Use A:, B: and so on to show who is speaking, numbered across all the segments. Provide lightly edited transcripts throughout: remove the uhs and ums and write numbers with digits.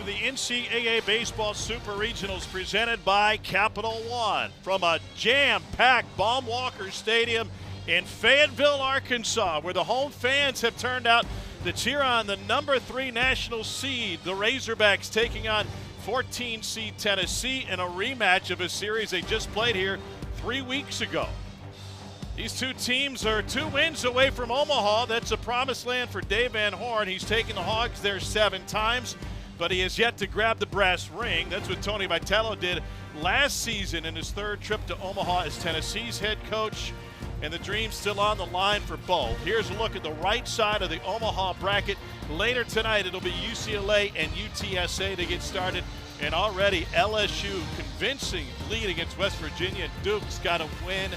A: the NCAA Baseball Super Regionals presented by Capital One from a jam-packed Baum Walker Stadium in Fayetteville, Arkansas, where the home fans have turned out to cheer on the number 3 national seed, the Razorbacks, taking on 14 seed Tennessee in a rematch of a series they just played here 3 weeks ago. These two teams are 2 wins away from Omaha. That's a promised land for Dave Van Horn. He's taken the Hogs there 7 times, but he has yet to grab the brass ring. That's what Tony Vitello did last season in his 3rd trip to Omaha as Tennessee's head coach, and the dream's still on the line for both. Here's a look at the right side of the Omaha bracket. Later tonight, it'll be UCLA and UTSA to get started, and already LSU convincing lead against West Virginia. Duke's got to win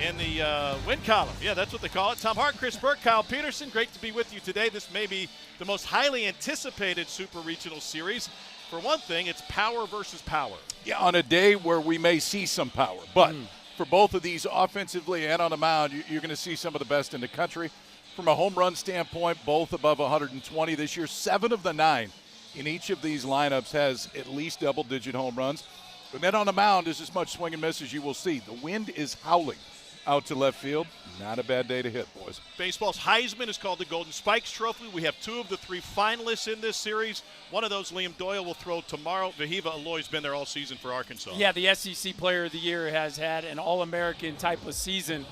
A: in the win column. Yeah, that's what they call it. Tom Hart, Chris Burke, Kyle Peterson, great to be with you today. This may be the most highly anticipated Super Regional Series. For one thing, it's power versus power.
B: Yeah, on a day where we may see some power. But for both of these, offensively and on the mound, you're going to see some of the best in the country. From a home run standpoint, both above 120 this year. 7 of the 9 in each of these lineups has at least double-digit home runs. And then on the mound is as much swing and miss as you will see. The wind is howling out to left field. Not a bad day to hit, boys.
A: Baseball's Heisman is called the Golden Spikes Trophy. We have 2 of the 3 finalists in this series. One of those, Liam Doyle, will throw tomorrow. Vahiva Aloy's been there all season for Arkansas.
C: Yeah, the SEC Player of the Year has had an All-American type of season.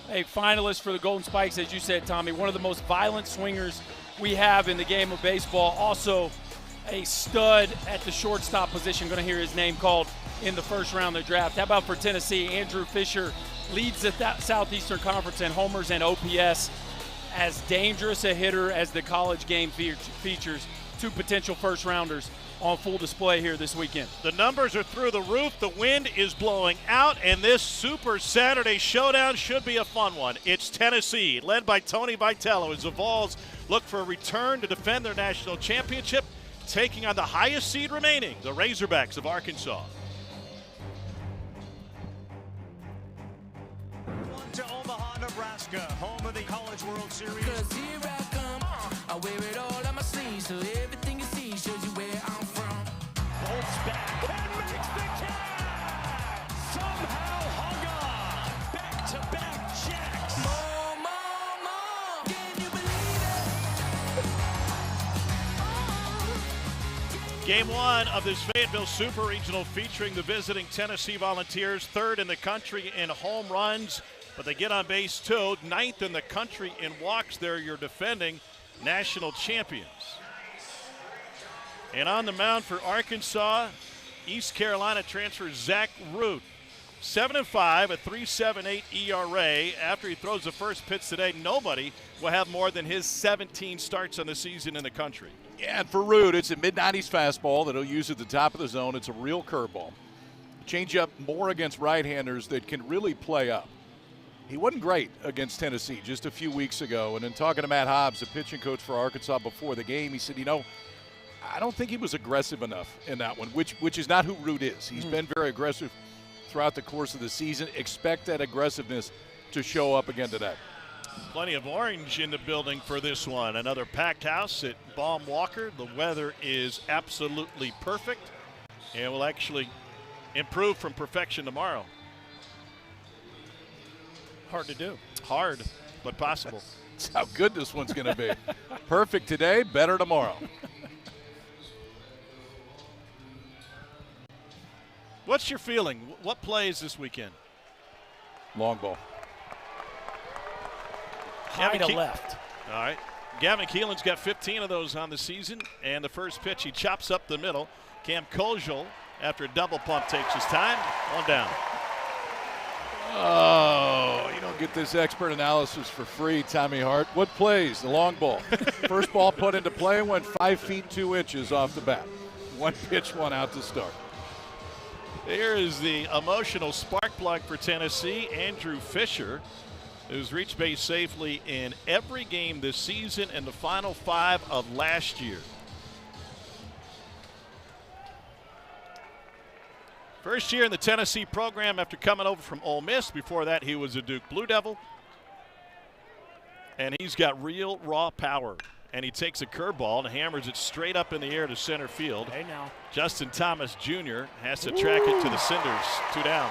C: A finalist for the Golden Spikes, as you said, Tommy, one of the most violent swingers we have in the game of baseball. Also a stud at the shortstop position. Going to hear his name called in the first round of the draft. How about for Tennessee? Andrew Fisher leads the Southeastern Conference in homers and OPS. As dangerous a hitter as the college game features. 2 potential first-rounders on full display here this weekend.
A: The numbers are through the roof. The wind is blowing out, and this Super Saturday showdown should be a fun one. It's Tennessee, led by Tony Vitello, as the Vols look for a return to defend their national championship, taking on the highest seed remaining, the Razorbacks of Arkansas.
D: To Omaha, Nebraska, home of the College World Series.
E: 'Cause here I come, I wear it all on my sleeve, so everything you see shows you where I'm from.
D: Bolts back and makes the catch! Somehow hung on. Back-to-back jacks.
E: More, can you believe it?
A: Game 1 of this Fayetteville Super Regional featuring the visiting Tennessee Volunteers, 3rd in the country in home runs, but they get on base too. 9th in the country in walks. They're your defending national champions. And on the mound for Arkansas, East Carolina transfer Zach Root. 7-5, a 3.78 ERA. After he throws the first pitch today, nobody will have more than his 17 starts on the season in the country.
B: Yeah, and for Root, it's a mid-90s fastball that he'll use at the top of the zone. It's a real curveball. Change up more against right-handers that can really play up. He wasn't great against Tennessee just a few weeks ago. And in talking to Matt Hobbs, the pitching coach for Arkansas before the game, he said, I don't think he was aggressive enough in that one, which is not who Root is. He's been very aggressive throughout the course of the season. Expect that aggressiveness to show up again today.
A: Plenty of orange in the building for this one. Another packed house at Baum Walker. The weather is absolutely perfect and will actually improve from perfection tomorrow.
C: Hard to do.
A: Hard, but possible.
B: That's how good this one's going to be. Perfect today, better tomorrow.
A: What's your feeling? What plays this weekend?
B: Long ball.
C: High to left.
A: All right. Gavin Keelan's got 15 of those on the season, and the first pitch he chops up the middle. Cam Kojal, after a double pump, takes his time. 1 down.
B: Oh, you don't get this expert analysis for free, Tommy Hart. What plays? The long ball. First ball put into play went 5 feet 2 inches off the bat. 1 pitch, 1 out to start.
A: Here is the emotional spark plug for Tennessee, Andrew Fisher, who's reached base safely in every game this season and the final 5 of last year. First year in the Tennessee program after coming over from Ole Miss. Before that, he was a Duke Blue Devil. And he's got real raw power. and he takes a curveball and hammers it straight up in the air to center field.
C: Hey now.
A: Justin Thomas Jr. has to track it to the cinders. 2 down.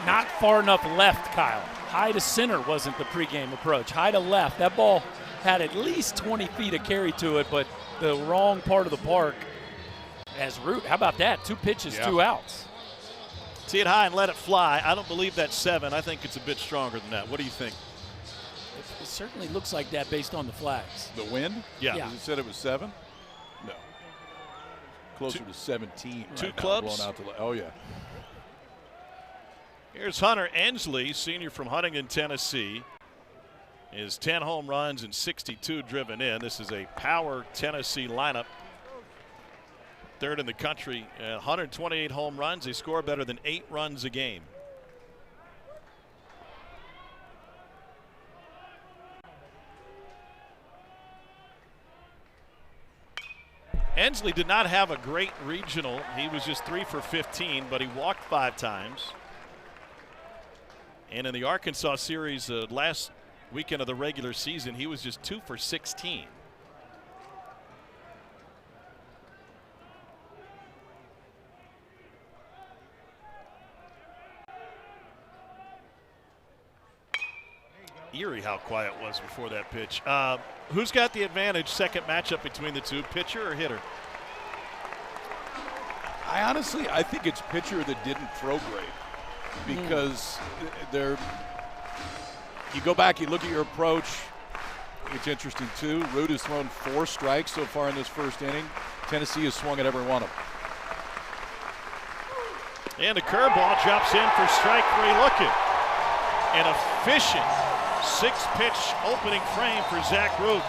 C: Not far enough left, Kyle. High to center wasn't the pregame approach. High to left. That ball had at least 20 feet of carry to it, but the wrong part of the park as root. How about that? 2 pitches, 2 outs.
A: See it high and let it fly. I don't believe that's 7. I think it's a bit stronger than that. What do you think?
C: It certainly looks like that based on the flags.
B: The wind?
A: Yeah.
C: Yeah.
B: You said it was 7? No. Closer to 17.
A: Two
B: right now,
A: clubs?
B: blown out oh, yeah.
A: Here's Hunter Ensley, senior from Huntington, Tennessee. His 10 home runs and 62 driven in. This is a power Tennessee lineup. 3rd in the country, 128 home runs. They score better than 8 runs a game. Ensley did not have a great regional. He was just 3 for 15, but he walked 5 times. And in the Arkansas series last weekend of the regular season, he was just 2 for 16. Eerie how quiet it was before that pitch. Who's got the advantage second matchup between the two, pitcher or hitter?
B: I think it's pitcher that didn't throw great because you go back, you look at your approach. It's interesting too. Root has thrown 4 strikes so far in this first inning. Tennessee has swung at every one of them.
A: And the curveball drops in for strike 3 looking. An efficient 6-pitch opening frame for Zach Root.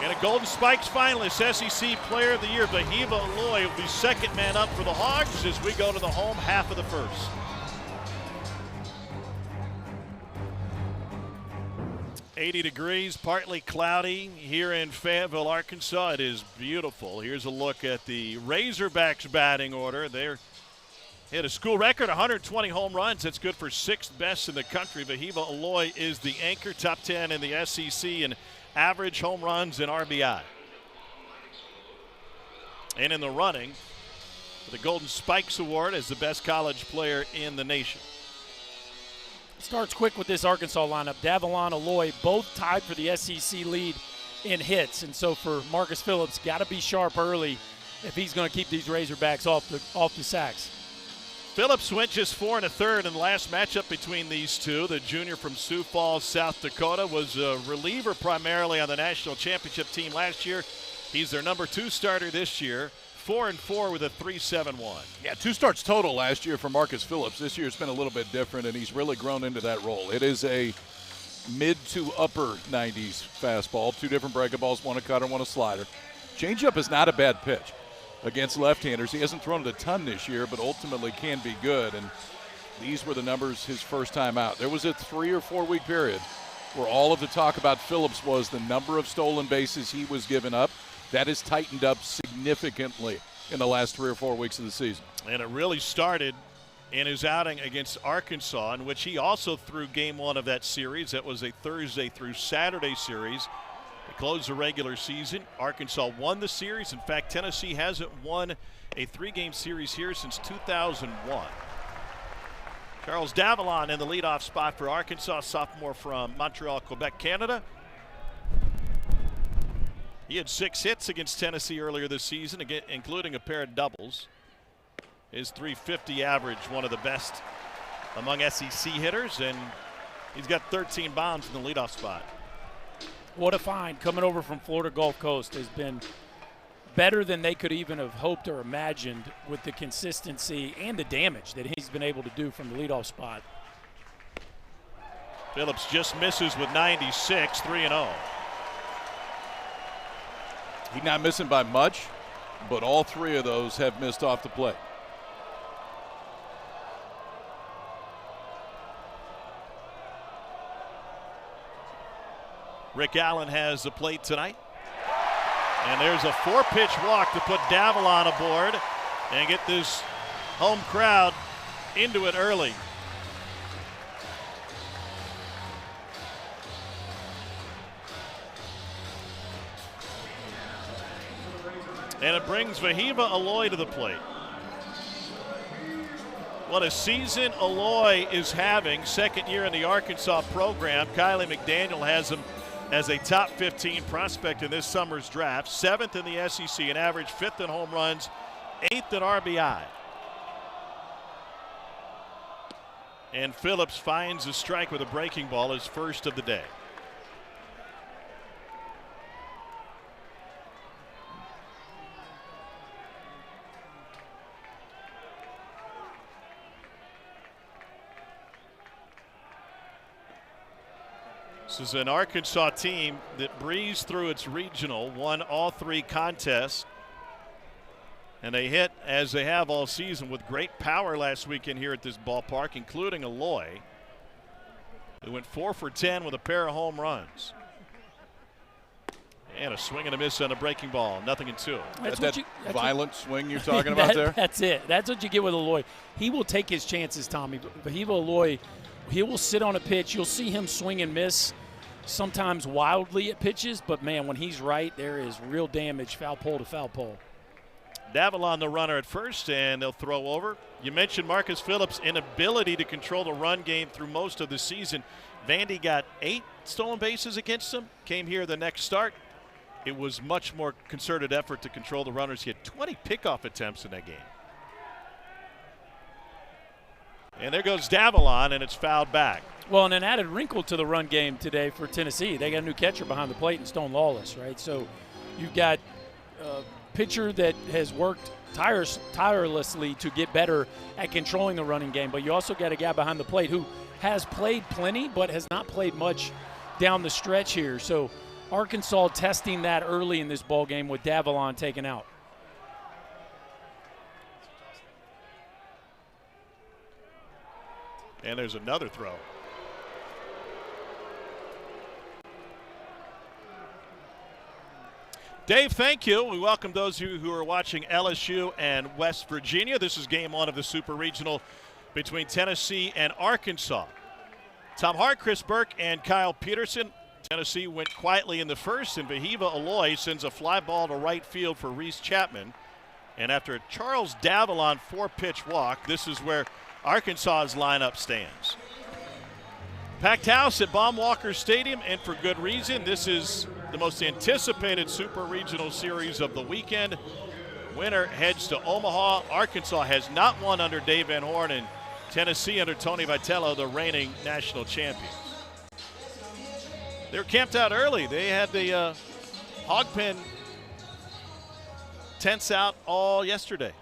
A: And a Golden Spikes finalist, SEC Player of the Year, Vahiva Aloy will be second man up for the Hogs as we go to the home half of the first. $80 degrees, partly cloudy here in Fayetteville, Arkansas. It is beautiful. Here's a look at the Razorbacks batting order. They're hit a school record, 120 home runs. That's good for 6th best in the country. Vahiva Aloy is the anchor, top 10 in the SEC in average home runs and RBI. And in the running for the Golden Spikes Award as the best college player in the nation.
C: Starts quick with this Arkansas lineup. Davalon, Aloy, both tied for the SEC lead in hits. And so for Marcus Phillips, got to be sharp early if he's going to keep these Razorbacks off the sacks.
A: Phillips went just 4 1/3 in the last matchup between these two. The junior from Sioux Falls, South Dakota, was a reliever primarily on the national championship team last year. He's their number 2 starter this year. 4-4 with a 3.71.
B: Yeah, 2 starts total last year for Marcus Phillips. This year it's been a little bit different, and he's really grown into that role. It is a mid to upper 90s fastball, 2 different breaking balls, 1 a cutter, 1 a slider. Changeup is not a bad pitch against left-handers. He hasn't thrown it a ton this year, but ultimately can be good, and these were the numbers his first time out. There was a 3 or 4 week period where all of the talk about Phillips was the number of stolen bases he was giving up. That has tightened up significantly in the last 3 or 4 weeks of the season.
A: And it really started in his outing against Arkansas, in which he also threw game 1 of that series. That was a Thursday through Saturday series. To close the regular season, Arkansas won the series. In fact, Tennessee hasn't won a 3-game series here since 2001. Charles Davalon in the leadoff spot for Arkansas, sophomore from Montreal, Quebec, Canada. He had 6 hits against Tennessee earlier this season, including a pair of doubles. His .350 average, one of the best among SEC hitters, and he's got 13 bombs in the leadoff spot.
C: What a find coming over from Florida Gulf Coast. Has been better than they could even have hoped or imagined with the consistency and the damage that he's been able to do from the leadoff spot.
A: Phillips just misses with 96, 3-0.
B: He's not missing by much, but all 3 of those have missed off the plate.
A: Rick Allen has the plate tonight. And there's a 4-pitch walk to put Davalon aboard and get this home crowd into it early. And it brings Vahiva Aloy to the plate. What a season Aloy is having. Second year in the Arkansas program. Kylie McDaniel has him as a top 15 prospect in this summer's draft. 7th in the SEC in average, 5th in home runs, 8th in RBI. And Phillips finds a strike with a breaking ball, his first of the day. This is an Arkansas team that breezed through its regional, won all 3 contests, and they hit, as they have all season, with great power last weekend here at this ballpark, including Aloy, who went 4 for 10 with a pair of home runs. And a swing and a miss on a breaking ball, 0-2.
B: That's that violent swing you're talking about there?
C: That's it. That's what you get with Aloy. He will take his chances, Tommy. Vahiva Aloy, he will sit on a pitch. You'll see him swing and miss, sometimes wildly at pitches, but man, when he's right, there is real damage, foul pole to foul pole.
A: Davila the runner at first, and they'll throw over. You mentioned Marcus Phillips' inability to control the run game through most of the season. Vandy got 8 stolen bases against him, came here the next start. It was much more concerted effort to control the runners. He had 20 pickoff attempts in that game. And there goes Davila, and it's fouled back.
C: Well, and an added wrinkle to the run game today for Tennessee. They got a new catcher behind the plate in Stone Lawless, right? So you've got a pitcher that has worked tirelessly to get better at controlling the running game, but you also got a guy behind the plate who has played plenty but has not played much down the stretch here. So Arkansas testing that early in this ball game with Davila taken out.
A: And there's another throw. Dave, thank you. We welcome those of you who are watching LSU and West Virginia. This is game 1 of the Super Regional between Tennessee and Arkansas. Tom Hart, Chris Burke, and Kyle Peterson. Tennessee went quietly in the first, and Vahiva Aloy sends a fly ball to right field for Reese Chapman. And after a Charles Davila 4-pitch walk, this is where Arkansas's lineup stands. Packed house at Baum Walker Stadium, and for good reason. This is the most anticipated Super Regional Series of the weekend. Winner heads to Omaha. Arkansas has not won under Dave Van Horn, and Tennessee under Tony Vitello, the reigning national champions. They were camped out early. They had the hog pen tents out all yesterday.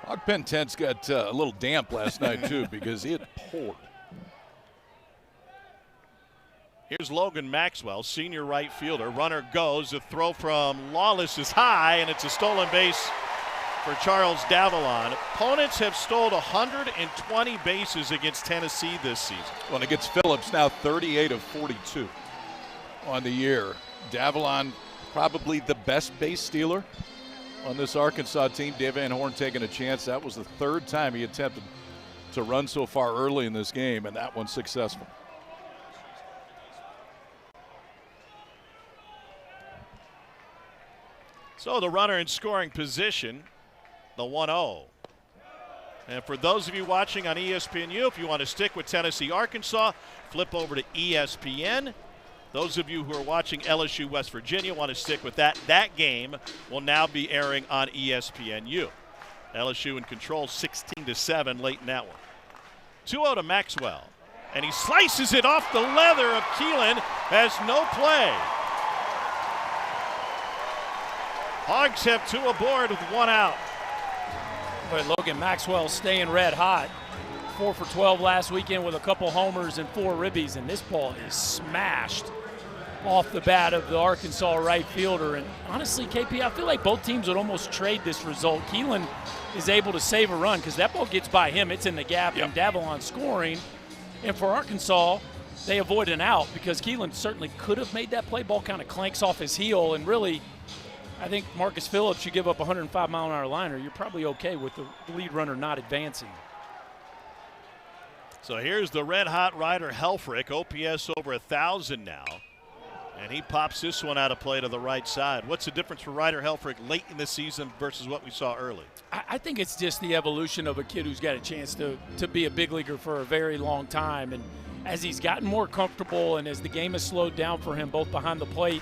B: Hog pen tents got a little damp last night, too, because it poured.
A: Here's Logan Maxwell, senior right fielder. Runner goes. The throw from Lawless is high, and it's a stolen base for Charles Davila. Opponents have stolen 120 bases against Tennessee this season.
B: Well, and against Phillips, now 38 of 42 on the year. Davila, probably the best base stealer on this Arkansas team. Dave Van Horn taking a chance. That was the 3rd time he attempted to run so far early in this game, and that one's successful.
A: So the runner in scoring position, the 1-0. And for those of you watching on ESPNU, if you want to stick with Tennessee, Arkansas, flip over to ESPN. Those of you who are watching LSU, West Virginia, want to stick with that. That game will now be airing on ESPNU. LSU in control, 16-7 late in that one. 2-0 to Maxwell. And he slices it off the leather of Keelan, has no play. Hogs have 2 aboard with 1 out.
C: But Logan Maxwell staying red hot. 4 for 12 last weekend with a couple homers and 4 ribbies, and this ball is smashed off the bat of the Arkansas right fielder. And honestly, KP, I feel like both teams would almost trade this result. Keelan is able to save a run because that ball gets by him. It's in the gap, and Davila scoring. And for Arkansas, they avoid an out because Keelan certainly could have made that play. Ball kind of clanks off his heel, and really, I think Marcus Phillips, you give up a 105-mile-an-hour liner, you're probably okay with the lead runner not advancing.
A: So here's the red-hot rider Helfrich, OPS over 1,000 now. And he pops this one out of play to the right side. What's the difference for Ryder Helfrich late in the season versus what we saw early?
C: I think it's just the evolution of a kid who's got a chance to be a big leaguer for a very long time. And as he's gotten more comfortable and as the game has slowed down for him both behind the plate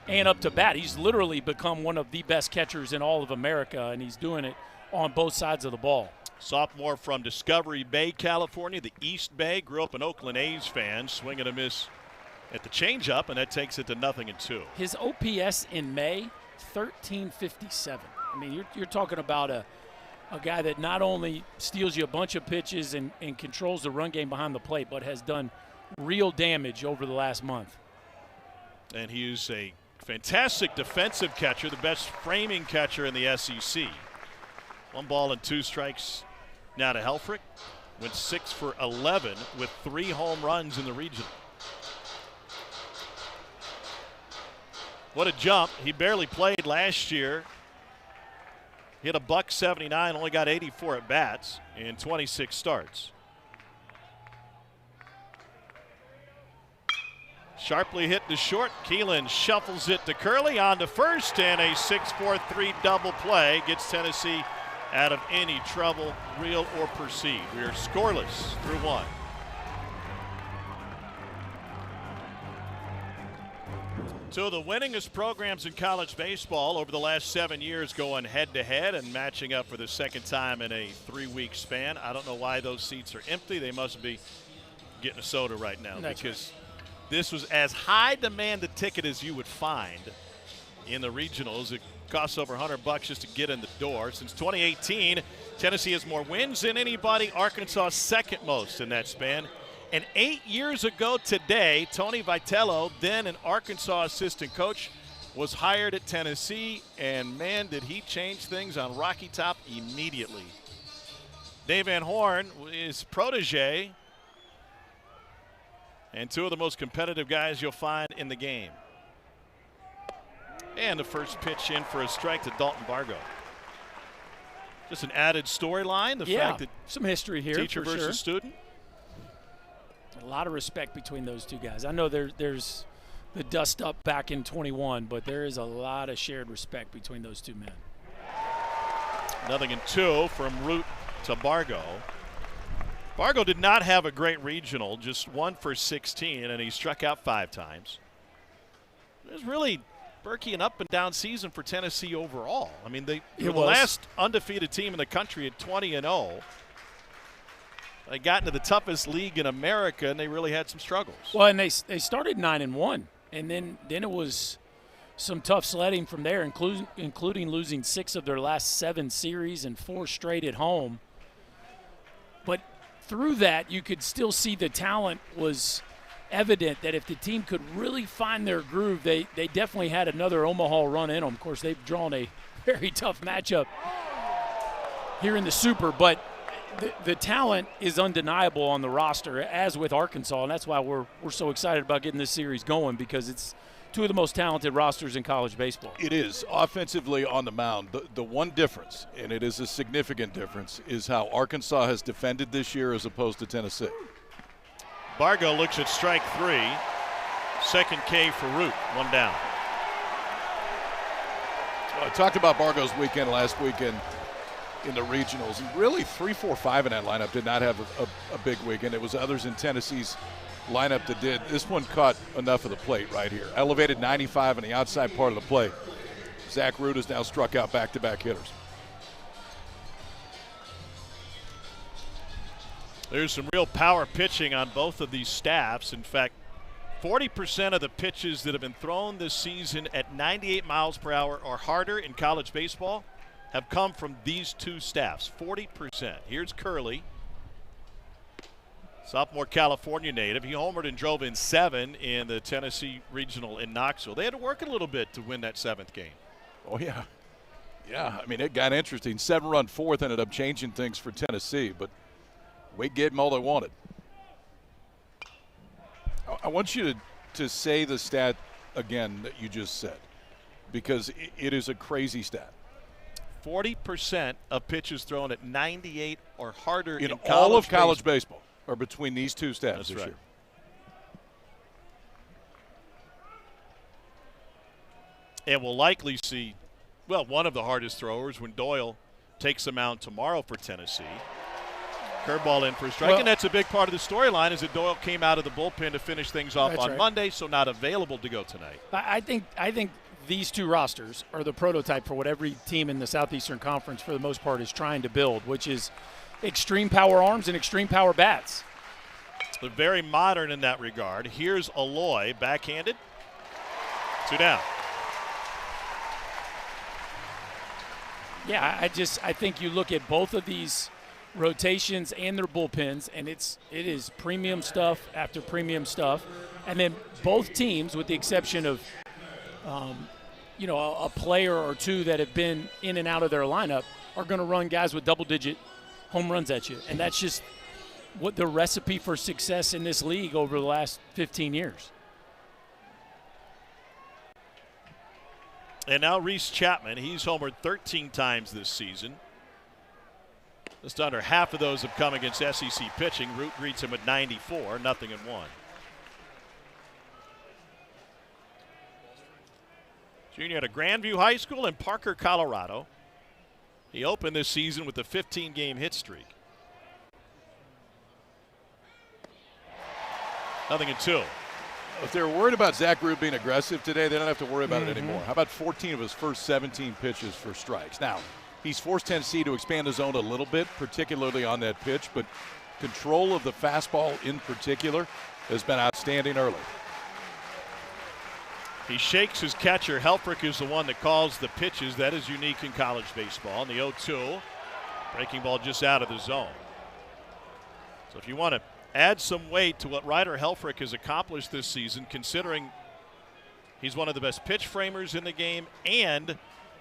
C: and up to bat, he's literally become one of the best catchers in all of America, and he's doing it on both sides of the ball.
A: Sophomore from Discovery Bay, California, the East Bay. Grew up an Oakland A's fan. Swing and a miss at the changeup, and that takes it to 0-2.
C: His OPS in May, 1357. I mean, you're talking about a guy that not only steals you a bunch of pitches and controls the run game behind the plate, but has done real damage over the last month.
A: And he is a fantastic defensive catcher, the best framing catcher in the SEC. 1 ball and 2 strikes now to Helfrich. Went 6 for 11 with 3 home runs in the regional. What a jump. He barely played last year. Hit a .179, only got 84 at bats in 26 starts. Sharply hit to short. Keelan shuffles it to Curley on to first, and a 6-4-3 double play gets Tennessee out of any trouble, real or perceived. We are scoreless through 1. Two of the winningest programs in college baseball over the last 7 years going head-to-head and matching up for the second time in a 3-week span. I don't know why those seats are empty. They must be getting a soda right now because this was as high demand a ticket as you would find in the regionals. It costs over $100 just to get in the door. Since 2018, Tennessee has more wins than anybody. Arkansas second most in that span. And 8 years ago today, Tony Vitello, then an Arkansas assistant coach, was hired at Tennessee, and man, did he change things on Rocky Top immediately. Dave Van Horn is protege and 2 of the most competitive guys you'll find in the game. And the first pitch in for a strike to Dalton Bargo. Just an added storyline, the fact that
C: some history here,
A: teacher versus
C: sure.
A: student.
C: A lot of respect between those two guys. I know there's the dust up back in 21, but there is a lot of shared respect between those two men.
A: 0-2 from Root to Bargo. Bargo did not have a great regional, just 1 for 16, and he struck out 5 times. It was really Berkey an up and down season for Tennessee overall. I mean, they were the last undefeated team in the country at 20-0. They got into the toughest league in America, and they really had some struggles.
C: Well, and they started 9-1, and then it was some tough sledding from there, including losing 6 of their last 7 series and 4 straight at home. But through that, you could still see the talent was evident that if the team could really find their groove, they definitely had another Omaha run in them. Of course, they've drawn a very tough matchup here in the Super, but the talent is undeniable on the roster, as with Arkansas, and that's why we're so excited about getting this series going, because it's 2 of the most talented rosters in college baseball.
B: It is. Offensively on the mound, the one difference, and it is a significant difference, is how Arkansas has defended this year as opposed to Tennessee.
A: Bargo looks at strike 3. Second K for Root, 1 down.
B: Well, I talked about Bargo's weekend last weekend in the regionals, and really 3, 4, 5 in that lineup did not have a big weekend. It was others in Tennessee's lineup that did. This one caught enough of the plate right here. Elevated 95 on the outside part of the plate. Zach Root has now struck out back-to-back hitters.
A: There's some real power pitching on both of these staffs. In fact, 40% of the pitches that have been thrown this season at 98 miles per hour or harder in college baseball have come from these 2 staffs, 40%. Here's Curley, sophomore California native. He homered and drove in 7 in the Tennessee Regional in Knoxville. They had to work a little bit to win that 7th game.
B: Oh, yeah. Yeah, I mean, it got interesting. 7-run 4th ended up changing things for Tennessee, but Wade gave them all they wanted. I want you to say the stat again that you just said, because it is a crazy stat.
A: 40% of pitches thrown at 98 or harder
B: in all of college
A: baseball
B: are between these 2 staffs this year.
A: And we'll likely see, well, one of the hardest throwers when Doyle takes him out tomorrow for Tennessee. Curveball in for a strike, and that's a big part of the storyline is that Doyle came out of the bullpen to finish things off on Monday, so not available to go tonight.
C: I think these two rosters are the prototype for what every team in the Southeastern Conference, for the most part, is trying to build, which is extreme power arms and extreme power bats.
A: They're very modern in that regard. Here's Eloy, backhanded. 2 down.
C: Yeah, I think you look at both of these rotations and their bullpens, and it is premium stuff after premium stuff. And then both teams, with the exception of a player or two that have been in and out of their lineup, are going to run guys with double-digit home runs at you. And that's just what the recipe for success in this league over the last 15 years.
A: And now Reese Chapman, he's homered 13 times this season. Just under half of those have come against SEC pitching. Root greets him at 94, 0-1. Junior at Grandview High School in Parker, Colorado. He opened this season with a 15-game hit streak. 0-2.
B: If they're worried about Zach Root being aggressive today, they don't have to worry about it anymore. How about 14 of his first 17 pitches for strikes? Now, he's forced Tennessee to expand the zone a little bit, particularly on that pitch, but control of the fastball in particular has been outstanding early.
A: He shakes his catcher. Helfrich is the one that calls the pitches. That is unique in college baseball. And the 0-2, breaking ball just out of the zone. So if you want to add some weight to what Ryder Helfrich has accomplished this season, considering he's one of the best pitch framers in the game and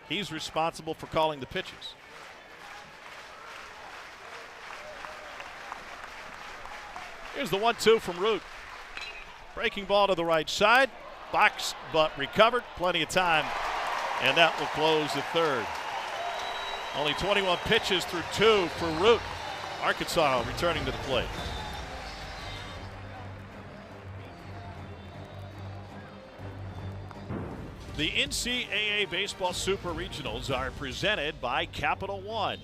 A: he's responsible for calling the pitches. Here's the 1-2 from Root. Breaking ball to the right side. Box, but recovered. Plenty of time. And that will close the third. Only 21 pitches through 2 for Root. Arkansas returning to the plate. The NCAA Baseball Super Regionals are presented by Capital One.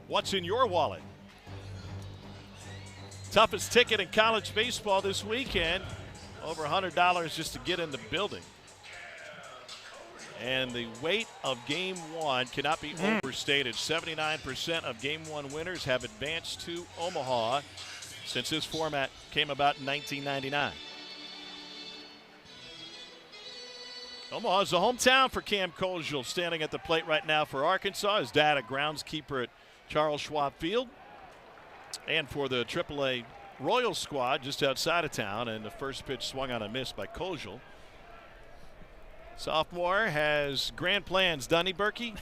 A: What's in your wallet? Toughest ticket in college baseball this weekend. Over $100 just to get in the building. And the weight of Game 1 cannot be overstated. 79% of Game 1 winners have advanced to Omaha since this format came about in 1999. Omaha is the hometown for Cam Koziel, standing at the plate right now for Arkansas. His dad, a groundskeeper at Charles Schwab Field. And for the AAA Royal squad just outside of town, and the first pitch swung on a miss by Koziel. Sophomore has grand plans, doesn't he, Berkey?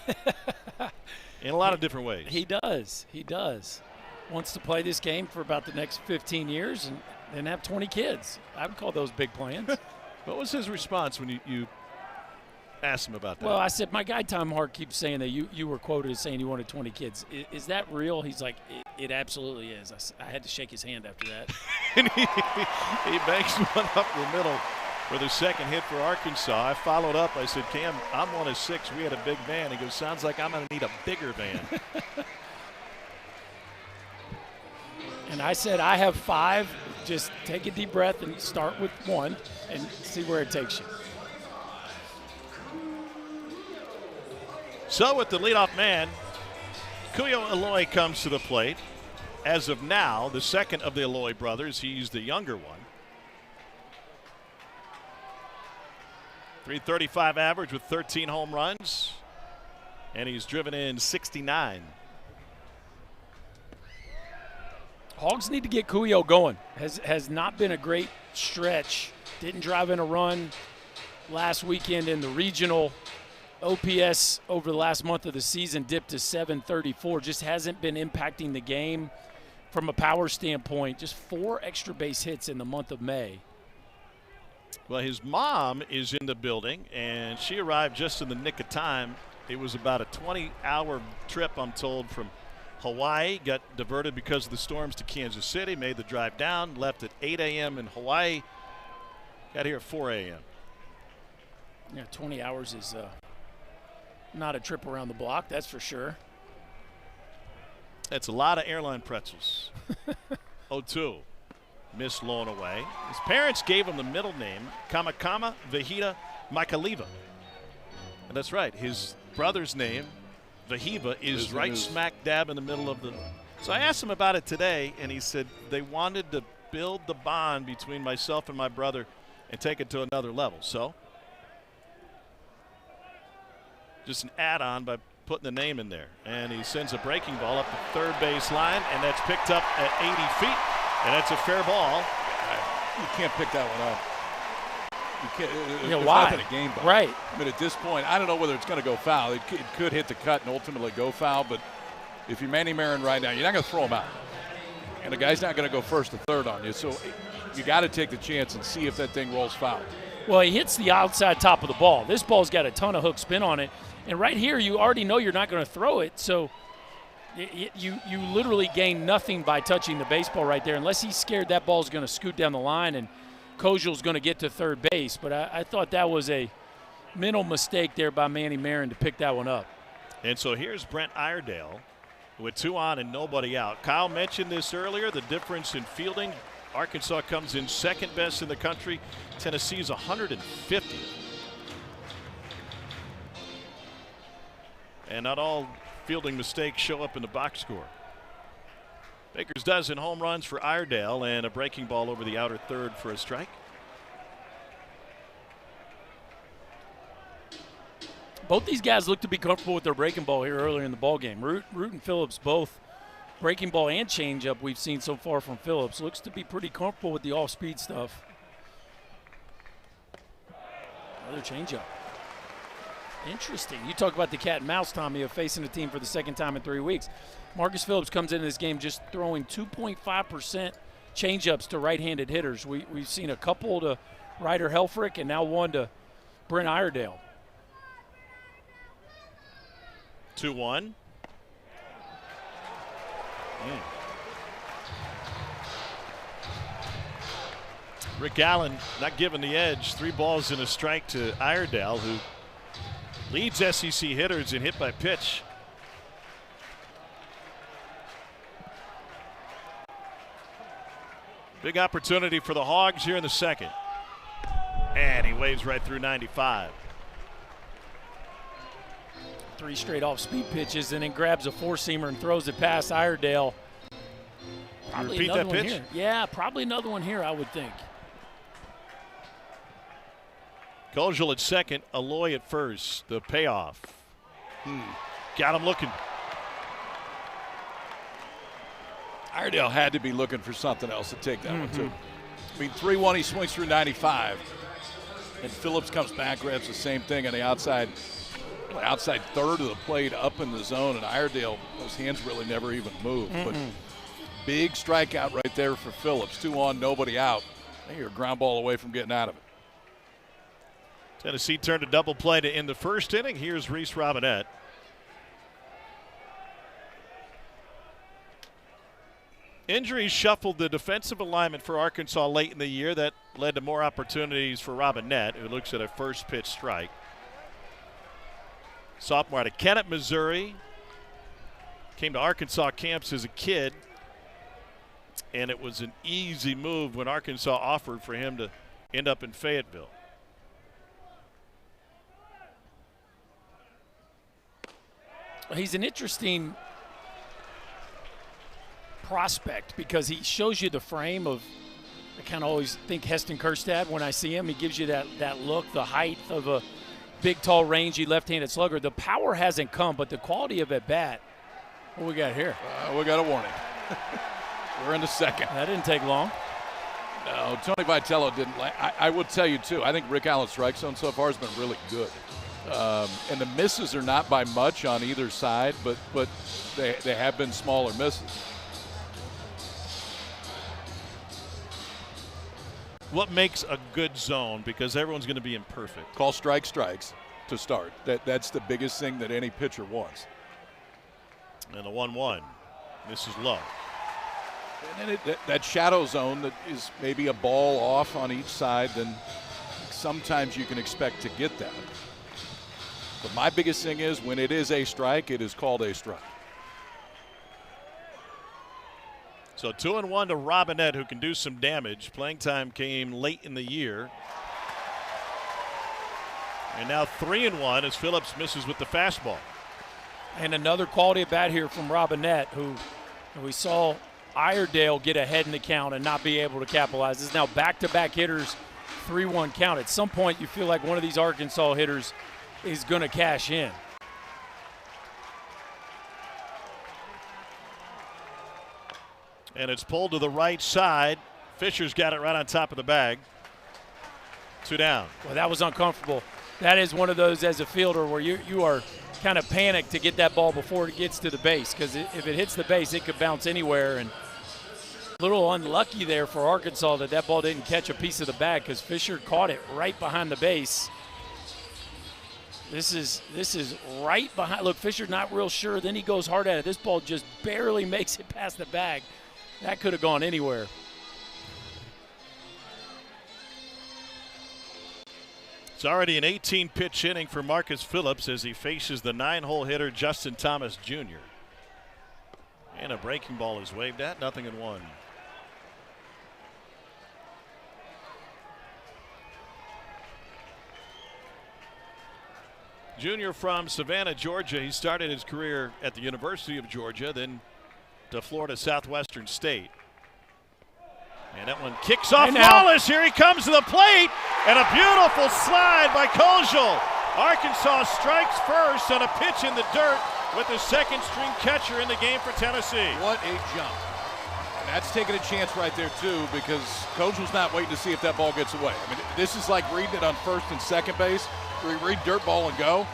A: In a lot of different ways.
C: He does. He does. Wants to play this game for about the next 15 years and then have 20 kids. I would call those big plans.
A: What was his response when you asked him about that?
C: Well, I said, my guy Tom Hart keeps saying that you were quoted as saying you wanted 20 kids. Is that real? He's like, it absolutely is. I had to shake his hand after that.
A: And he banks one up the middle for the second hit for Arkansas. I followed up. I said, Cam, I'm one of 6. We had a big van. He goes, sounds like I'm going to need a bigger van.
C: And I said, I have 5. Just take a deep breath and start with 1 and see where it takes you.
A: So with the leadoff man, Cuyo Eloy comes to the plate. As of now, the second of the Eloy brothers. He's the younger one. .335 average with 13 home runs. And he's driven in 69.
C: Hogs need to get Cuyo going. Has not been a great stretch. Didn't drive in a run last weekend in the regional. OPS over the last month of the season dipped to 734. Just hasn't been impacting the game from a power standpoint. Just 4 extra base hits in the month of May.
A: Well, his mom is in the building, and she arrived just in the nick of time. It was about a 20-hour trip, I'm told, from Hawaii. Got diverted because of the storms to Kansas City. Made the drive down. Left at 8 a.m. in Hawaii. Got here at 4 a.m.
C: Yeah, 20 hours is not a trip around the block, that's for sure.
A: That's a lot of airline pretzels. 0-2. Miss Lone away. His parents gave him the middle name, Kamakama Vahida Makaliva. And that's right. His brother's name, Vahiva, is right smack dab in the middle of the. So I asked him about it today, and he said they wanted to build the bond between myself and my brother and take it to another level. So just an add-on by putting the name in there. And he sends a breaking ball up the third base line, and that's picked up at 80 feet. And that's a fair ball.
B: You can't pick that one up. You can't.
C: Yeah,
B: there's
C: why?
B: nothing a game by.
C: Right.
B: I mean, at this point, I don't know whether it's going to go foul. It could hit the cut and ultimately go foul. But if you're Manny Marin right now, you're not going to throw him out. And the guy's not going to go first or third on you. So you got to take the chance and see if that thing rolls foul.
C: Well, he hits the outside top of the ball. This ball's got a ton of hook spin on it. And right here, you already know you're not going to throw it. So you literally gain nothing by touching the baseball right there, unless he's scared that ball's going to scoot down the line and Kojal's going to get to third base. But I thought that was a mental mistake there by Manny Marin to pick that one up.
A: And so here's Brent Iredale with 2 on and nobody out. Kyle mentioned this earlier, the difference in fielding. Arkansas comes in second best in the country. Tennessee's 150th. And not all fielding mistakes show up in the box score. Baker's dozen home runs for Iredale and a breaking ball over the outer third for a strike.
C: Both these guys look to be comfortable with their breaking ball here earlier in the ball game. Root and Phillips both breaking ball and changeup we've seen so far from Phillips. Looks to be pretty comfortable with the off-speed stuff. Another changeup. Interesting. You talk about the cat and mouse, Tommy, of facing a team for the second time in 3 weeks. Marcus Phillips comes into this game just throwing 2.5% changeups to right-handed hitters. We've seen a couple to Ryder Helfrich and now one to Brent Iredale.
A: 2-1. Rick Allen not giving the edge. 3 balls and a strike to Iredale, who leads SEC hitters in hit by pitch. Big opportunity for the Hogs here in the second. And he waves right through 95.
C: 3 straight off-speed pitches and then grabs a four-seamer and throws it past Iredale. Probably
A: repeat
C: another
A: that
C: one
A: pitch?
C: here. Yeah, probably another one here, I would think.
A: Kojal at second, Aloy at first. The payoff. Got him looking.
B: Iredale had to be looking for something else to take that one, too. I mean, 3-1, he swings through 95. And Phillips comes back, grabs the same thing on the outside third of the plate up in the zone. And Iredale, those hands really never even moved. But big strikeout right there for Phillips. 2 on, nobody out. I think you're a ground ball away from getting out of it.
A: Tennessee turned a double play to end the first inning. Here's Reese Robinette. Injuries shuffled the defensive alignment for Arkansas late in the year. That led to more opportunities for Robinette, who looks at a first pitch strike. Sophomore out of Kennett, Missouri. Came to Arkansas camps as a kid. And it was an easy move when Arkansas offered for him to end up in Fayetteville.
C: He's an interesting prospect because he shows you the frame of, I kind of always think Heston Kjerstad when I see him. He gives you that look, the height of a big, tall, rangy left-handed slugger. The power hasn't come, but the quality of at bat. What we got here?
B: We got a warning. We're in the second.
C: That didn't take long.
B: No, Tony Vitello didn't like. I will tell you, too, I think Rick Allen's strike zone so far has been really good. And the misses are not by much on either side, but they have been smaller misses.
A: What makes a good zone? Because everyone's going to be imperfect.
B: Call strikes to start. That's the biggest thing that any pitcher wants.
A: And the 1-1. This is low.
B: And then that shadow zone that is maybe a ball off on each side, then sometimes you can expect to get that. But my biggest thing is when it is a strike, it is called a strike.
A: So 2-1 to Robinette, who can do some damage. Playing time came late in the year. And now 3-1 as Phillips misses with the fastball.
C: And another quality at bat here from Robinette, who we saw Iredale get ahead in the count and not be able to capitalize. This is now back-to-back hitters, 3-1 count. At some point, you feel like one of these Arkansas hitters is going to cash in.
A: And it's pulled to the right side. Fisher's got it right on top of the bag. 2 down.
C: Well, that was uncomfortable. That is one of those as a fielder where you are kind of panicked to get that ball before it gets to the base, because if it hits the base, it could bounce anywhere. And a little unlucky there for Arkansas that ball didn't catch a piece of the bag, because Fisher caught it right behind the base. This is right behind. Look, Fisher's not real sure. Then he goes hard at it. This ball just barely makes it past the bag. That could have gone anywhere.
A: It's already an 18-pitch inning for Marcus Phillips as he faces the 9-hole hitter Justin Thomas Jr. And a breaking ball is waved at, 0-1. Junior from Savannah, Georgia. He started his career at the University of Georgia, then to Florida Southwestern State. And that one kicks off Wallace. Here he comes to the plate. And a beautiful slide by Kojal. Arkansas strikes first on a pitch in the dirt with the second-string catcher in the game for Tennessee.
B: What a jump. And that's taking a chance right there, too, because Kojal's not waiting to see if that ball gets away. I mean, this is like reading it on first and second base, where you read dirt ball and go.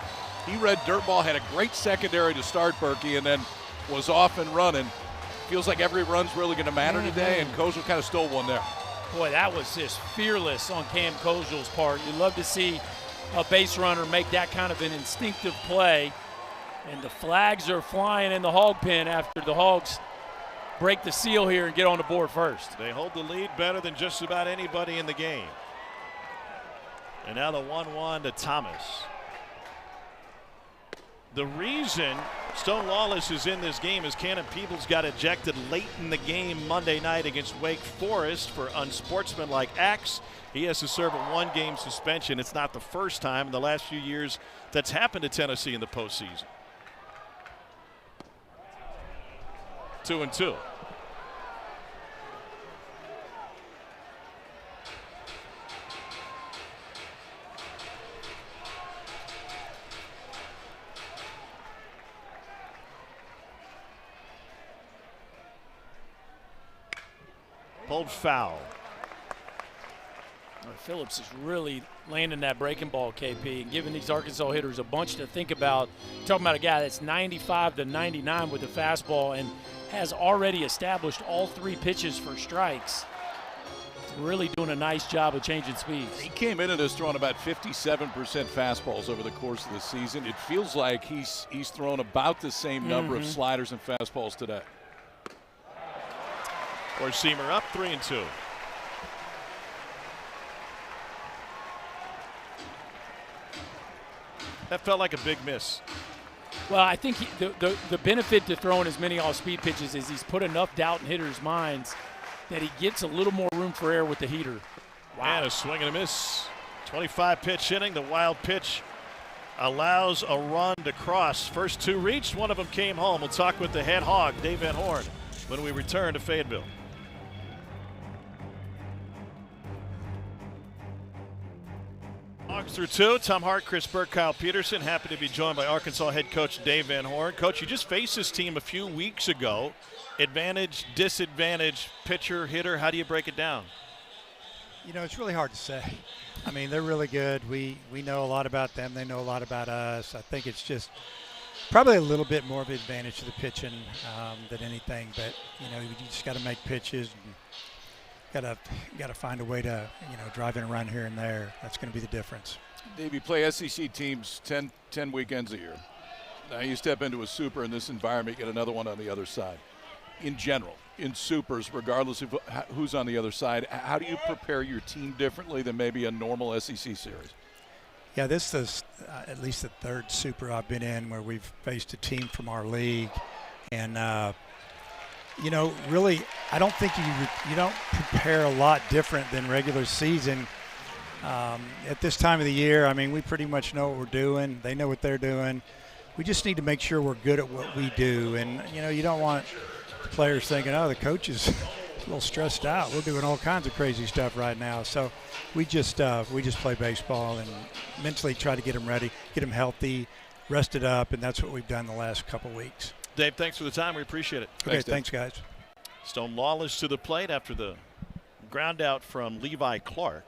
B: He read dirt ball, had a great secondary to start, Berkey, and then was off and running. Feels like every run's really going to matter today, and Kojal kind of stole one there.
C: Boy, that was just fearless on Cam Kojal's part. You'd love to see a base runner make that kind of an instinctive play. And the flags are flying in the hog pen after the Hogs break the seal here and get on the board first.
A: They hold the lead better than just about anybody in the game. And now the 1-1 to Thomas. The reason Stone Lawless is in this game is Cannon Peebles got ejected late in the game Monday night against Wake Forest for unsportsmanlike acts. He has to serve a 1-game suspension. It's not the first time in the last few years that's happened to Tennessee in the postseason. 2-2. Pulled foul.
C: Phillips is really landing that breaking ball, KP, and giving these Arkansas hitters a bunch to think about. Talking about a guy that's 95-99 with the fastball and has already established all 3 pitches for strikes. He's really doing a nice job of changing speeds.
B: He came into this throwing about 57% fastballs over the course of the season. It feels like he's thrown about the same number of sliders and fastballs today.
A: Or Seamer up 3-2. That felt like a big miss.
C: Well, I think the benefit to throwing as many off-speed pitches is he's put enough doubt in hitters' minds that he gets a little more room for error with the heater.
A: Wow. And a swing and a miss. 25-pitch inning. The wild pitch allows a run to cross. First 2 reached. One of them came home. We'll talk with the head hog, Dave Van Horn, when we return to Fayetteville. Hogs through 2. Tom Hart, Chris Burke, Kyle Peterson. Happy to be joined by Arkansas head coach Dave Van Horn. Coach, you just faced this team a few weeks ago. Advantage, disadvantage, pitcher, hitter. How do you break it down?
F: You know, it's really hard to say. I mean, they're really good. We know a lot about them. They know a lot about us. I think it's just probably a little bit more of an advantage to the pitching than anything. But, you know, you just got to make pitches and got to find a way to, you know, drive in a run here and there. That's going to be the difference.
B: Dave, you play SEC teams 10 weekends a year. Now you step into a super in this environment, get another one on the other side. In general, in supers, regardless of who's on the other side. How do you prepare your team differently than maybe a normal SEC series?
F: Yeah, this is at least the third super I've been in where we've faced a team from our league. And, really, I don't think you don't prepare a lot different than regular season. At this time of the year, I mean, we pretty much know what we're doing. They know what they're doing. We just need to make sure we're good at what we do. And, you don't want the players thinking, oh, the coach is a little stressed out. We're doing all kinds of crazy stuff right now. So we just play baseball and mentally try to get them ready, get them healthy, rested up, and that's what we've done the last couple weeks.
A: Dave, thanks for the time. We appreciate it.
F: Okay, thanks, guys.
A: Stone Lawless to the plate after the ground out from Levi Clark.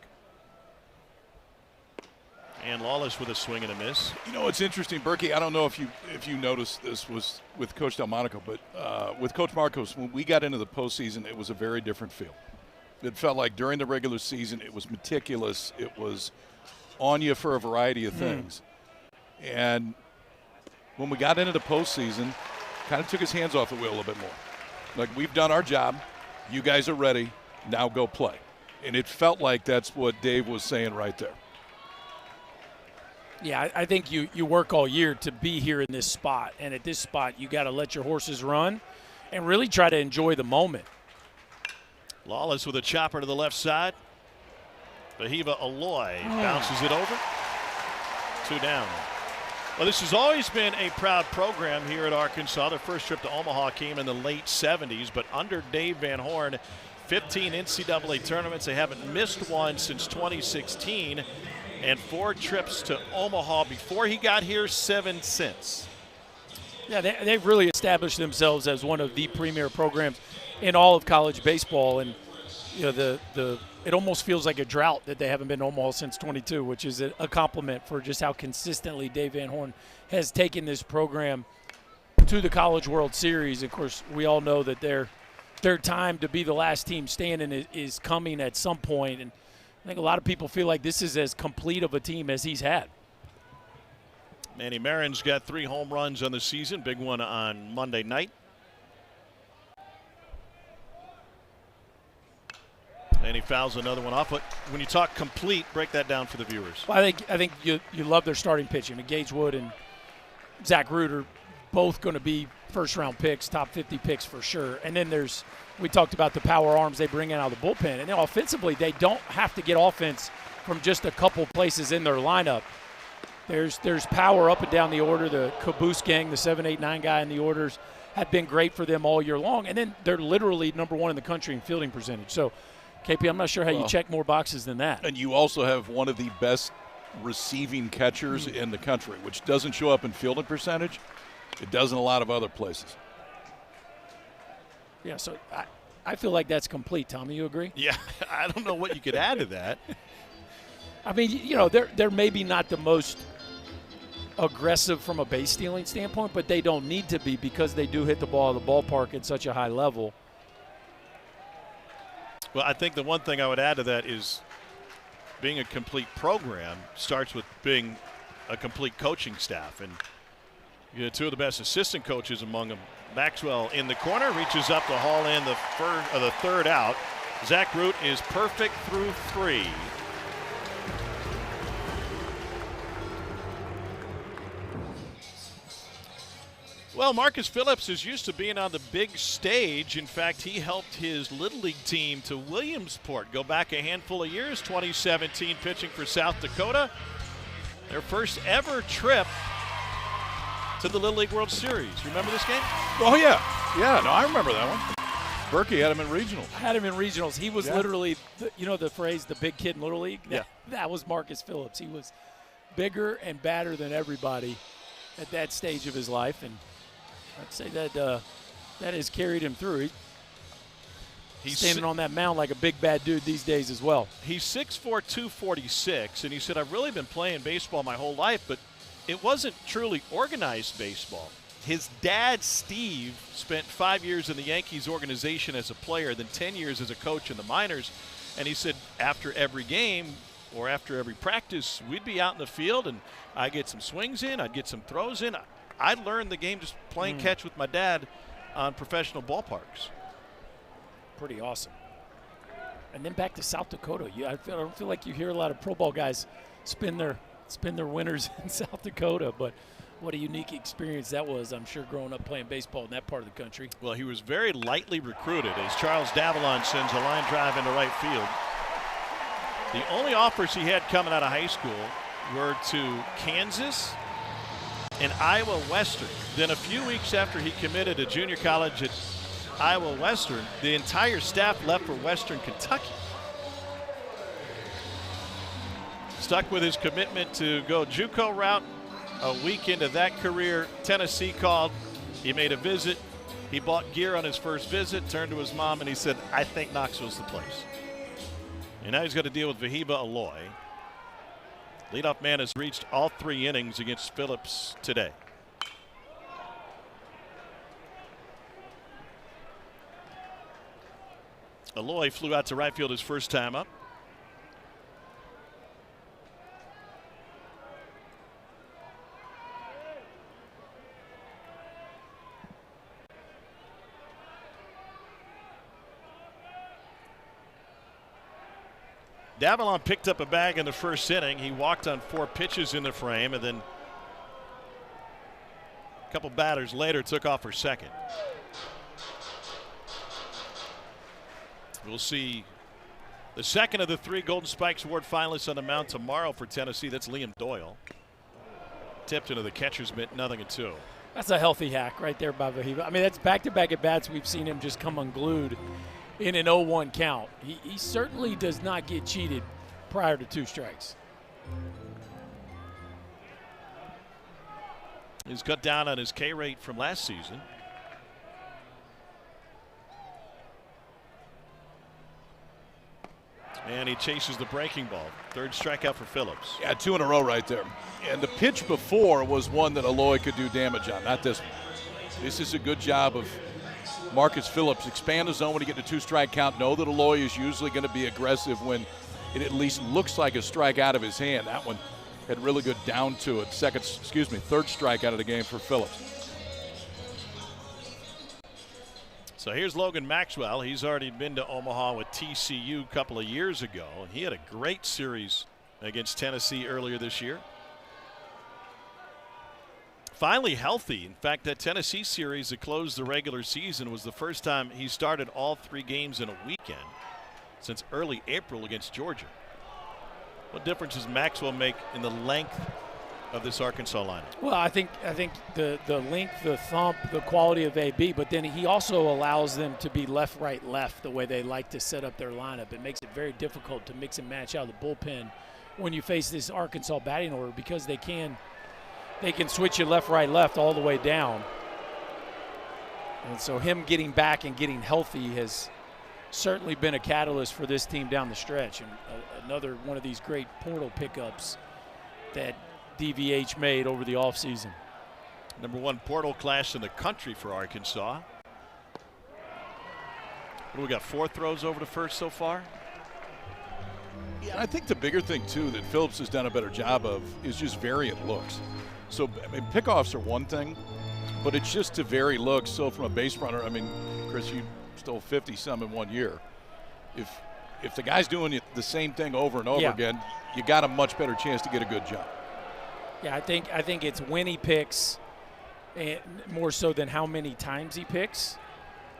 A: And Lawless with a swing and a miss.
B: It's interesting, Berkey. I don't know if you noticed this was with Coach Delmonico, but with Coach Marcos, when we got into the postseason, it was a very different feel. It felt like during the regular season, it was meticulous. It was on you for a variety of things. And when we got into the postseason, kind of took his hands off the wheel a little bit more. Like, we've done our job. You guys are ready. Now go play. And it felt like that's what Dave was saying right there.
C: Yeah, I think you work all year to be here in this spot. And at this spot, you got to let your horses run and really try to enjoy the moment.
A: Lawless with a chopper to the left side. Bahiva Aloy bounces it over. 2 down. Well, this has always been a proud program here at Arkansas. Their first trip to Omaha came in the late 70s, but under Dave Van Horn, 15 NCAA tournaments. They haven't missed one since 2016, and 4 trips to Omaha before he got here, 7 since.
C: Yeah, they've really established themselves as one of the premier programs in all of college baseball, and it almost feels like a drought that they haven't been to Omaha since 22, which is a compliment for just how consistently Dave Van Horn has taken this program to the College World Series. Of course, we all know that their time to be the last team standing is coming at some point, and I think a lot of people feel like this is as complete of a team as he's had.
A: Manny Marin's got 3 home runs on the season, big one on Monday night. And he fouls another one off. But when you talk complete, break that down for the viewers.
C: Well, I think you love their starting pitching. I mean, Gage Wood and Zach Root are both going to be first-round picks, top 50 picks for sure. And then we talked about the power arms they bring in out of the bullpen. And then offensively, they don't have to get offense from just a couple places in their lineup. There's power up and down the order. The Caboose gang, the 7, 8, 9 guy in the orders, have been great for them all year long. And then they're literally number 1 in the country in fielding percentage. So, KP, I'm not sure how you check more boxes than that.
B: And you also have one of the best receiving catchers in the country, which doesn't show up in fielding percentage. It does in a lot of other places.
C: Yeah, so I feel like that's complete. Tommy, you agree?
A: Yeah, I don't know what you could add to that.
C: I mean, they're maybe not the most aggressive from a base stealing standpoint, but they don't need to be because they do hit the ball at the ballpark at such a high level.
A: Well, I think the one thing I would add to that is being a complete program starts with being a complete coaching staff. And 2 of the best assistant coaches among them. Maxwell in the corner, reaches up to haul in the third out. Zach Root is perfect through 3. Well, Marcus Phillips is used to being on the big stage. In fact, he helped his Little League team to Williamsport go back a handful of years, 2017, pitching for South Dakota. Their first ever trip to the Little League World Series. You remember this game?
B: Oh, yeah. Yeah, no, I remember that one. Berkey had him in regionals.
C: I had him in regionals. He was literally, the phrase, the big kid in Little League?
A: Yeah.
C: That was Marcus Phillips. He was bigger and badder than everybody at that stage of his life, and I'd say that has carried him through. He's standing on that mound like a big bad dude these days as well.
A: He's 6'4", 246, and he said, I've really been playing baseball my whole life, but it wasn't truly organized baseball. His dad, Steve, spent 5 years in the Yankees organization as a player, then 10 years as a coach in the minors, and he said after every game or after every practice, we'd be out in the field, and I'd get some swings in, I'd get some throws in. I learned the game just playing catch with my dad on professional ballparks.
C: pretty awesome. And then back to South Dakota. I don't feel like you hear a lot of Pro Bowl guys spin their winters in South Dakota, but what a unique experience that was, I'm sure, growing up playing baseball in that part of the country.
A: Well, he was very lightly recruited as Charles Davalon sends a line drive into right field. The only offers he had coming out of high school were to Kansas and Iowa Western. Then a few weeks after he committed to junior college at Iowa Western, the entire staff left for Western Kentucky. Stuck with his commitment to go JUCO route. A week into that career, Tennessee called. He made a visit. He bought gear on his first visit, turned to his mom, and he said, I think Knoxville's the place. And now he's got to deal with Vahiba Aloy. Leadoff man has reached all 3 innings against Phillips today. Aloy flew out to right field his first time up. Davalon picked up a bag in the first inning. He walked on 4 pitches in the frame, and then a couple batters later took off for second. We'll see the second of the 3 Golden Spikes Award finalists on the mound tomorrow for Tennessee. That's Liam Doyle. Tipped into the catcher's mitt, 0-2.
C: That's a healthy hack right there by Vahiba. I mean, that's back-to-back at-bats. We've seen him just come unglued in an 0-1 count. He certainly does not get cheated prior to 2 strikes.
A: He's cut down on his K rate from last season. And he chases the breaking ball. 3rd strikeout for Phillips.
B: Yeah, 2 in a row right there. And the pitch before was one that Aloy could do damage on, not this one. This is a good job of Marcus Phillips. Expand the zone when you get to 2-strike count. Know that Aloy is usually going to be aggressive when it at least looks like a strike out of his hand. That one had really good down to it. 3rd strikeout of the game for Phillips.
A: So here's Logan Maxwell. He's already been to Omaha with TCU a couple of years ago, and he had a great series against Tennessee earlier this year. Finally healthy. In fact, that Tennessee series that closed the regular season was the first time he started all 3 games in a weekend since early April against Georgia. What difference does Maxwell make in the length of this Arkansas lineup?
C: Well, I think the length, the thump, the quality of AB, but then he also allows them to be left, right, left the way they like to set up their lineup. It makes it very difficult to mix and match out of the bullpen when you face this Arkansas batting order, because they can switch you left, right, left all the way down. And so him getting back and getting healthy has certainly been a catalyst for this team down the stretch. And another one of these great portal pickups that DVH made over the offseason.
A: Number 1 portal class in the country for Arkansas. What do we got, 4 throws over to first so far?
B: Yeah, and I think the bigger thing, too, that Phillips has done a better job of is just variant looks. So, I mean, pickoffs are one thing, but it's just to vary looks. So from a base runner, I mean, Chris, you stole 50-some in 1 year. If the guy's doing the same thing over and over again, you got a much better chance to get a good job.
C: Yeah, I think it's when he picks, more so than how many times he picks.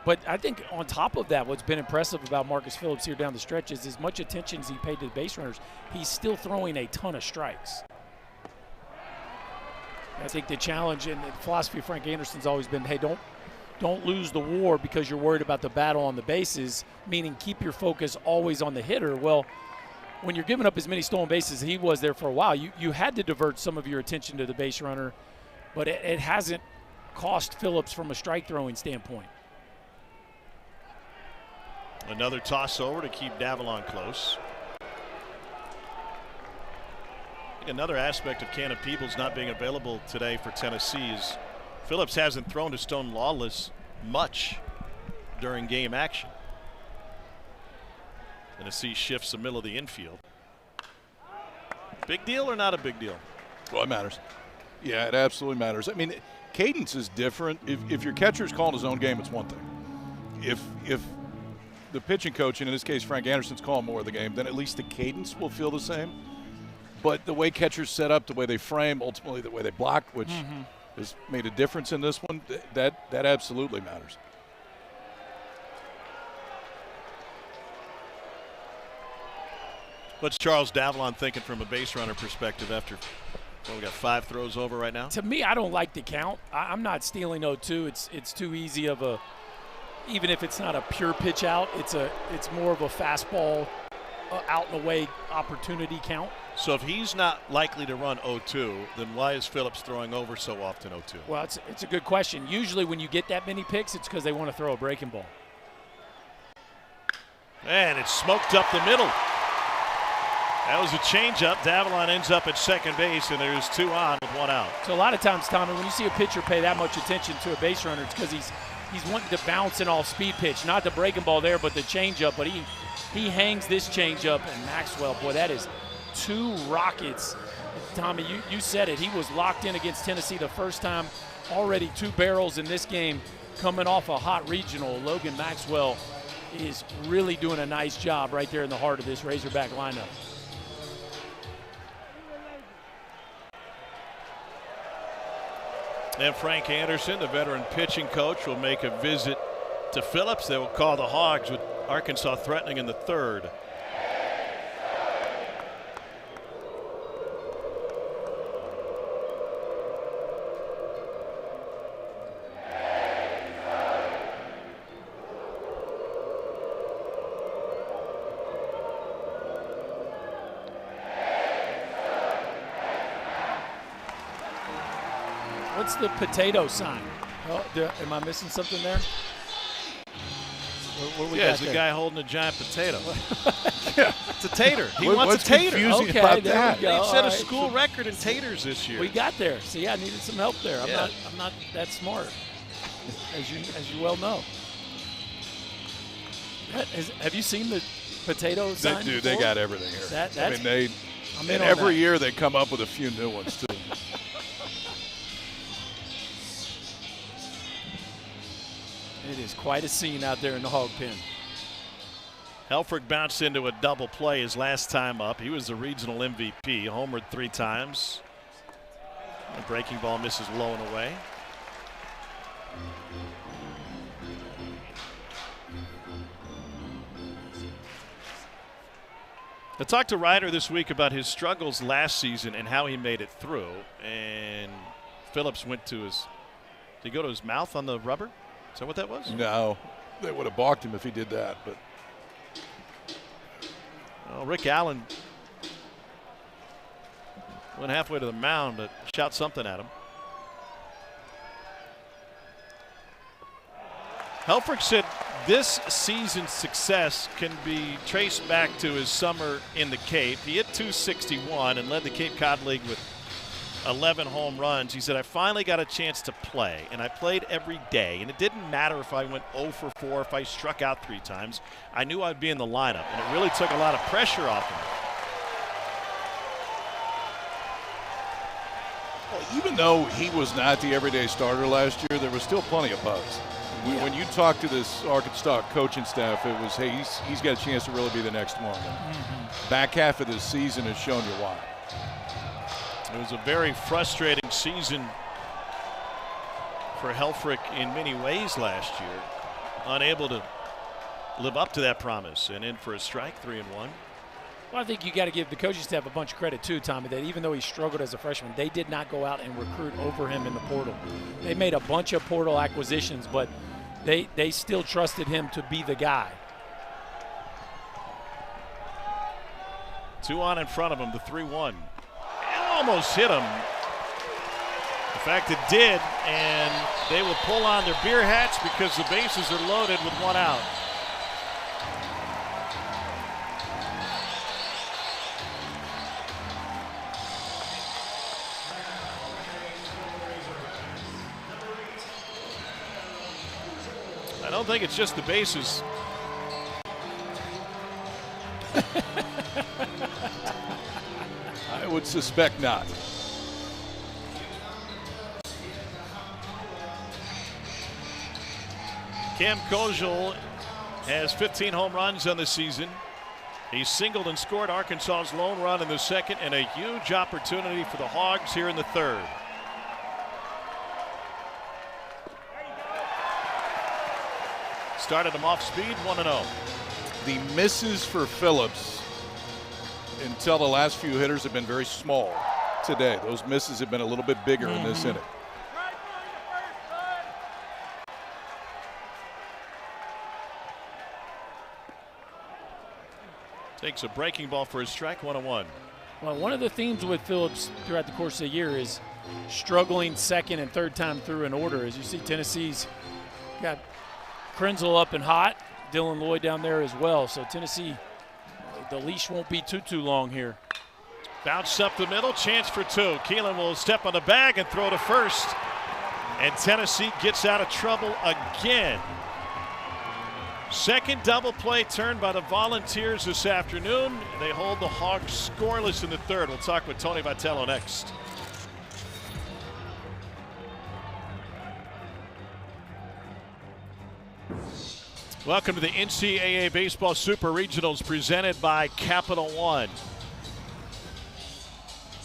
C: But I think on top of that, what's been impressive about Marcus Phillips here down the stretch is as much attention as he paid to the base runners, he's still throwing a ton of strikes. I think the challenge and the philosophy of Frank Anderson's always been, hey, don't lose the war because you're worried about the battle on the bases, meaning keep your focus always on the hitter. Well, when you're giving up as many stolen bases as he was there for a while, you had to divert some of your attention to the base runner, but it hasn't cost Phillips from a strike throwing standpoint.
A: Another toss over to keep Davalon close. I think another aspect of Cannon Peebles not being available today for Tennessee is Phillips hasn't thrown to Stone Lawless much during game action. Tennessee shifts the middle of the infield. Big deal or not a big deal?
B: Well, it matters. Yeah, it absolutely matters. I mean, cadence is different. If your catcher's calling his own game, it's one thing. If the pitching coach, and in this case Frank Anderson's calling more of the game, then at least the cadence will feel the same. But the way catchers set up, the way they frame, ultimately the way they block, which has made a difference in this one, that absolutely matters.
A: What's Charles Davalon thinking from a base runner perspective after, well, we got 5 throws over right now?
C: To me, I don't like the count. I'm not stealing 0-2. It's too easy of a, even if it's not a pure pitch out, it's more of a fastball out and away opportunity count.
A: So if he's not likely to run 0-2, then why is Phillips throwing over so often 0-2?
C: Well, it's a good question. Usually when you get that many picks, it's because they want to throw a breaking ball.
A: And it's smoked up the middle. That was a changeup. Davalon ends up at second base, and there's 2 on with 1 out.
C: So a lot of times, Tommy, when you see a pitcher pay that much attention to a base runner, it's because he's wanting to bounce an off-speed pitch, not the breaking ball there, but the changeup. But he hangs this changeup, and Maxwell, boy, that is 2 rockets. Tommy, you said it. He was locked in against Tennessee the first time. Already 2 barrels in this game, coming off a hot regional. Logan Maxwell is really doing a nice job right there in the heart of this Razorback lineup.
A: And Frank Anderson, the veteran pitching coach, will make a visit to Phillips. They will call the Hogs with Arkansas threatening in the 3rd.
C: What's the potato sign? Oh, am I missing something there? What we got
A: it's a
C: there?
A: guy holding a giant potato.
B: Yeah.
A: It's a tater. He
B: What's
A: wants a tater.
B: confusing
C: Okay,
B: about
C: there
B: that?
C: we go.
A: He set a
C: All right.
A: school record in taters this year.
C: We got there. See, I needed some help there.
A: Yeah.
C: I'm not that smart, as you well know. Have you seen the potato sign?
B: Dude, they
C: before?
B: got everything here.
C: That's,
B: I mean,
C: I'm in
B: and
C: on
B: every
C: that.
B: year they come up with a few new ones too.
C: It is quite a scene out there in the hog pen.
A: Helfrich bounced into a double play his last time up. He was the regional MVP, homered 3 times. The breaking ball misses low and away. I talked to Ryder this week about his struggles last season and how he made it through. And Phillips went to his, did he go to his mouth on the rubber? Is that what that was?
B: No, they would have balked him if he did that. But
A: well, Rick Allen went halfway to the mound, but shot something at him. Helfrich said this season's success can be traced back to his summer in the Cape. He hit .261 and led the Cape Cod League with 11 home runs. He said, I finally got a chance to play, and I played every day, and it didn't matter if I went 0 for 4, if I struck out 3 times. I knew I'd be in the lineup, and it really took a lot of pressure off him.
B: well, even though he was not the everyday starter last year, there was still plenty of buzz. When you talk to this Arkansas coaching staff, it was, hey, he's got a chance to really be the next one. Back half of this season has shown you why.
A: It was a very frustrating season for Helfrich in many ways last year. Unable to live up to that promise and in for a strike, 3-1.
C: Well, I think you got to give the coaching staff a bunch of credit too, Tommy, that even though he struggled as a freshman, they did not go out and recruit over him in the portal. They made a bunch of portal acquisitions, but they still trusted him to be the guy.
A: 2 on in front of him, the 3-1. Almost hit him. In fact, it did, and they will pull on their beer hats because the bases are loaded with 1 out. I don't think it's just the bases.
B: I would suspect not.
A: Cam Kojal has 15 home runs on the season. He singled and scored Arkansas's lone run in the second, and a huge opportunity for the Hogs here in the third. Started him off speed, 1-0.
B: The misses for Phillips until the last few hitters have been very small today. Those misses have been a little bit bigger in this inning.
A: Takes a breaking ball for his strike, 1-1.
C: Well, one of the themes with Phillips throughout the course of the year is struggling second and third time through an order. As you see, Tennessee's got Krenzel up and hot, Dylan Lloyd down there as well. So Tennessee, the leash won't be too long here.
A: Bounce up the middle, chance for two. Keelan will step on the bag and throw to first. And Tennessee gets out of trouble again. Second double play turned by the Volunteers this afternoon. They hold the Hogs scoreless in the third. We'll talk with Tony Vitello next. Welcome to the NCAA Baseball Super Regionals presented by Capital One.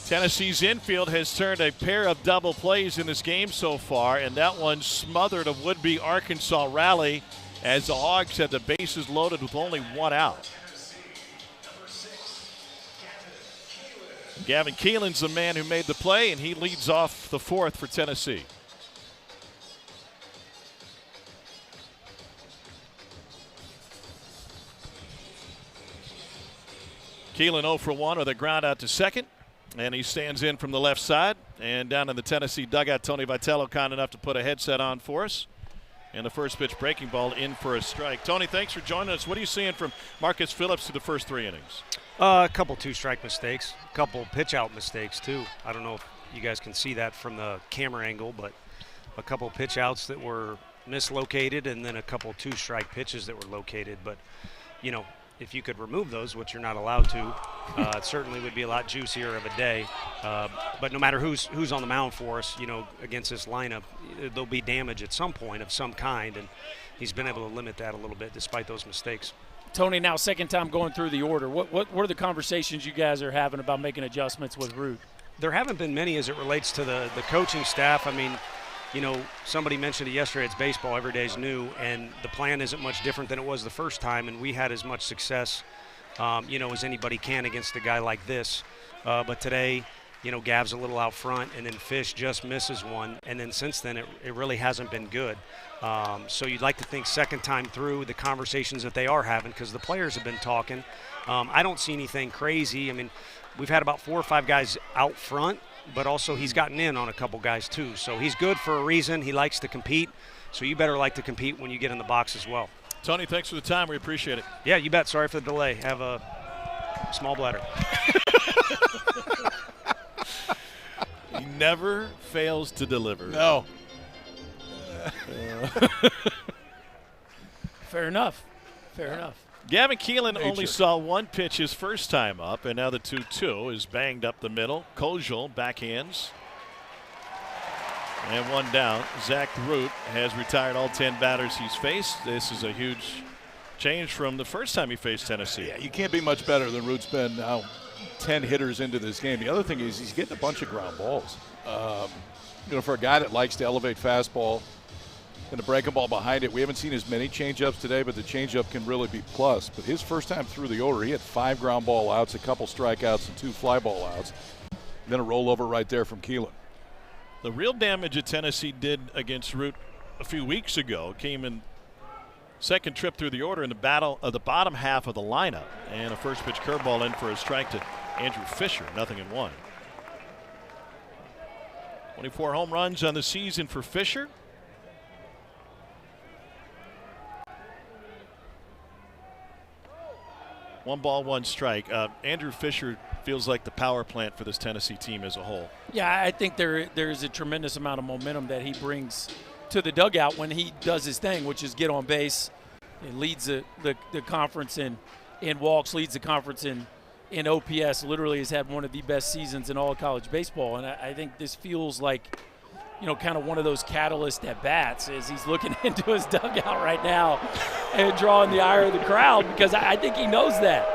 A: Tennessee's infield has turned a pair of double plays in this game so far, and that one smothered a would-be Arkansas rally as the Hogs had the bases loaded with only one out. Gavin Keelan's the man who made the play, and he leads off the fourth for Tennessee. Keelan 0 for 1 with a ground out to second, and he stands in from the left side. And down in the Tennessee dugout, Tony Vitello kind enough to put a headset on for us. And the first pitch breaking ball in for a strike. Tony, thanks for joining us. What are you seeing from Marcus Phillips through the first three innings?
G: A couple two-strike mistakes, a couple pitch-out mistakes, too. I don't know if you guys can see that from the camera angle, but a couple pitch-outs that were mislocated and then a couple two-strike pitches that were located. But, you know, if you could remove those, which you're not allowed to, it certainly would be a lot juicier of a day. But no matter who's on the mound for us, you know, against this lineup, there'll be damage at some point of some kind, and he's been able to limit that a little bit despite those mistakes.
C: Tony, now second time going through the order. What are the conversations you guys are having about making adjustments with Root?
G: There haven't been many as it relates to the coaching staff. I mean, you know, somebody mentioned it yesterday, it's baseball, every day's new, and the plan isn't much different than it was the first time, and we had as much success, you know, as anybody can against a guy like this. But today, you know, Gav's a little out front, and then Fish just misses one, and then since then it really hasn't been good. So you'd like to think second time through, the conversations that they are having, because the players have been talking. I don't see anything crazy. I mean, we've had about 4 or 5 guys out front, but also he's gotten in on a couple guys too. So he's good for a reason. He likes to compete. So you better like to compete when you get in the box as well.
A: Tony, thanks for the time. We appreciate it.
G: Yeah, you bet. Sorry for the delay. Have a small bladder.
A: He never fails to deliver.
B: No.
C: Fair enough. Fair enough.
A: Gavin Keelan only saw one pitch his first time up, and now the 2-2 is banged up the middle. Kojal backhands. And one down. Zach Root has retired all 10 batters he's faced. This is a huge change from the first time he faced Tennessee.
B: Yeah, you can't be much better than Root's been now 10 hitters into this game. The other thing is he's getting a bunch of ground balls. You know, for a guy that likes to elevate fastball and to break a ball behind it, we haven't seen as many changeups today, but the changeup can really be plus. But his first time through the order, he had 5 ground ball outs, a couple strikeouts, and 2 fly ball outs. Then a rollover right there from Keelan.
A: The real damage that Tennessee did against Root a few weeks ago came in second trip through the order in the battle of the bottom half of the lineup. And a first pitch curveball in for a strike to Andrew Fisher, 0-1. 24 home runs on the season for Fisher. One ball, one strike. Andrew Fisher feels like the power plant for this Tennessee team as a whole.
C: Yeah, I think there is a tremendous amount of momentum that he brings to the dugout when he does his thing, which is get on base. It leads the conference in walks, leads the conference in OPS. Literally has had one of the best seasons in all of college baseball. And I think this feels like kind of one of those catalyst at bats as he's looking into his dugout right now and drawing the ire of the crowd, because I think he knows that.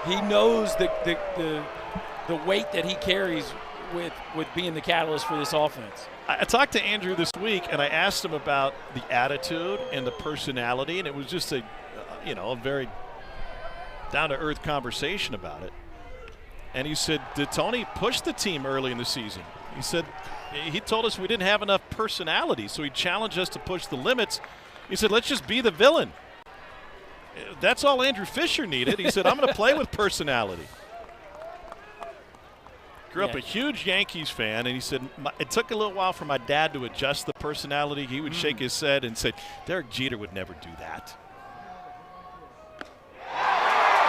C: He knows the weight that he carries with being the catalyst for this offense.
A: I talked to Andrew this week, and I asked him about the attitude and the personality, and it was just a very down-to-earth conversation about it. And he said, did Tony push the team early in the season? He said, he told us we didn't have enough personality, so he challenged us to push the limits. He said, let's just be the villain. That's all Andrew Fisher needed. He said, I'm going to play with personality. Grew up a huge Yankees fan, and he said, it took a little while for my dad to adjust the personality. He would shake his head and say, Derek Jeter would never do that.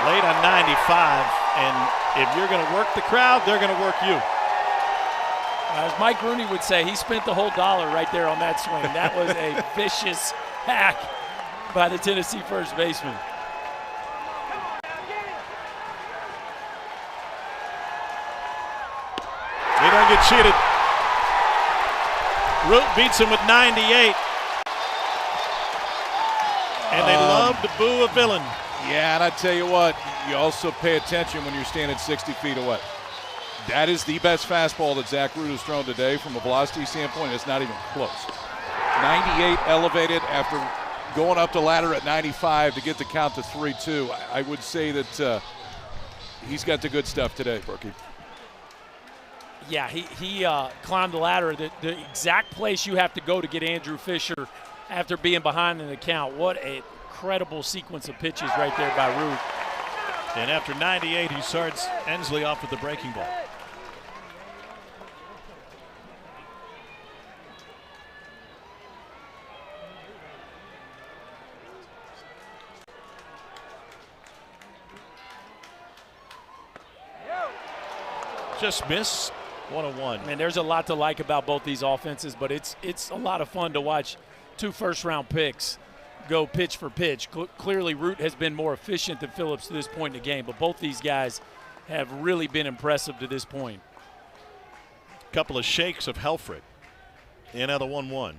A: Late on 95, and if you're going to work the crowd, they're going to work you.
C: As Mike Rooney would say, he spent the whole dollar right there on that swing. That was a vicious hack by the Tennessee first baseman.
A: They don't get cheated. Root beats him with 98. And they love to boo a villain.
B: Yeah, and I tell you what, you also pay attention when you're standing 60 feet away. That is the best fastball that Zach Root has thrown today from a velocity standpoint. It's not even close. 98 elevated after going up the ladder at 95 to get the count to 3-2. I would say that he's got the good stuff today, Brookie.
C: Yeah, he climbed the ladder. The exact place you have to go to get Andrew Fisher after being behind in the count. What a incredible sequence of pitches right there by Root.
A: And after 98, he starts Ensley off with the breaking ball. Just miss. 101.
C: I mean, there's a lot to like about both these offenses, but it's a lot of fun to watch two first-round picks go pitch for pitch. Clearly, Root has been more efficient than Phillips to this point in the game, but both these guys have really been impressive to this point.
A: Couple of shakes of Helfrich. And now the 1-1.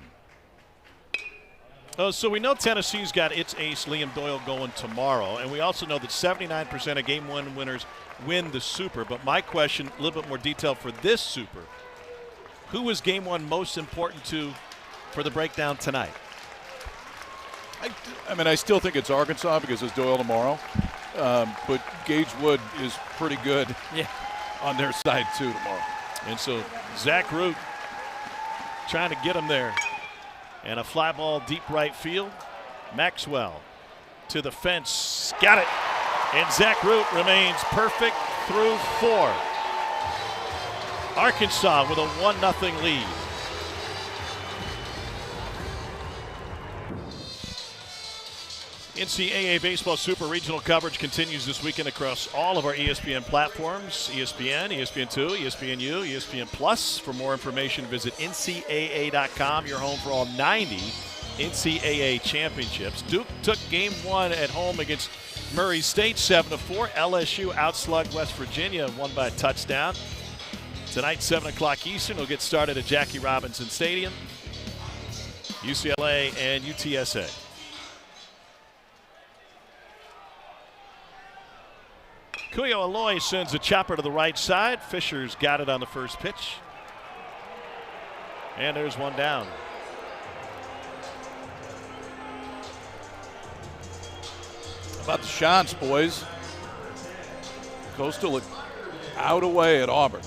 A: Oh, so we know Tennessee's got its ace, Liam Doyle, going tomorrow, and we also know that 79% of Game 1 winners win the Super. But my question, a little bit more detail for this Super, who was Game 1 most important to for the breakdown tonight?
B: I mean, I still think it's Arkansas because it's Doyle tomorrow. But Gage Wood is pretty good on their side, too, tomorrow.
A: And so Zach Root trying to get him there. And a fly ball deep right field. Maxwell to the fence. Got it. And Zach Root remains perfect through 4. Arkansas with a 1-0 lead. NCAA Baseball Super Regional coverage continues this weekend across all of our ESPN platforms. ESPN, ESPN2, ESPNU, ESPN Plus. For more information, visit NCAA.com. Your home for all 90 NCAA championships. Duke took Game 1 at home against Murray State 7-4. LSU outslugged West Virginia and won by a touchdown. Tonight, 7 o'clock Eastern, will get started at Jackie Robinson Stadium. UCLA and UTSA. Cuyo Aloy sends a chopper to the right side. Fisher's got it on the first pitch. And there's one down.
B: How about the shots, boys? Coastal out away at Auburn.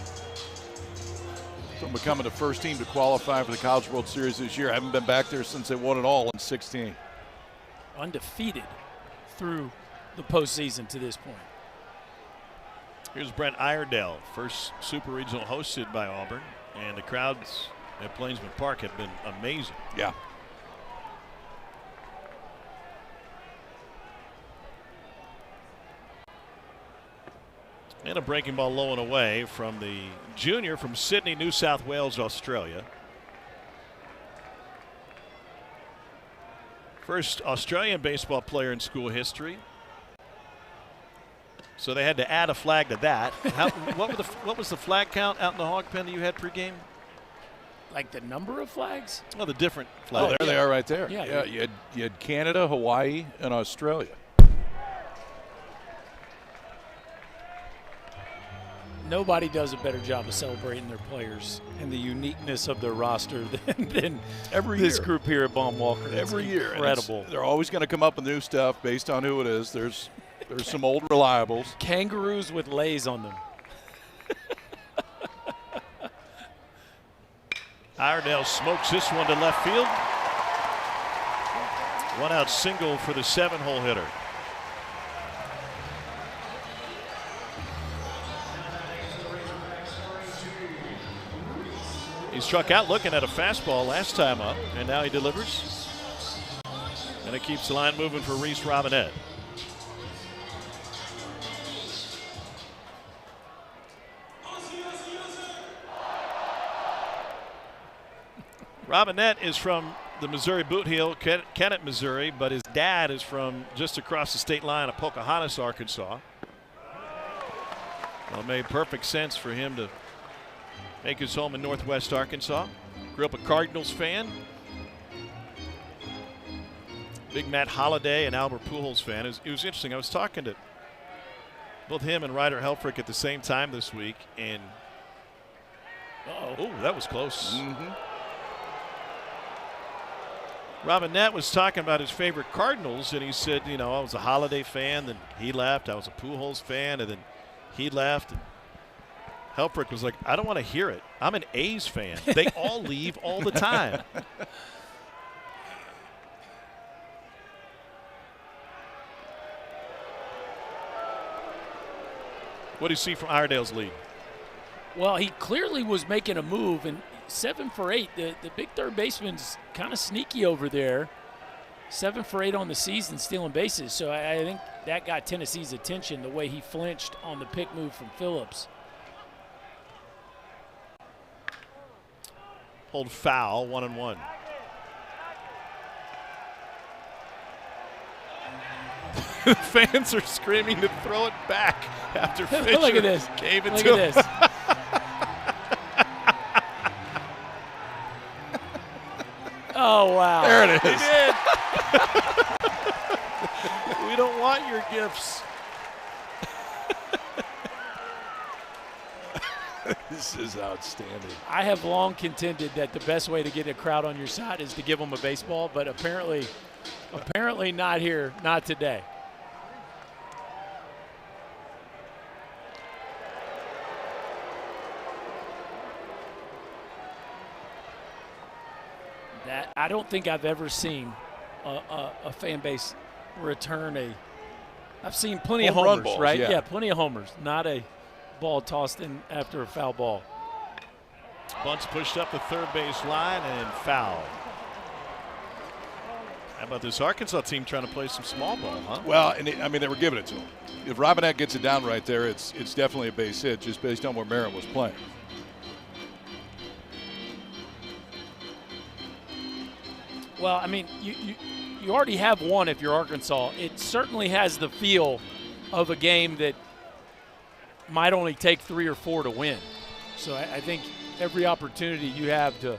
B: From becoming the first team to qualify for the College World Series this year. I haven't been back there since they won it all in 16.
C: Undefeated through the postseason to this point.
A: Here's Brent Iredale, first Super Regional hosted by Auburn, and the crowds at Plainsman Park have been amazing.
B: Yeah.
A: And a breaking ball low and away from the junior from Sydney, New South Wales, Australia. First Australian baseball player in school history. So they had to add a flag to that. What was the flag count out in the hog pen that you had pregame?
C: Like the number of flags?
A: Well, the different
B: Oh,
A: flags.
B: there they are right there.
C: Yeah.
B: You had Canada, Hawaii, and Australia.
C: Nobody does a better job of celebrating their players and the uniqueness of their roster than
B: Every
C: this
B: year.
C: group here at Baum Walker.
B: Every
C: It's
B: year. And
C: incredible.
B: they're always going to come up with new stuff based on who it is. There's some old reliables.
C: Kangaroos with lays on them.
A: Iredale smokes this one to left field. One out single for the 7-hole hitter. He struck out looking at a fastball last time up, and now he delivers. And it keeps the line moving for Reese Robinette. Robinette is from the Missouri Boot Heel, Kennett, Missouri, but his dad is from just across the state line of Pocahontas, Arkansas. Well, it made perfect sense for him to make his home in Northwest Arkansas. Grew up a Cardinals fan. Big Matt Holliday and Albert Pujols fan. It was interesting. I was talking to both him and Ryder Helfrich at the same time this week, and oh, that was close.
B: Mm-hmm.
A: Robinette was talking about his favorite Cardinals, and he said, I was a Holiday fan, then he left. I was a Pujols fan, and then he left. And Helfrich was like, I don't want to hear it. I'm an A's fan. They all leave all the time. What do you see from Iredale's lead?
C: Well, he clearly was making a move, and 7 for 8. The big third baseman's kind of sneaky over there. 7 for 8 on the season, stealing bases. So I think that got Tennessee's attention, the way he flinched on the pick move from Phillips.
A: Hold foul, 1-1. Fans are screaming to throw it back after Fisher
C: Look at this.
A: gave it
C: Look
A: to
C: at
A: him.
C: this. Oh, wow.
B: There it
A: He
B: is.
A: did. We don't want your gifts.
B: This is outstanding.
C: I have long contended that the best way to get a crowd on your side is to give them a baseball, but apparently not here, not today. That I don't think I've ever seen a fan base return a. I've seen plenty of
B: Home run
C: homers,
B: balls,
C: right?
B: yeah.
C: Plenty of homers. Not a ball tossed in after a foul ball.
A: Bunts pushed up the third base line and foul. How about this Arkansas team trying to play some small ball, huh?
B: Well, and they were giving it to him. If Robinette gets it down right there, it's definitely a base hit just based on where Merritt was playing.
C: Well, I mean, you already have one if you're Arkansas. It certainly has the feel of a game that might only take 3 or 4 to win. So I think every opportunity you have to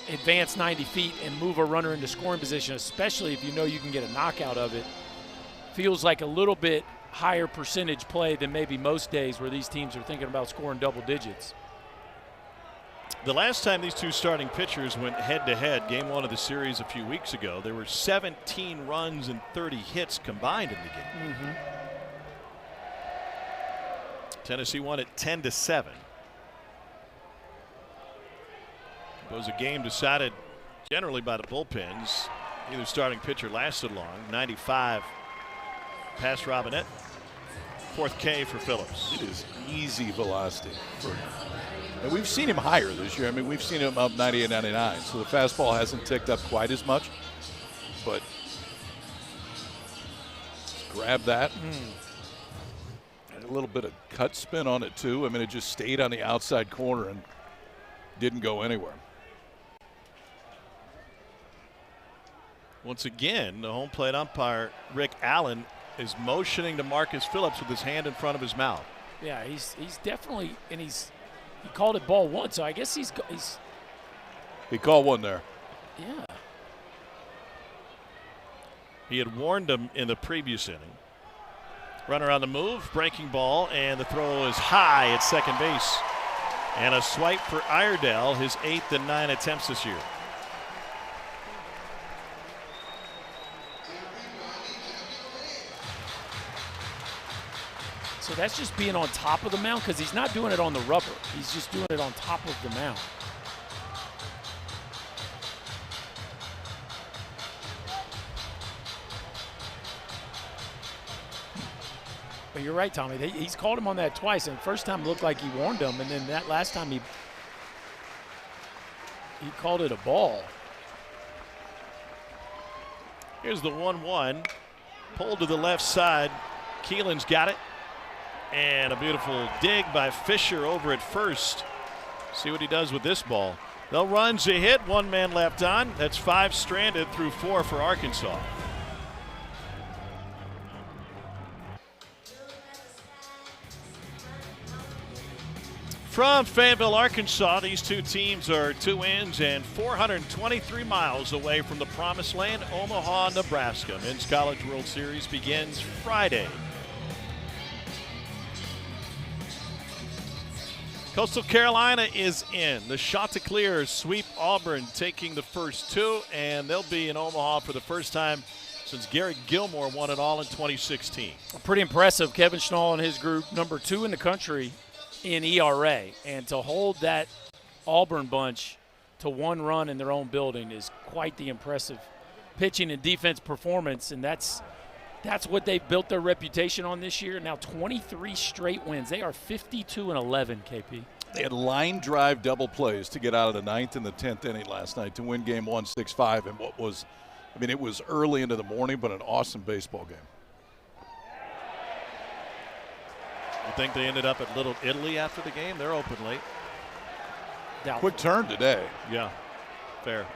C: advance 90 feet and move a runner into scoring position, especially if you know you can get a knockout of it, feels like a little bit higher percentage play than maybe most days where these teams are thinking about scoring double digits.
A: The last time these two starting pitchers went head-to-head, game 1 of the series a few weeks ago, there were 17 runs and 30 hits combined in the game.
C: Mm-hmm.
A: Tennessee won it 10-7. It was a game decided generally by the bullpens. Neither starting pitcher lasted long. 95 past Robinette. 4th K for Phillips.
B: It is easy velocity for him. And we've seen him higher this year. I mean, we've seen him up 98, 99. So the fastball hasn't ticked up quite as much. But grab that. And a little bit of cut spin on it, too. I mean, it just stayed on the outside corner and didn't go anywhere.
A: Once again, the home plate umpire, Rick Allen, is motioning to Marcus Phillips with his hand in front of his mouth.
C: Yeah, he's definitely, and he called it ball 1, so I guess he's
B: He called one there.
C: Yeah.
A: He had warned him in the previous inning. Runner on the move, breaking ball, and the throw is high at second base. And a swipe for Iredell, his 8th and 9 attempts this year.
C: So that's just being on top of the mound because he's not doing it on the rubber. He's just doing it on top of the mound. But you're right, Tommy. He's called him on that twice, and the first time it looked like he warned him, and then that last time he called it a ball.
A: Here's the 1-1. Pulled to the left side. Keelan's got it. And a beautiful dig by Fisher over at first. See what he does with this ball. No runs, a hit, 1 man left on. That's 5 stranded through 4 for Arkansas. From Fayetteville, Arkansas, these two teams are 2 wins and 423 miles away from the promised land, Omaha, Nebraska. Men's College World Series begins Friday. Coastal Carolina is in. The Chanticleers sweep Auburn, taking the first 2, and they'll be in Omaha for the first time since Garrett Gilmore won it all in 2016.
C: Pretty impressive. Kevin Schnall and his group, number 2 in the country in ERA, and to hold that Auburn bunch to 1 run in their own building is quite the impressive pitching and defense performance, and that's what they've built their reputation on this year. Now 23 straight wins. They are 52-11, KP.
B: They had line drive double plays to get out of the 9th and the 10th inning last night to win game 1 6-5 in what was, I mean, it was early into the morning, but an awesome baseball game.
A: You think they ended up at Little Italy after the game? They're open late.
C: Doubtful.
B: Quick turn today.
A: Yeah, fair.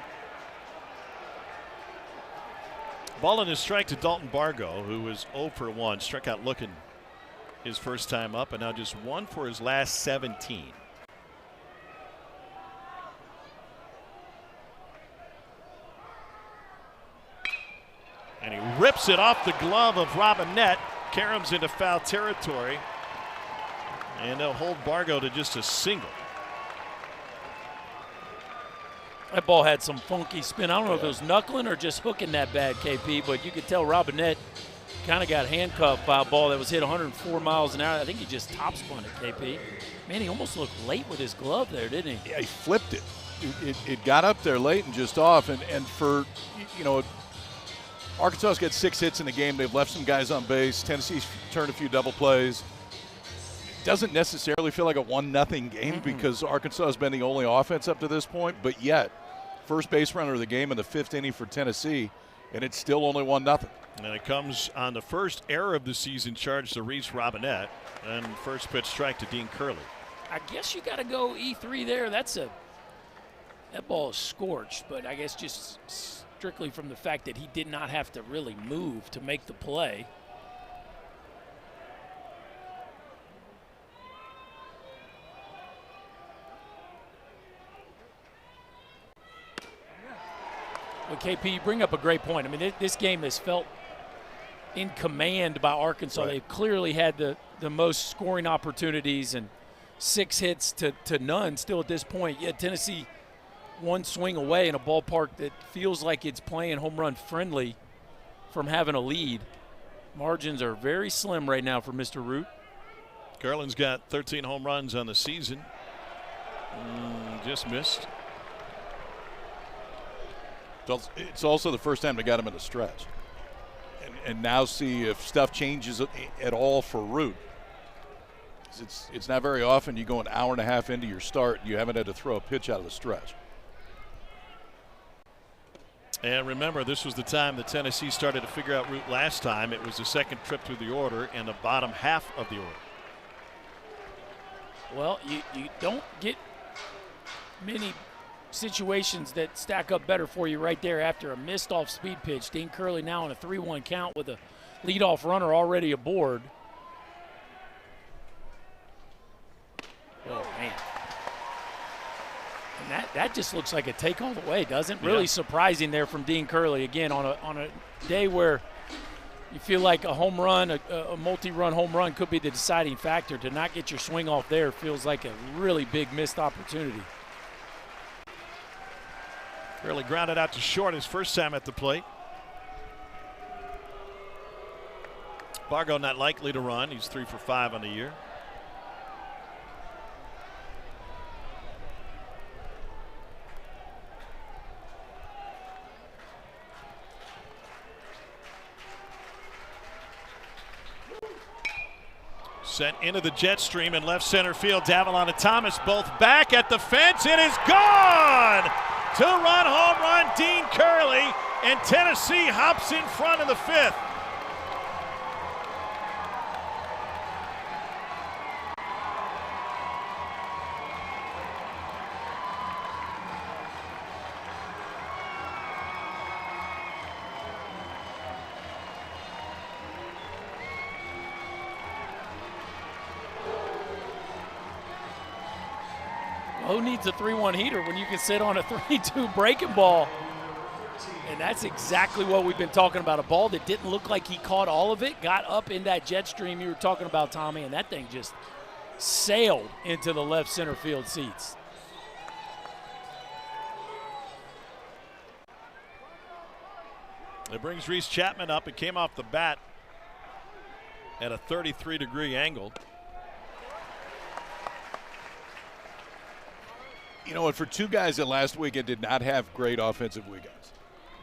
A: Ball in his strike to Dalton Bargo, who was 0 for 1. Struck out looking his first time up, and now just 1 for his last 17. And he rips it off the glove of Robinette. Karams into foul territory. And they'll hold Bargo to just a single.
C: That ball had some funky spin. I don't know if it was knuckling or just hooking that bad, KP, but you could tell Robinette kind of got handcuffed by a ball that was hit 104 miles an hour. I think he just top spun it, KP. Man, he almost looked late with his glove there, didn't he?
B: Yeah, he flipped it. It got up there late and just off. And for, you know, Arkansas's got 6 hits in the game. They've left some guys on base. Tennessee's turned a few double plays. Doesn't necessarily feel like a 1-0 game because Arkansas has been the only offense up to this point, but yet first base runner of the game in the 5th inning for Tennessee, and it's still only 1-0.
A: And it comes on the first error of the season charge to Reese Robinette, and first pitch strike to Dean Curley.
C: I guess you got to go E3 there. That ball is scorched, but I guess just strictly from the fact that he did not have to really move to make the play. Well, KP, you bring up a great point. I mean, this game has felt in command by Arkansas.
B: Right.
C: They've clearly had the most scoring opportunities and 6 hits to none still at this point. Yeah, Tennessee 1 swing away in a ballpark that feels like it's playing home run friendly from having a lead. Margins are very slim right now for Mr. Root.
A: Garland's got 13 home runs on the season. Just missed.
B: It's also the first time they got him in a stretch. And now see if stuff changes at all for Root. It's not very often you go an hour and a half into your start and you haven't had to throw a pitch out of the stretch.
A: And remember, this was the time that Tennessee started to figure out Root last time. It was the second trip through the order and the bottom half of the order.
C: Well, you don't get many situations that stack up better for you right there after a missed off speed pitch. Dean Curley now on a 3-1 count with a leadoff runner already aboard. Oh, man. And that just looks like a take all the way, doesn't it? Really surprising there from Dean Curley. Again, on a day where you feel like a home run, a multi-run home run could be the deciding factor. To not get your swing off there feels like a really big missed opportunity.
A: Curley grounded out to short his first time at the plate. Bargo not likely to run. He's 3 for 5 on the year. Sent into the jet stream in left center field. Davalon and Thomas both back at the fence. It is gone! Two-run home run, Dean Curley, and Tennessee hops in front in the 5th.
C: Who needs a 3-1 heater when you can sit on a 3-2 breaking ball? And that's exactly what we've been talking about. A ball that didn't look like he caught all of it, got up in that jet stream you were talking about, Tommy, and that thing just sailed into the left center field seats.
A: It brings Reese Chapman up. It came off the bat at a 33-degree angle.
B: You know what, for two guys that last weekend did not have great offensive weekends,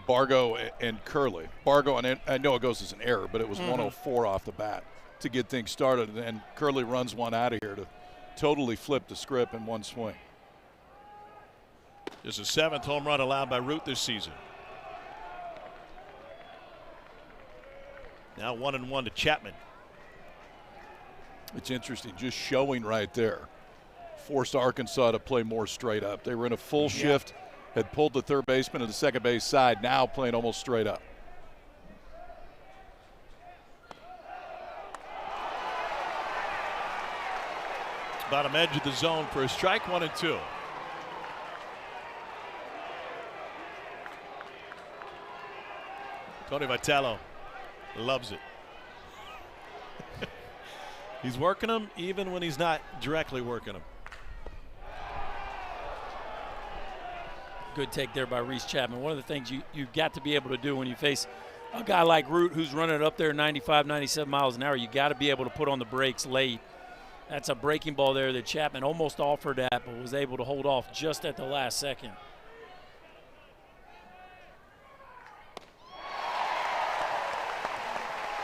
B: Bargo and Curley. Bargo, and I know it goes as an error, but it was 104 off the bat to get things started, and then Curley runs one out of here to totally flip the script in one swing.
A: This is 7th home run allowed by Root this season. Now 1-1 to Chapman.
B: It's interesting, just showing right there. Forced Arkansas to play more straight up. They were in a full shift, had pulled the third baseman to the second base side, now playing almost straight up.
A: Bottom edge of the zone for a strike, 1-2. Tony Vitello loves it. He's working them even when he's not directly working them.
C: Good take there by Reese Chapman. One of the things you've got to be able to do when you face a guy like Root who's running up there 95, 97 miles an hour, you got to be able to put on the brakes late. That's a breaking ball there that Chapman almost offered at, but was able to hold off just at the last second.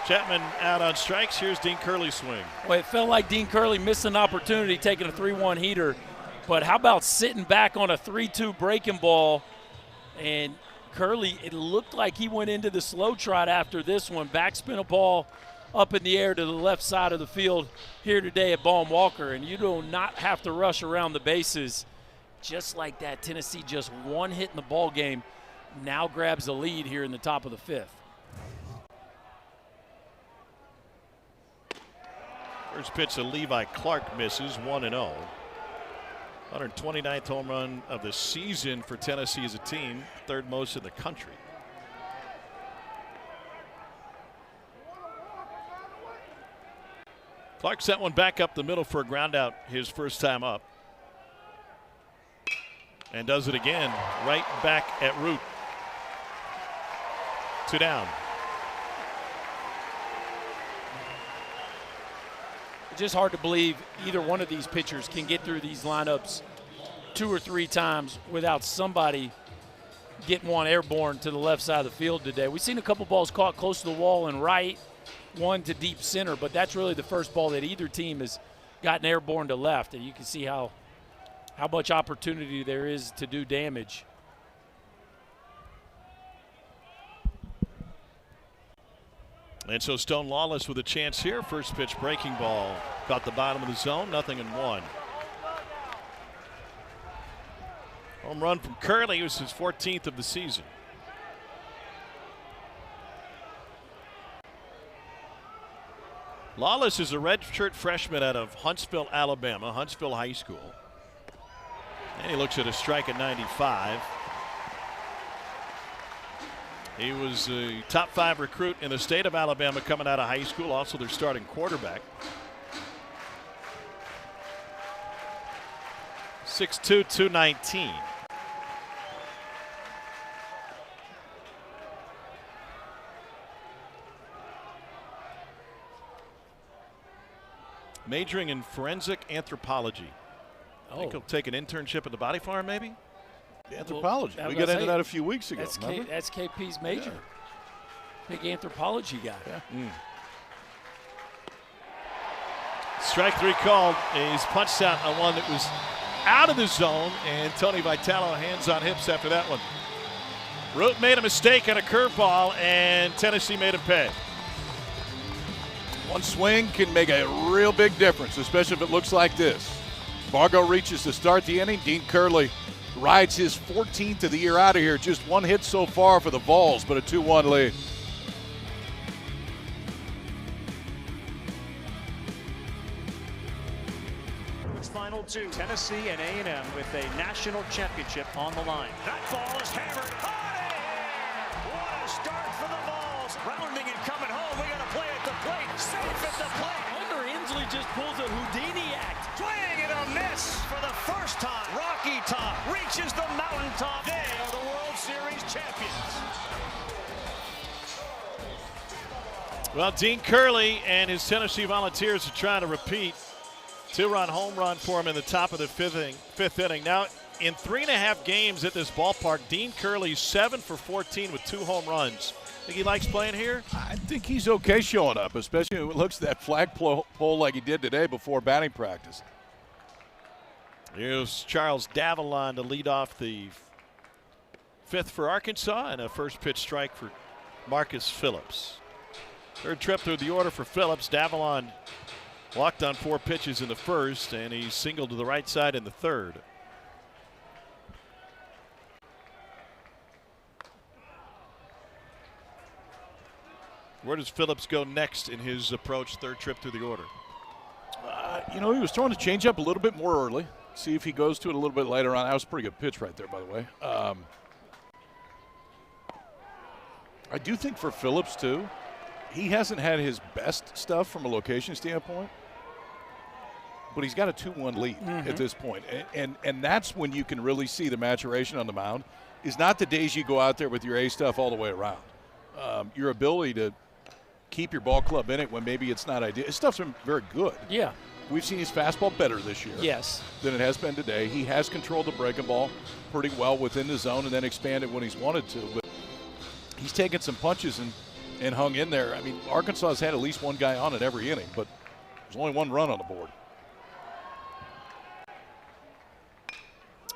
A: Chapman out on strikes. Here's Dean Curley's swing.
C: Well, it felt like Dean Curley missed an opportunity taking a 3-1 heater. But how about sitting back on a 3-2 breaking ball? And Curley, it looked like he went into the slow trot after this one. Backspin a ball up in the air to the left side of the field here today at Baum Walker. And you do not have to rush around the bases. Just like that, Tennessee just one hit in the ball game. Now grabs the lead here in the top of the 5th.
A: First pitch to Levi Clark misses, 1-0. 129th home run of the season for Tennessee as a team, 3rd most in the country. Clark sent one back up the middle for a ground out his first time up. And does it again, right back at Root. 2 down.
C: It's just hard to believe either one of these pitchers can get through these lineups 2 or 3 times without somebody getting one airborne to the left side of the field today. We've seen a couple balls caught close to the wall and right, one to deep center, but that's really the first ball that either team has gotten airborne to left, and you can see how much opportunity there is to do damage.
A: And so Stone Lawless with a chance here. First pitch breaking ball. Caught the bottom of the zone. 0-1. Home run from Curley. It was his 14th of the season. Lawless is a redshirt freshman out of Huntsville, Alabama, Huntsville High School. And he looks at a strike at 95. He was a top 5 recruit in the state of Alabama coming out of high school, also their starting quarterback. 6'2", 219. Majoring in forensic anthropology. I think he'll take an internship at the Body Farm, maybe?
B: Anthropology.
C: Well,
B: we got into that a few weeks ago.
C: That's KP's major. Big anthropology guy.
B: Yeah.
A: Strike 3 called. He's punched out on one that was out of the zone, and Tony Vitalo hands on hips after that one. Root made a mistake on a curveball, and Tennessee made him pay.
B: One swing can make a real big difference, especially if it looks like this. Fargo reaches to start the inning. Dean Curley rides his 14th of the year out of here. Just one hit so far for the Vols, but a 2-1 lead.
D: Final 2, Tennessee and A&M with a national championship on the line. That ball is hammered high. What a start for the Vols. Rounding and coming home. We got to play at the plate. Safe at the plate.
C: Wonder Inslee just pulls a Houdini act.
D: Swing and a miss for the first time. Rocky Top reaches the mountaintop. They are the World Series champions.
A: Well, Dean Curley and his Tennessee Volunteers are trying to repeat. 2-run home run for him in the top of the fifth inning. Now, in 3.5 games at this ballpark, Dean Curley's 7 for 14 with 2 home runs. Think he likes playing here?
B: I think he's okay showing up, especially when it looks at that flagpole like he did today before batting practice.
A: Here's Charles Davalon to lead off the 5th for Arkansas, and a first pitch strike for Marcus Phillips. Third trip through the order for Phillips. Davalon walked on 4 pitches in the first, and he singled to the right side in the third. Where does Phillips go next in his approach, third trip through the order?
B: He was throwing the changeup a little bit more early. See if he goes to it a little bit later on. That was a pretty good pitch right there, by the way. I do think for Phillips, too, he hasn't had his best stuff from a location standpoint, but he's got a 2-1 lead at this point. And that's when you can really see the maturation on the mound, is not the days you go out there with your A stuff all the way around. Your ability to keep your ball club in it when maybe it's not ideal. His stuff's been very good.
C: Yeah.
B: We've seen his fastball better this year than it has been today. He has controlled the breaking ball pretty well within the zone and then expanded when he's wanted to. But he's taken some punches and hung in there. I mean, Arkansas has had at least one guy on it every inning, but there's only 1 run on the board.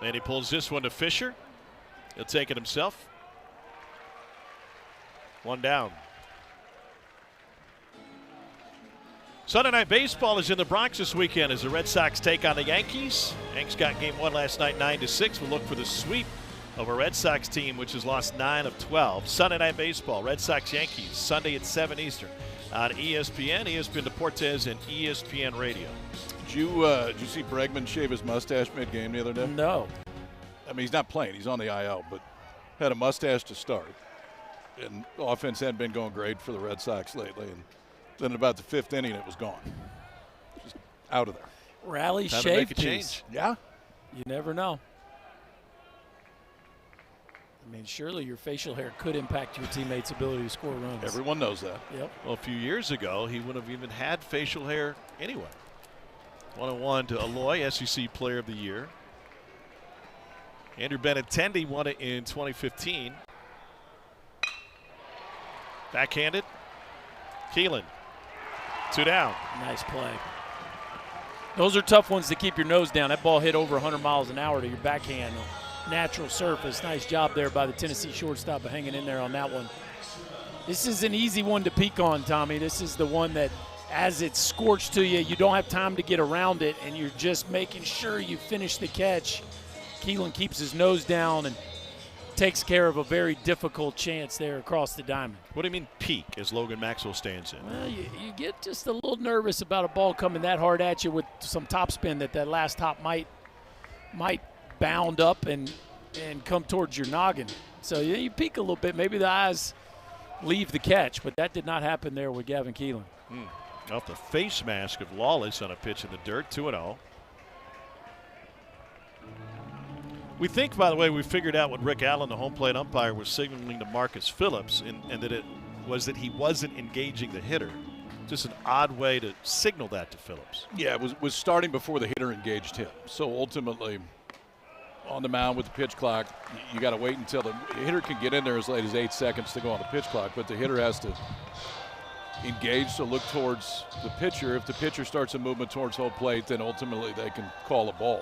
A: And he pulls this one to Fisher. He'll take it himself. 1 down. Sunday Night Baseball is in the Bronx this weekend as the Red Sox take on the Yankees. Yanks got game 1 last night, 9-6. We'll look for the sweep of a Red Sox team which has lost 9 of 12. Sunday Night Baseball, Red Sox-Yankees, Sunday at 7 Eastern on ESPN, ESPN Deportes, and ESPN Radio.
B: Did you see Bregman shave his mustache mid-game the other day?
C: No.
B: I mean, he's not playing. He's on the IL, but had a mustache to start. And the offense hadn't been going great for the Red Sox lately. And then about the 5th inning, it was gone. Just out of there.
C: Rally
A: Time to
C: shave
A: make a
C: piece.
A: change.
B: Yeah.
C: You never know. I mean, surely your facial hair could impact your teammates' ability to score runs.
B: Everyone knows that.
C: Yep.
A: Well, a few years ago, he wouldn't have even had facial hair anyway. 1-1 to Aloy, SEC Player of the Year. Andrew Benintendi won it in 2015. Backhanded. Keelan. 2 down.
C: Nice play. Those are tough ones to keep your nose down. That ball hit over 100 miles an hour to your backhand. Natural surface. Nice job there by the Tennessee shortstop of hanging in there on that one. This is an easy one to peek on, Tommy. This is the one that as it's scorched to you, you don't have time to get around it, and you're just making sure you finish the catch. Keelan keeps his nose down and takes care of a very difficult chance there across the diamond.
A: What do you mean peak as Logan Maxwell stands in?
C: Well, you get just a little nervous about a ball coming that hard at you with some topspin that last hop might bound up and come towards your noggin. So yeah, you peek a little bit. Maybe the eyes leave the catch, but that did not happen there with Gavin Keelan.
A: Off the face mask of Lawless on a pitch in the dirt, 2-0. We think, by the way, we figured out what Rick Allen, the home plate umpire, was signaling to Marcus Phillips, and that it was that he wasn't engaging the hitter. Just an odd way to signal that to Phillips.
B: Yeah, it was starting before the hitter engaged him. So ultimately, on the mound with the pitch clock, you got to wait until the hitter can get in there as late as 8 seconds to go on the pitch clock, but the hitter has to engage, so look towards the pitcher. If the pitcher starts a movement towards home plate, then ultimately they can call a ball.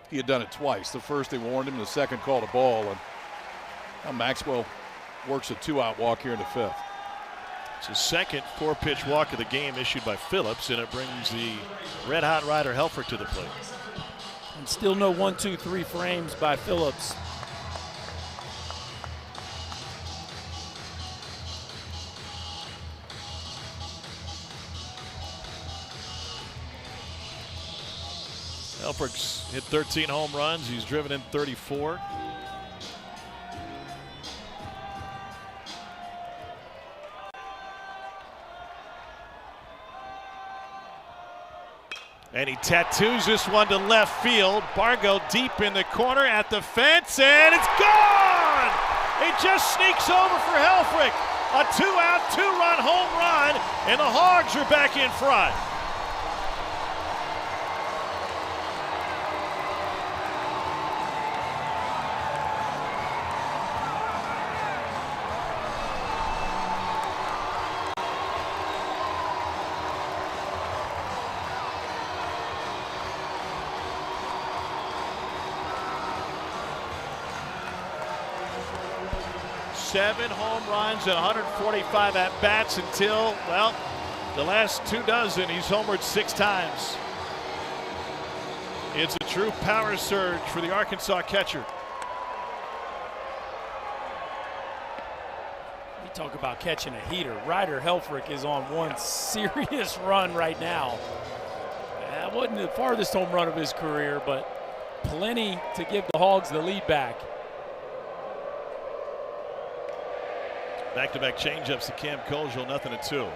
B: He had done it twice. The first they warned him, the second called a ball, and now Maxwell works a 2-out walk here in the 5th.
A: It's his second 4-pitch walk of the game issued by Phillips, and it brings the red-hot Ryder Helfrich to the plate.
C: And still no 1-2-3 frames by Phillips.
A: Helfrich's hit 13 home runs. He's driven in 34. And he tattoos this one to left field. Bargo deep in the corner at the fence, and it's gone! It just sneaks over for Helfrich. A 2-out, 2-run home run, and the Hogs are back in front. Seven home runs and 145 at-bats until, well, the last 2 dozen. He's homered 6 times. It's a true power surge for the Arkansas catcher.
C: You talk about catching a heater. Ryder Helfrich is on one serious run right now. That wasn't the farthest home run of his career, but plenty to give the Hogs the lead back.
A: Back-to-back changeups to Cam Kojal, 0-2.
B: You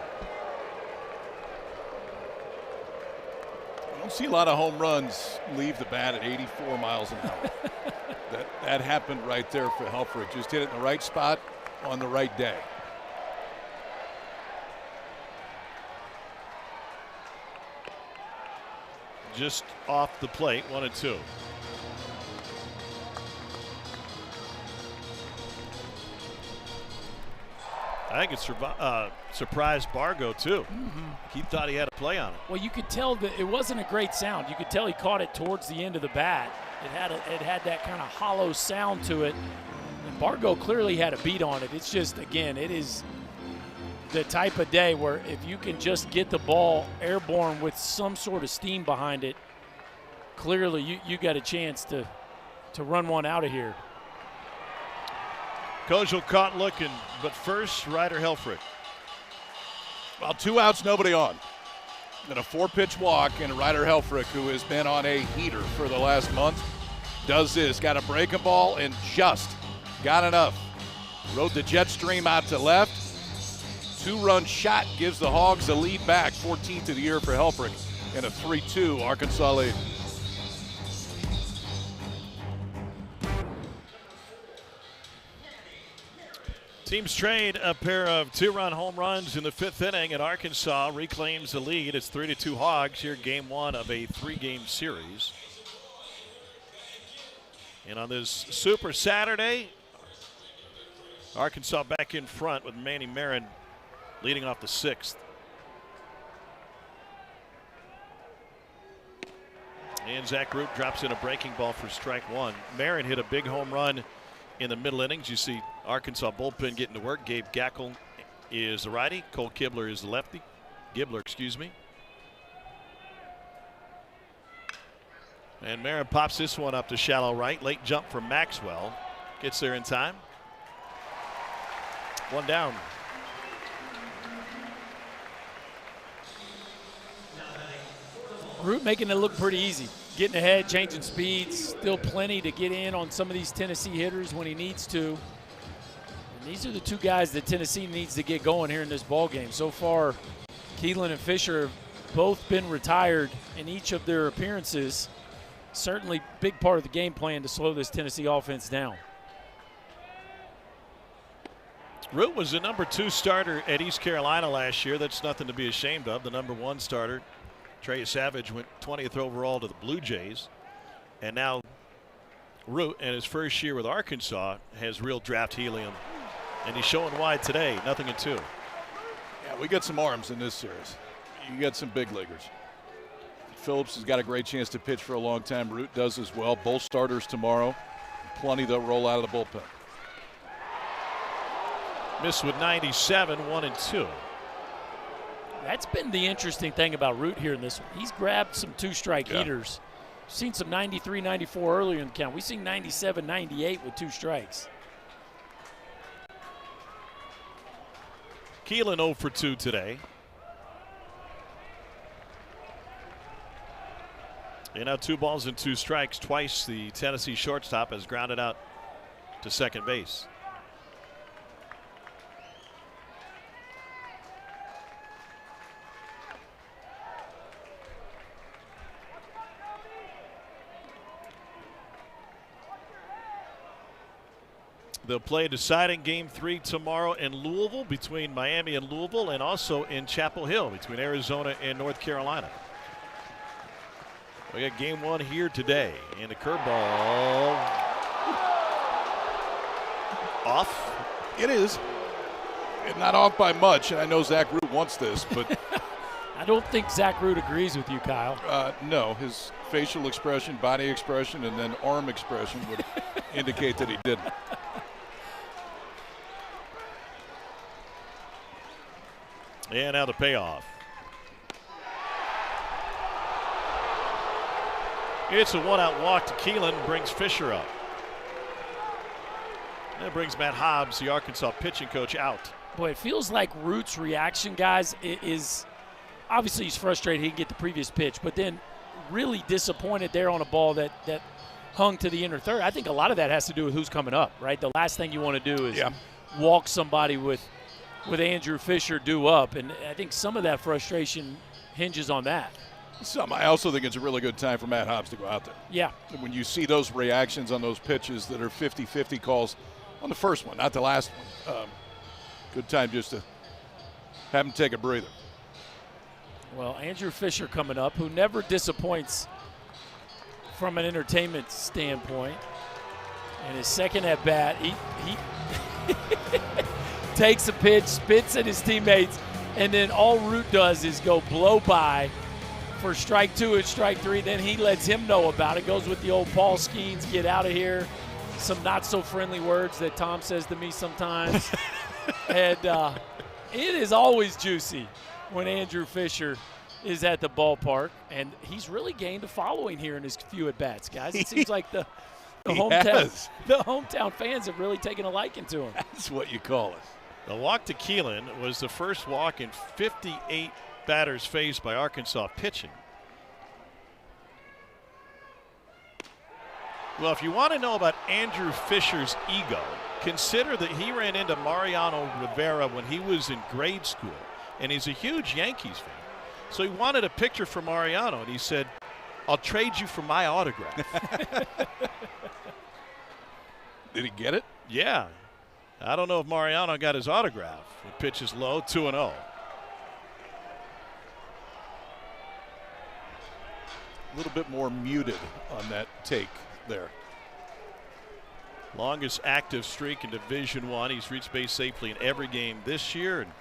B: don't see a lot of home runs leave the bat at 84 miles an hour. that happened right there for Helfrich. Just hit it in the right spot on the right day.
A: Just off the plate, 1-2. I think it surprised Bargo, too. He thought he had a play on it.
C: Well, you could tell that it wasn't a great sound. You could tell he caught it towards the end of the bat. It had that kind of hollow sound to it. And Bargo clearly had a beat on it. It's just, again, it is the type of day where if you can just get the ball airborne with some sort of steam behind it, clearly you got a chance to run one out of here.
A: Kojal caught looking, but first, Ryder Helfrich.
B: Well, 2 outs, nobody on. And a 4-pitch walk, and Ryder Helfrich, who has been on a heater for the last month, does this. Got a breaking ball and just got enough. Rode the jet stream out to left. 2-run shot gives the Hogs the lead back. 14th of the year for Helfrich, and a 3-2 Arkansas lead.
A: Teams trade a pair of 2-run home runs in the 5th inning, and Arkansas reclaims the lead. It's 3-2 Hogs here, game 1 of a 3-game series. And on this Super Saturday, Arkansas back in front with Manny Marin leading off the 6th. And Zach Root drops in a breaking ball for strike 1. Marin hit a big home run in the middle innings. You see Arkansas bullpen getting to work. Gabe Gackel is the righty. Cole Gibbler is the lefty. Excuse me. And Marin pops this one up to shallow right. Late jump from Maxwell. Gets there in time. 1 down.
C: Root making it look pretty easy. getting ahead, changing speeds, still plenty to get in on some of these Tennessee hitters when he needs to. And these are the two guys that Tennessee needs to get going here in this ball game. So far, Keelan and Fisher have both been retired in each of their appearances. Certainly big part of the game plan to slow this Tennessee offense down.
A: Root was the number 2 starter at East Carolina last year. That's nothing to be ashamed of. The number 1 starter, Trey Savage, went 20th overall to the Blue Jays. And now Root, in his first year with Arkansas, has real draft helium. And he's showing why today, 0-2.
B: Yeah, we got some arms in this series. You got some big leaguers. Phillips has got a great chance to pitch for a long time. Root does as well. Both starters tomorrow. Plenty that roll out of the bullpen.
A: Missed with 97, 1-2.
C: That's been the interesting thing about Root here in this one. He's grabbed some 2-strike heaters. Seen some 93, 94 earlier in the count. We've seen 97, 98 with 2 strikes.
A: Keelan 0 for 2 today. And now 2 balls and 2 strikes. Twice the Tennessee shortstop has grounded out to second base. They'll play a deciding Game 3 tomorrow in Louisville, between Miami and Louisville, and also in Chapel Hill between Arizona and North Carolina. We got Game 1 here today, and the curveball off.
B: It is. And not off by much, and I know Zach Root wants this, but
C: I don't think Zach Root agrees with you, Kyle.
B: no, his facial expression, body expression, and then arm expression would indicate that he didn't.
A: And now the payoff. It's a 1-out walk to Keelan, brings Fisher up. That brings Matt Hobbs, the Arkansas pitching coach, out.
C: Boy, it feels like Root's reaction, guys, is obviously he's frustrated he didn't get the previous pitch, but then really disappointed there on a ball that hung to the inner third. I think a lot of that has to do with who's coming up, right? The last thing you want to do is walk somebody with Andrew Fisher due up, and I think some of that frustration hinges on that.
B: I also think it's a really good time for Matt Hobbs to go out there.
C: Yeah.
B: When you see those reactions on those pitches that are 50-50 calls on the first one, not the last one, good time just to have him take a breather.
C: Well, Andrew Fisher coming up, who never disappoints from an entertainment standpoint. And his second at bat, he takes a pitch, spits at his teammates, and then all Root does is go blow by for strike 2 and strike 3. Then he lets him know about it. Goes with the old Paul Skeens, get out of here. Some not so friendly words that Tom says to me sometimes. And it is always juicy when Andrew Fisher is at the ballpark, and he's really gained a following here in his few at-bats, guys. It seems like the hometown fans have really taken a liking to him.
B: That's what you call it.
A: The walk to Keelan was the first walk in 58 batters faced by Arkansas pitching. Well, if you want to know about Andrew Fisher's ego, consider that he ran into Mariano Rivera when he was in grade school, and he's a huge Yankees fan. So he wanted a picture for Mariano, and he said, "I'll trade you for my autograph."
B: Did he get it?
A: Yeah. I don't know if Mariano got his autograph. The pitch is low, 2-0.
B: A little bit more muted on that take there.
A: Longest active streak in Division I. He's reached base safely in every game this year and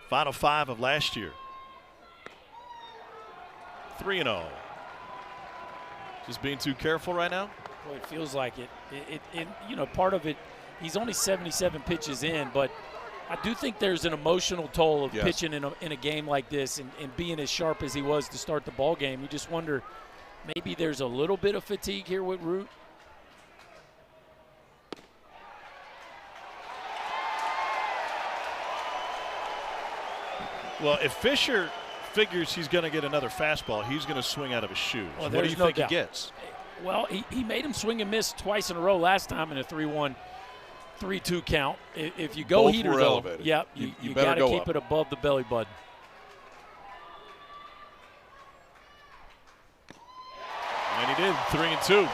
A: final 5 of last year. 3-0. Just being too careful right now?
C: Boy, it feels like it. You know, part of it, he's only 77 pitches in, but I do think there's an emotional toll of pitching in a game like this and being as sharp as he was to start the ball game. You just wonder, maybe there's a little bit of fatigue here with Root.
A: Well, if Fisher figures he's going to get another fastball. He's going to swing out of his shoes.
C: Well,
A: what do you
C: no
A: think
C: doubt.
A: he gets?
C: Well, he made him swing and miss twice in a row last time in a 3-1, 3-2 count. If you go
B: Both
C: heater,
B: were
C: though,
B: elevated.
C: yep,
B: You
C: you
B: better
C: got to
B: go
C: keep
B: up.
C: it above the belly button.
A: And he did, 3-2.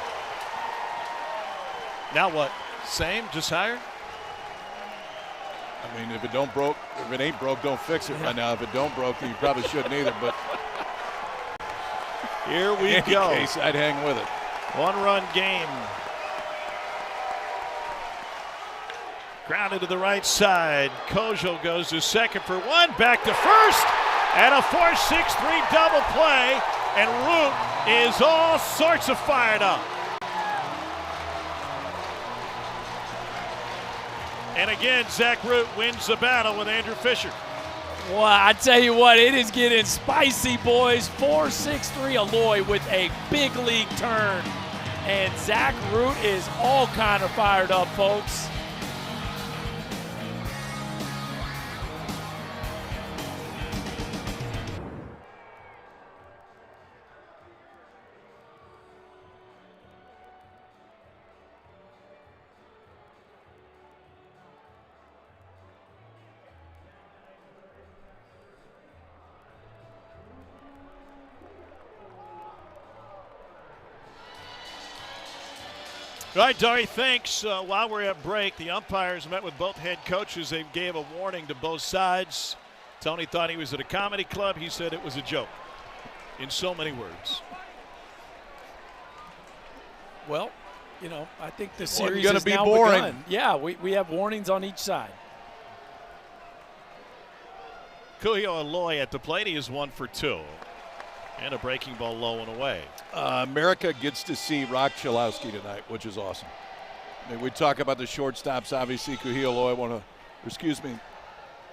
A: Now what? Same, just higher?
B: I mean, if it ain't broke, don't fix it right now. If it don't broke, then you probably shouldn't either. But
A: Here we
B: in any
A: go.
B: case, I'd hang with it.
A: 1-run game. Grounded to the right side. Kojo goes to second for one. Back to first. And a 4-6-3 double play. And Root is all sorts of fired up. And again, Zach Root wins the battle with Andrew Fisher.
C: Well, I tell you what, it is getting spicy, boys. 4-6-3 Aloy with a big league turn. And Zach Root is all kind of fired up, folks.
A: All right, Dari, thanks. While we're at break, the umpires met with both head coaches. They gave a warning to both sides. Tony thought he was at a comedy club. He said it was a joke, in so many words.
C: Well, you know, I think the
B: Wasn't
C: series
B: gonna
C: is
B: be
C: now
B: boring.
C: begun. Yeah, we have warnings on each side.
A: Kuhio Aloy at the plate. He is 1 for 2. And a breaking ball low and away.
B: America gets to see Rock Chalowski tonight, which is awesome. I mean, we talk about the shortstops, obviously Kuhio Aloy,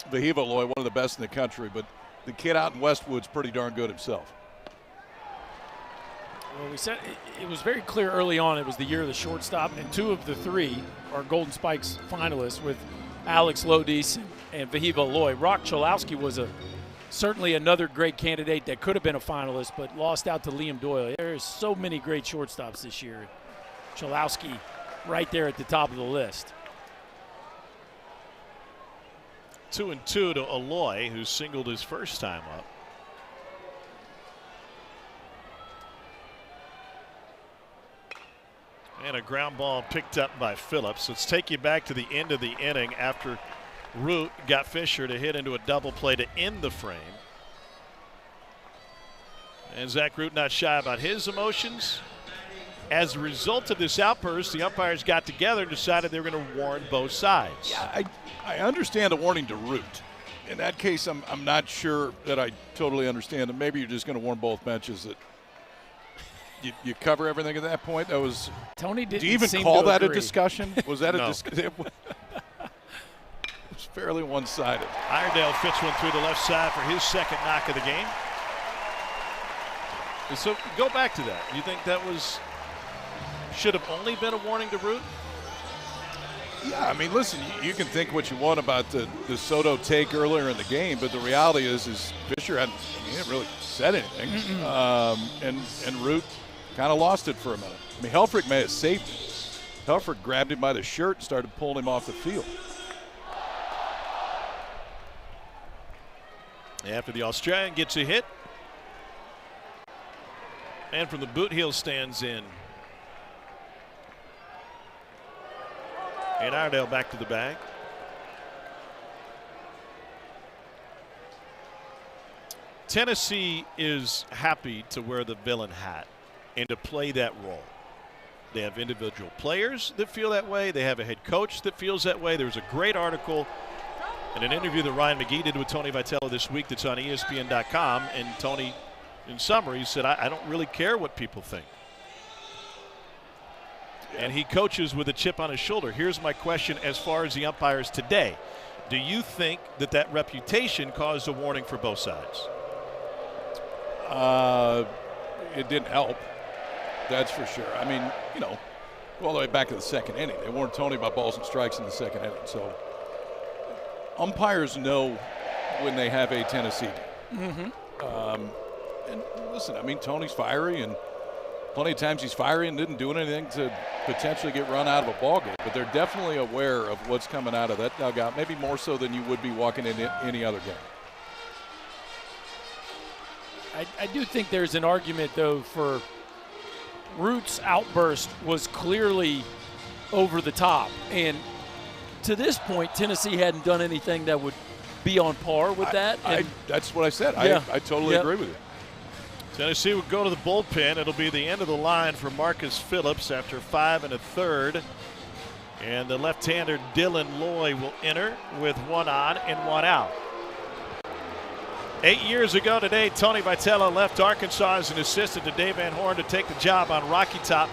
B: Vahiva Aloy, one of the best in the country, but the kid out in Westwood's pretty darn good himself.
C: Well, we said it was very clear early on it was the year of the shortstop, and 2 of the 3 are Golden Spikes finalists with Alex Lodis and Vahiva Aloy. Rock Chalowski was certainly another great candidate that could have been a finalist, but lost out to Liam Doyle. There's so many great shortstops this year. Chalowski right there at the top of the list.
A: 2-2 to Aloy, who singled his first time up. And a ground ball picked up by Phillips. Let's take you back to the end of the inning after Root got Fisher to hit into a double play to end the frame. And Zach Root not shy about his emotions. As a result of this outburst, the umpires got together and decided they were going to warn both sides.
B: Yeah, I understand a warning to Root. In that case, I'm not sure that I totally understand. And maybe you're just going to warn both benches that you cover everything at that point. That was.
C: Tony didn't
B: Do you even
C: seem
B: call
C: to
B: that
C: agree.
B: a discussion? Was that
A: No.
B: a discussion? It's fairly one-sided.
A: Iredale fits one through the left side for his second knock of the game. And so go back to that. You think that should have only been a warning to Root?
B: Yeah, I mean, listen, you can think what you want about the Soto take earlier in the game, but the reality is Fisher hadn't really said anything. And Root kind of lost it for a minute. I mean, Helfrich may have saved it. Helfrich grabbed him by the shirt and started pulling him off the field.
A: After the Australian gets a hit. And from the boot heel stands in. And Iredale back to the bag. Tennessee is happy to wear the villain hat and to play that role. They have individual players that feel that way. They have a head coach that feels that way. There's a great article and an interview that Ryan McGee did with Tony Vitello this week that's on ESPN.com. And Tony, in summary, said, I don't really care what people think. And he coaches with a chip on his shoulder. Here's my question as far as the umpires today. Do you think that reputation caused a warning for both sides?
B: It didn't help. That's for sure. I mean, all the way back to the second inning. They warned Tony about balls and strikes in the second inning. So umpires know when they have a Tennessee game. And listen, I mean, Tony's fiery, and plenty of times he's fiery and didn't do anything to potentially get run out of a ball game. But they're definitely aware of what's coming out of that dugout, maybe more so than you would be walking into any other game.
C: I do think there's an argument, though, for Root's outburst was clearly over the top. And to this point, Tennessee hadn't done anything that would be on par with that.
B: That's what I said.
C: Yeah.
B: I totally agree with you.
A: Tennessee will go to the bullpen. It'll be the end of the line for Marcus Phillips after 5 1/3. And the left-hander Dylan Loy will enter with 1 on and 1 out. 8 years ago today, Tony Vitello left Arkansas as an assistant to Dave Van Horn to take the job on Rocky Top.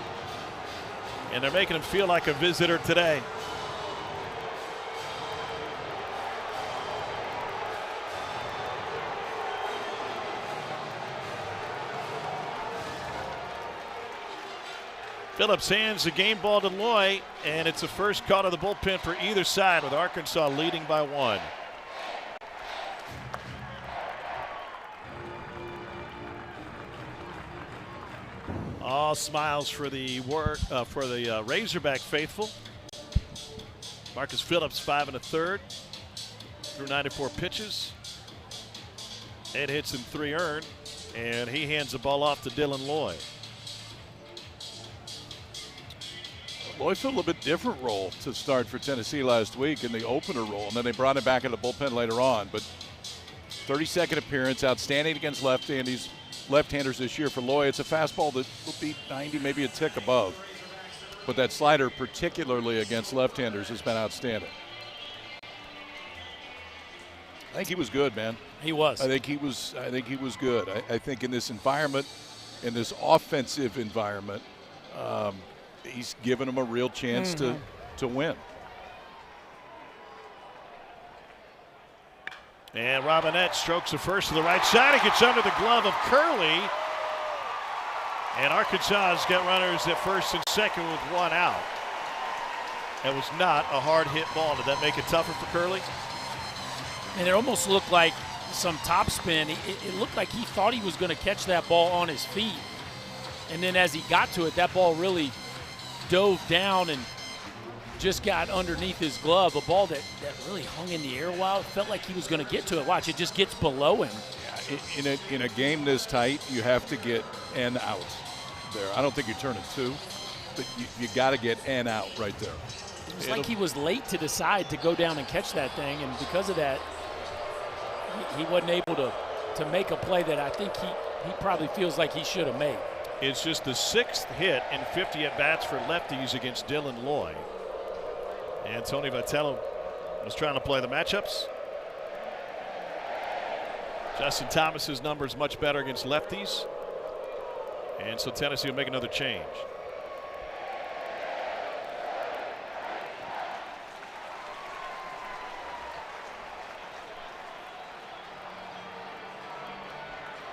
A: And they're making him feel like a visitor today. Phillips hands the game ball to Loy, and it's the first call to the bullpen for either side, with Arkansas leading by 1. All smiles for the Razorback faithful. Marcus Phillips 5 1/3 through 94 pitches, 8 hits and 3 earned, and he hands the ball off to Dylan Loy.
B: Loy filled a little bit different role to start for Tennessee last week in the opener role, and then they brought him back in the bullpen later on. But 32nd appearance, outstanding against left-handers this year for Loy. It's a fastball that will be 90, maybe a tick above. But that slider, particularly against left-handers, has been outstanding. I think he was good, man.
C: He was.
B: I think he was good. I think in this environment, in this offensive environment, he's given them a real chance to win.
A: And Robinette strokes the first to the right side. It gets under the glove of Curley. And Arkansas has got runners at first and second with 1 out. That was not a hard hit ball. Did that make it tougher for Curley?
C: And it almost looked like some topspin. It looked like he thought he was going to catch that ball on his feet. And then as he got to it, that ball really dove down and just got underneath his glove. A ball that really hung in the air a while. It felt like he was going to get to it. Watch, it just gets below him.
B: Yeah, in a game this tight, you have to get an out there. I don't think you turn it 2, but you got to get an out right there.
C: It was like he was late to decide to go down and catch that thing, and because of that, he wasn't able to make a play that I think he probably feels like he should have made.
A: It's just the 6th hit in 50 at-bats for lefties against Dylan Loy. And Tony Vitello was trying to play the matchups. Justin Thomas's number is much better against lefties. And so Tennessee will make another change.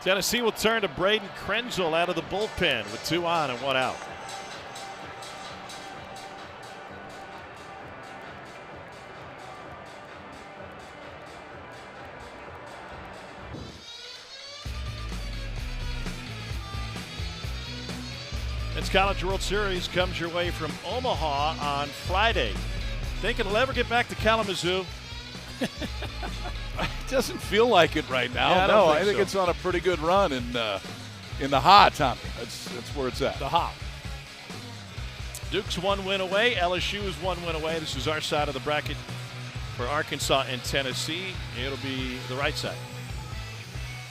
A: Tennessee will turn to Braden Krenzel out of the bullpen with 2 on and 1 out. It's College World Series comes your way from Omaha on Friday. Think it'll ever get back to Kalamazoo?
B: It doesn't feel like it right now.
A: Yeah,
B: no,
A: I
B: think
A: so.
B: It's on a pretty good run in the hot, Tommy. That's where it's at.
C: The hop.
A: Duke's 1 win away. LSU is 1 win away. This is our side of the bracket for Arkansas and Tennessee. It'll be the right side.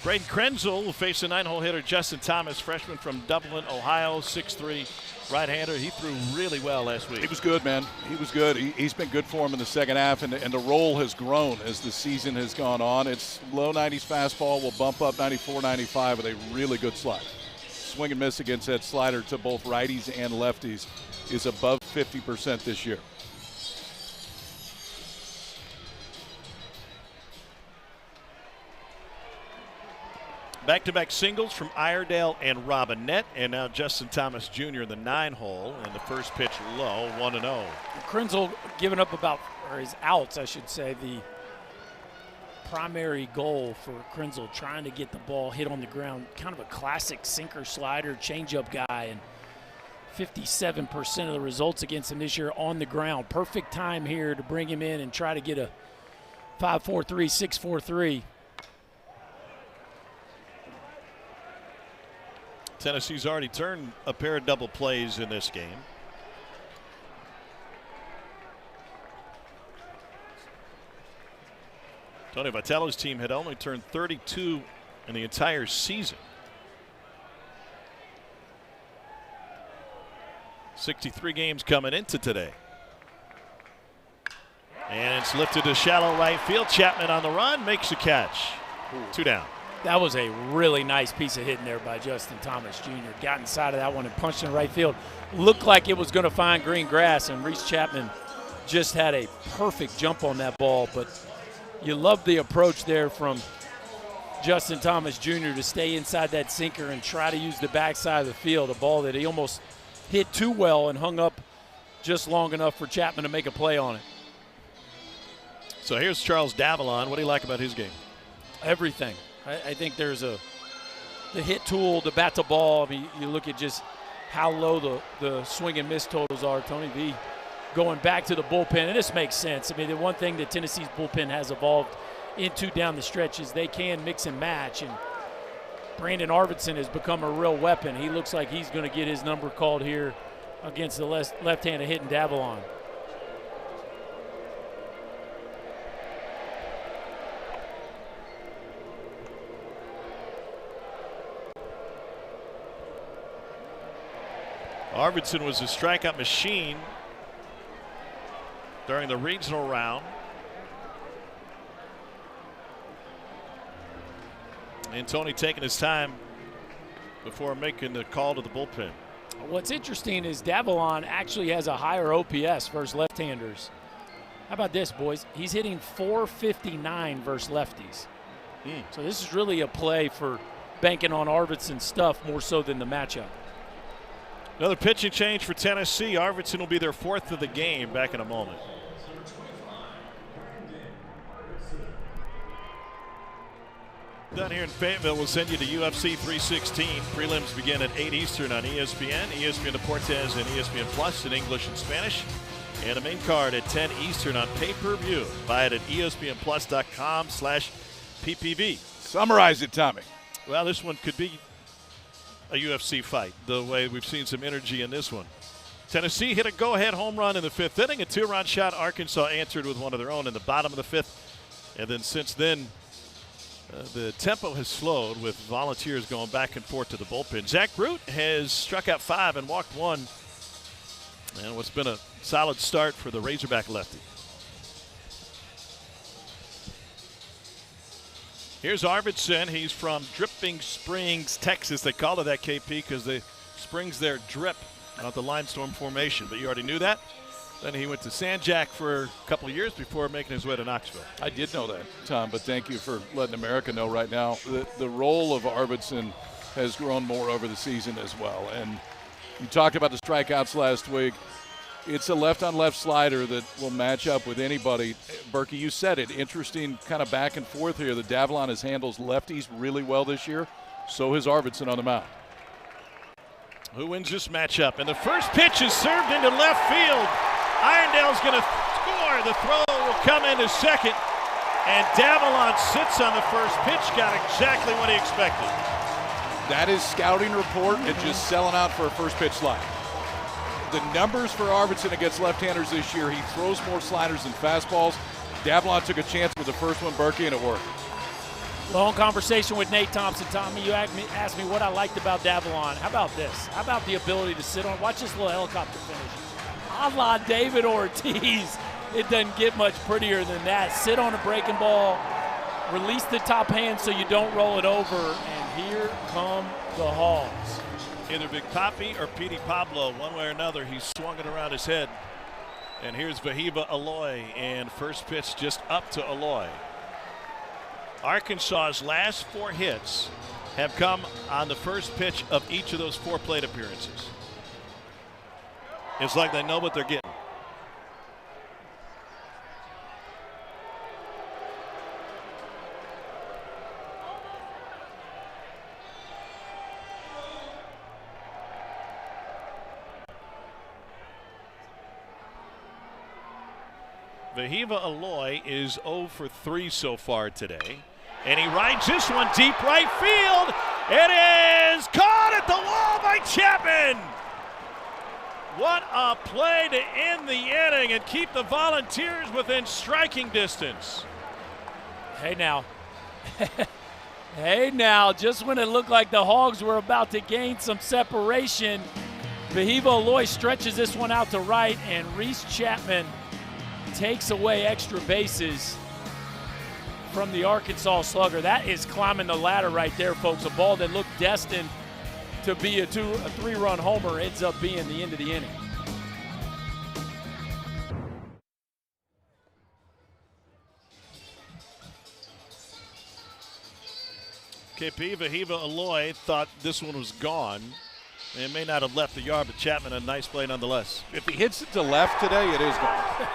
A: Braden Krenzel will face the 9-hole hitter Justin Thomas, freshman from Dublin, Ohio, 6'3", right-hander. He threw really well last week.
B: He was good, man. He was good. He's been good for him in the second half, and the role has grown as the season has gone on. It's low 90s fastball will bump up 94, 95 with a really good slider. Swing and miss against that slider to both righties and lefties is above 50% this year.
A: Back-to-back singles from Iredale and Robinette, and now Justin Thomas Jr. in the 9-hole, and the first pitch low, 1-0.
C: Krenzel giving up about, or his outs, I should say, the primary goal for Krenzel, trying to get the ball hit on the ground. Kind of a classic sinker slider, changeup guy, and 57% of the results against him this year on the ground. Perfect time here to bring him in and try to get a 5-4-3, 6-4-3.
A: Tennessee's already turned a pair of double plays in this game. Tony Vitello's team had only turned 32 in the entire season. 63 games coming into today. And it's lifted to shallow right field. Chapman on the run, makes a catch. 2 down.
C: That was a really nice piece of hitting there by Justin Thomas Jr. Got inside of that one and punched in right field. Looked like it was going to find green grass, and Reese Chapman just had a perfect jump on that ball. But you love the approach there from Justin Thomas Jr. to stay inside that sinker and try to use the backside of the field, a ball that he almost hit too well and hung up just long enough for Chapman to make a play on it.
A: So here's Charles Davalon. What do you like about his game?
C: Everything. I think there's the hit tool, the bat to ball. I mean, you look at just how low the swing and miss totals are. Tony V going back to the bullpen, and this makes sense. I mean, the one thing that Tennessee's bullpen has evolved into down the stretch is they can mix and match, and Brandon Arvidsson has become a real weapon. He looks like he's going to get his number called here against the left-handed hitting Davalon.
A: Arvidsson was a strikeout machine during the regional round. And Tony taking his time before making the call to the bullpen.
C: What's interesting is Davalon actually has a higher OPS versus left-handers. How about this, boys? He's hitting .459 versus lefties. So this is really a play for banking on Arvidsson's stuff more so than the matchup.
A: Another pitching change for Tennessee. Arvidsson will be their 4th of the game. Back in a moment. Down here in Fayetteville, we'll send you to UFC 316. Prelims begin at 8 Eastern on ESPN, ESPN Deportes, and ESPN Plus in English and Spanish. And a main card at 10 Eastern on pay-per-view. Buy it at ESPNplus.com/PPV.
B: Summarize it, Tommy.
A: Well, this one could be a UFC fight, the way we've seen some energy in this one. Tennessee hit a go-ahead home run in the 5th inning. A 2-run shot. Arkansas answered with one of their own in the bottom of the 5th. And then since then, the tempo has slowed with Volunteers going back and forth to the bullpen. Zach Root has struck out 5 and walked 1. And what's been a solid start for the Razorback lefty. Here's Arvidsson. He's from Dripping Springs, Texas. They call it that, KP, because the springs there drip out the limestone formation. But you already knew that. Then he went to San Jack for a couple of years before making his way to Knoxville.
B: I did know that, Tom, but thank you for letting America know right now. The role of Arvidsson has grown more over the season as well. And you talked about the strikeouts last week. It's a left-on-left slider that will match up with anybody. Berkey, you said it. Interesting kind of back and forth here. The Davalon has handles lefties really well this year. So has Arvidsson on the mound.
A: Who wins this matchup? And the first pitch is served into left field. Irondale's going to score. The throw will come into second. And Davalon sits on the first pitch. Got exactly what he expected.
B: That is scouting report and just selling out for a first pitch slide. The numbers for Arvidsson against left-handers this year, he throws more sliders than fastballs. Davalon took a chance with the first one, Berkey, and it worked.
C: Long conversation with Nate Thompson. Tommy, you asked me what I liked about Davalon. How about this? How about the ability to sit on? Watch this little helicopter finish. A la David Ortiz. It doesn't get much prettier than that. Sit on a breaking ball, release the top hand so you don't roll it over, and here come the Hogs.
A: Either Big Papi or Petey Pablo, one way or another, he's swung it around his head. And here's Vahiba Aloy, and first pitch just up to Aloy. Arkansas's last 4 hits have come on the first pitch of each of those 4 plate appearances. It's like they know what they're getting. Vahiva Aloy is 0 for 3 so far today. And he rides this one deep right field. It is caught at the wall by Chapman. What a play to end the inning and keep the Volunteers within striking distance.
C: Hey now. Hey now, just when it looked like the Hogs were about to gain some separation, Vahiva Aloy stretches this one out to right, and Reese Chapman takes away extra bases from the Arkansas slugger. That is climbing the ladder right there, folks. A ball that looked destined to be a 3-run homer ends up being the end of the inning.
A: KP, Vahiva Aloy thought this one was gone. It may not have left the yard, but Chapman a nice play nonetheless.
B: If he hits it to left today, it is gone.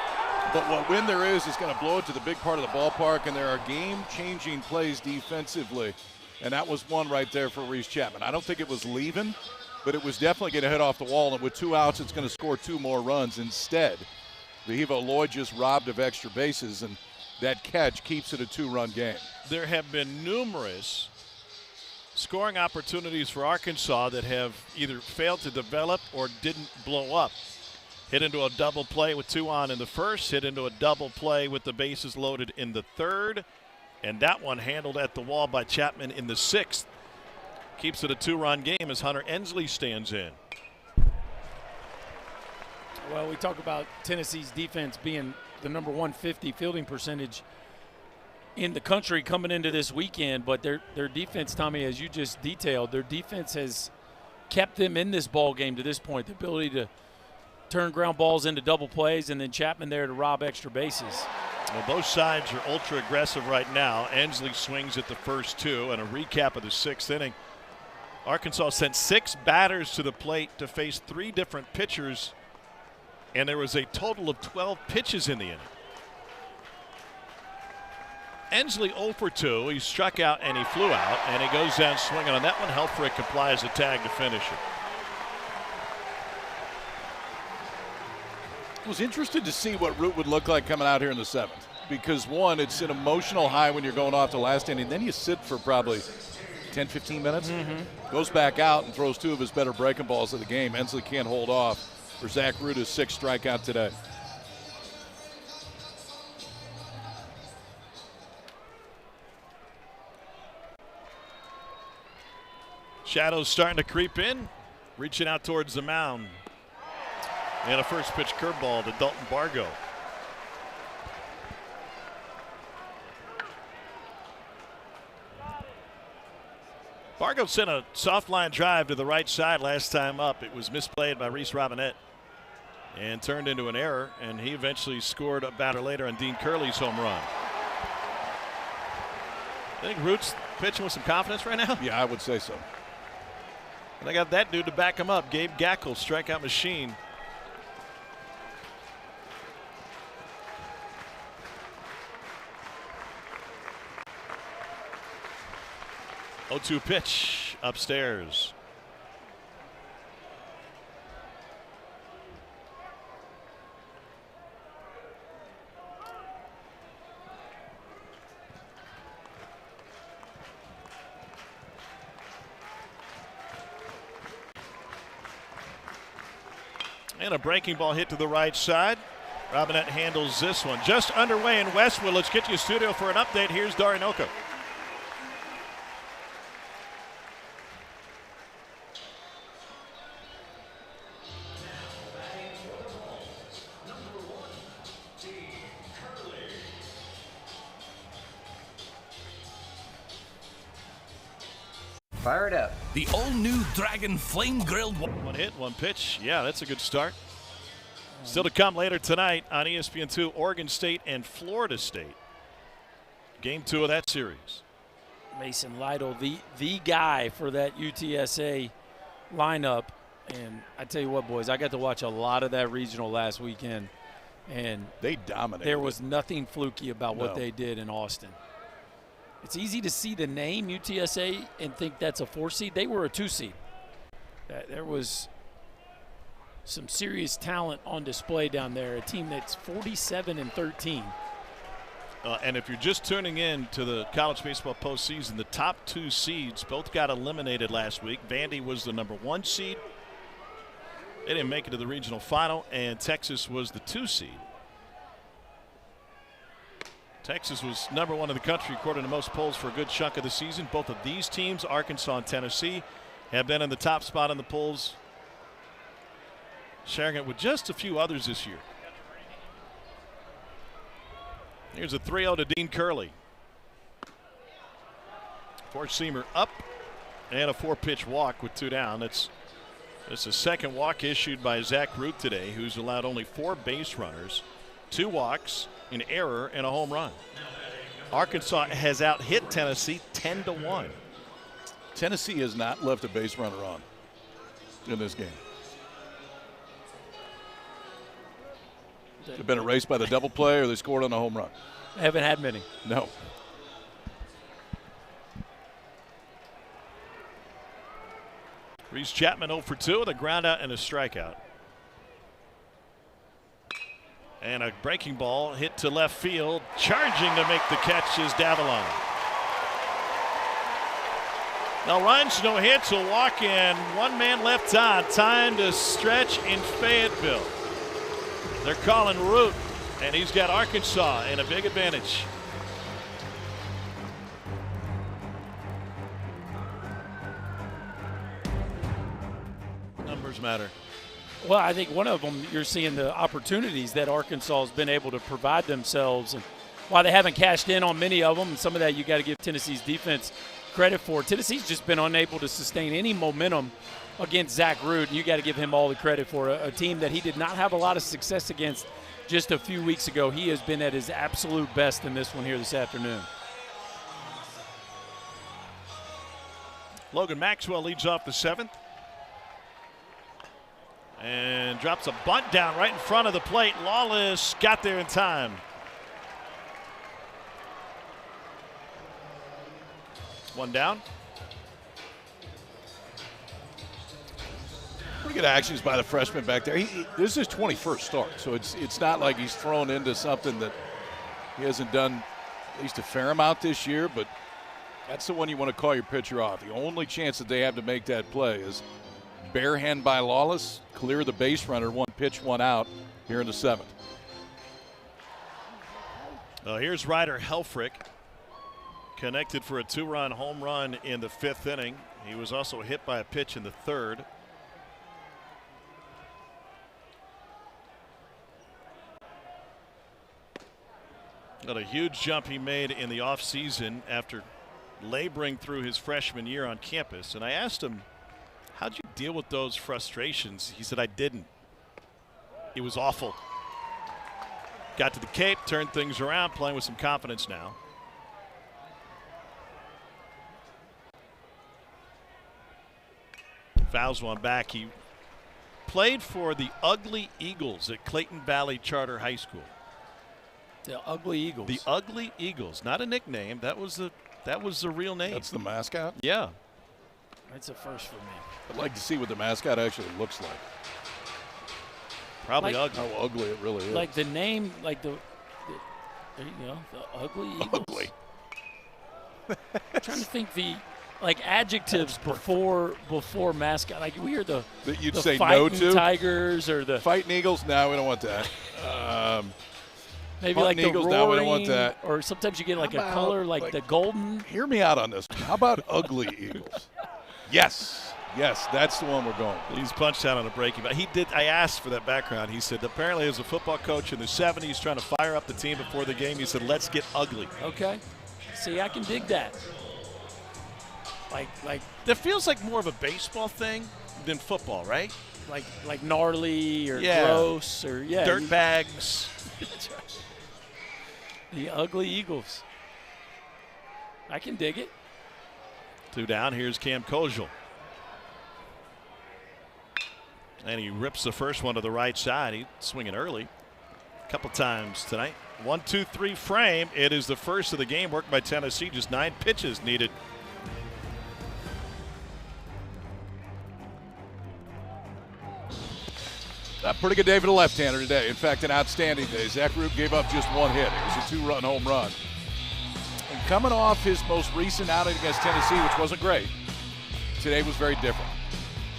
B: But what wind there is going to blow it to the big part of the ballpark, and there are game-changing plays defensively. And that was one right there for Reese Chapman. I don't think it was leaving, but it was definitely going to hit off the wall. And with 2 outs, it's going to score 2 more runs. Instead, Vahiva Aloy just robbed of extra bases, and that catch keeps it a 2-run game.
A: There have been numerous scoring opportunities for Arkansas that have either failed to develop or didn't blow up. Hit into a double play with 2 on in the first, hit into a double play with the bases loaded in the third, and that one handled at the wall by Chapman in the 6th. Keeps it a 2-run game as Hunter Ensley stands in.
C: Well, we talk about Tennessee's defense being the number 150 fielding percentage in the country coming into this weekend, but their defense, Tommy, as you just detailed, their defense has kept them in this ball game to this point. The ability to turn ground balls into double plays, and then Chapman there to rob extra bases.
A: Well, both sides are ultra aggressive right now. Ensley swings at the first 2, and a recap of the 6th inning. Arkansas sent 6 batters to the plate to face 3 different pitchers, and there was a total of 12 pitches in the inning. Ensley 0 for 2. He struck out and he flew out, and he goes down swinging on that one. Helfrich applies a tag to finish it.
B: I was interested to see what Root would look like coming out here in the 7th, because one, it's an emotional high when you're going off the last inning. Then you sit for probably 10, 15 minutes, goes back out and throws 2 of his better breaking balls of the game. Ensley can't hold off for Zach Ruta's 6th strikeout today.
A: Shadows starting to creep in, reaching out towards the mound. And a first pitch curveball to Dalton Bargo. Bargo sent a soft line drive to the right side last time up. It was misplayed by Reese Robinette and turned into an error, and he eventually scored a batter later on Dean Curley's home run. I think Root's pitching with some confidence right now.
B: Yeah, I would say so.
A: And they got that dude to back him up, Gabe Gackle, strikeout machine. Oh, 2 pitch upstairs. And a breaking ball hit to the right side. Robinette handles this one. Just underway in Westwood. Let's get you a studio for an update. Here's Darinoka.
H: Fire it up.
I: The all-new Dragon Flame Grilled.
A: 1 hit, 1 pitch. Yeah, that's a good start. Still to come later tonight on ESPN2, Oregon State and Florida State. Game 2 of that series.
C: Mason Lytle, the guy for that UTSA lineup. And I tell you what, boys, I got to watch a lot of that regional last weekend. And
B: they dominated.
C: There was nothing fluky about what they did in Austin. It's easy to see the name UTSA and think that's a 4 seed. They were a 2 seed. There was some serious talent on display down there. A team that's 47-13.
A: And if you're just tuning in to the college baseball postseason, the top 2 seeds both got eliminated last week. Vandy was the #1 seed. They didn't make it to the regional final, and Texas was the 2 seed. Texas was #1 in the country according to most polls for a good chunk of the season. Both of these teams, Arkansas and Tennessee, have been in the top spot in the polls, sharing it with just a few others this year. Here's a 3-0 to Dean Curley. 4-seamer up and a 4-pitch walk with 2 down. That's the second walk issued by Zach Root today, who's allowed only 4 base runners, 2 walks, an error, and a home run. Arkansas has out-hit Tennessee 10-1.
B: Tennessee has not left a base runner on in this game. They've been erased by the double play, or they scored on a home run.
C: I haven't had many.
B: No.
A: Reese Chapman 0 for 2 with a ground out and a strikeout. And a breaking ball hit to left field. Charging to make the catch is Davallone. Now runs, no hits, a walk, and 1 man left on. Time to stretch in Fayetteville. They're calling Root, and he's got Arkansas in a big advantage. Numbers matter.
C: Well, I think one of them, you're seeing the opportunities that Arkansas has been able to provide themselves. And while they haven't cashed in on many of them, and some of that you got to give Tennessee's defense credit for, Tennessee's just been unable to sustain any momentum against Zach Root. You got to give him all the credit for a team that he did not have a lot of success against just a few weeks ago. He has been at his absolute best in this one here this afternoon.
A: Logan Maxwell leads off the 7th. And drops a bunt down right in front of the plate. Lawless got there in time. One down.
B: Pretty good actions by the freshman back there. This is his 21st start, so it's not like he's thrown into something that he hasn't done at least a fair amount this year, but that's the one you want to call your pitcher off. The only chance that they have to make that play is bare hand by Lawless, clear the base runner, 1 pitch, 1 out here in the 7th.
A: Here's Ryder Helfrich, connected for a 2-run home run in the 5th inning. He was also hit by a pitch in the 3rd. Got a huge jump he made in the offseason after laboring through his freshman year on campus. And I asked him, how'd you deal with those frustrations? He said, I didn't. It was awful. Got to the Cape, turned things around, playing with some confidence now. Fouls one back. He played for the Ugly Eagles at Clayton Valley Charter High School.
C: The Ugly Eagles.
A: The Ugly Eagles, not a nickname. That was the real name.
B: That's the mascot?
A: Yeah.
C: That's a first for me.
B: I'd like to see what the mascot actually looks like.
A: Probably
C: like,
A: ugly.
B: How ugly it really is.
C: Like the name, like the there you go, the Ugly Eagles.
B: Ugly.
C: I'm trying to think the adjectives before mascot. Like we are the
B: that you'd
C: the
B: say
C: Fighting
B: no to?
C: Tigers or the
B: Fighting Eagles? No, we don't want that.
C: maybe like the
B: Eagles?
C: Roaring,
B: No, we don't want that.
C: Or sometimes you get like
B: How
C: a
B: about,
C: color like the golden.
B: Hear me out on this. How about Ugly Eagles? Yes, that's the one we're going with.
A: He's punched out on a breaking. But he did. I asked for that background. He said apparently as a football coach in the 70s trying to fire up the team before the game, he said, let's get ugly.
C: Okay. See, I can dig that. Like
A: That feels like more of a baseball thing than football, right?
C: like gnarly or
A: Yeah.
C: gross or
A: Dirt bags.
C: That's right. The Ugly Eagles. I can dig it.
A: 2 down. Here's Cam Kojal. And he rips the first one to the right side. He's swinging early a couple times tonight. 1-2-3 frame. It is the first of the game worked by Tennessee. Just 9 pitches needed.
B: pretty good day for the left-hander today. In fact, an outstanding day. Zach Root gave up just one hit. It was a 2-run home run. And coming off his most recent outing against Tennessee, which wasn't great, today was very different.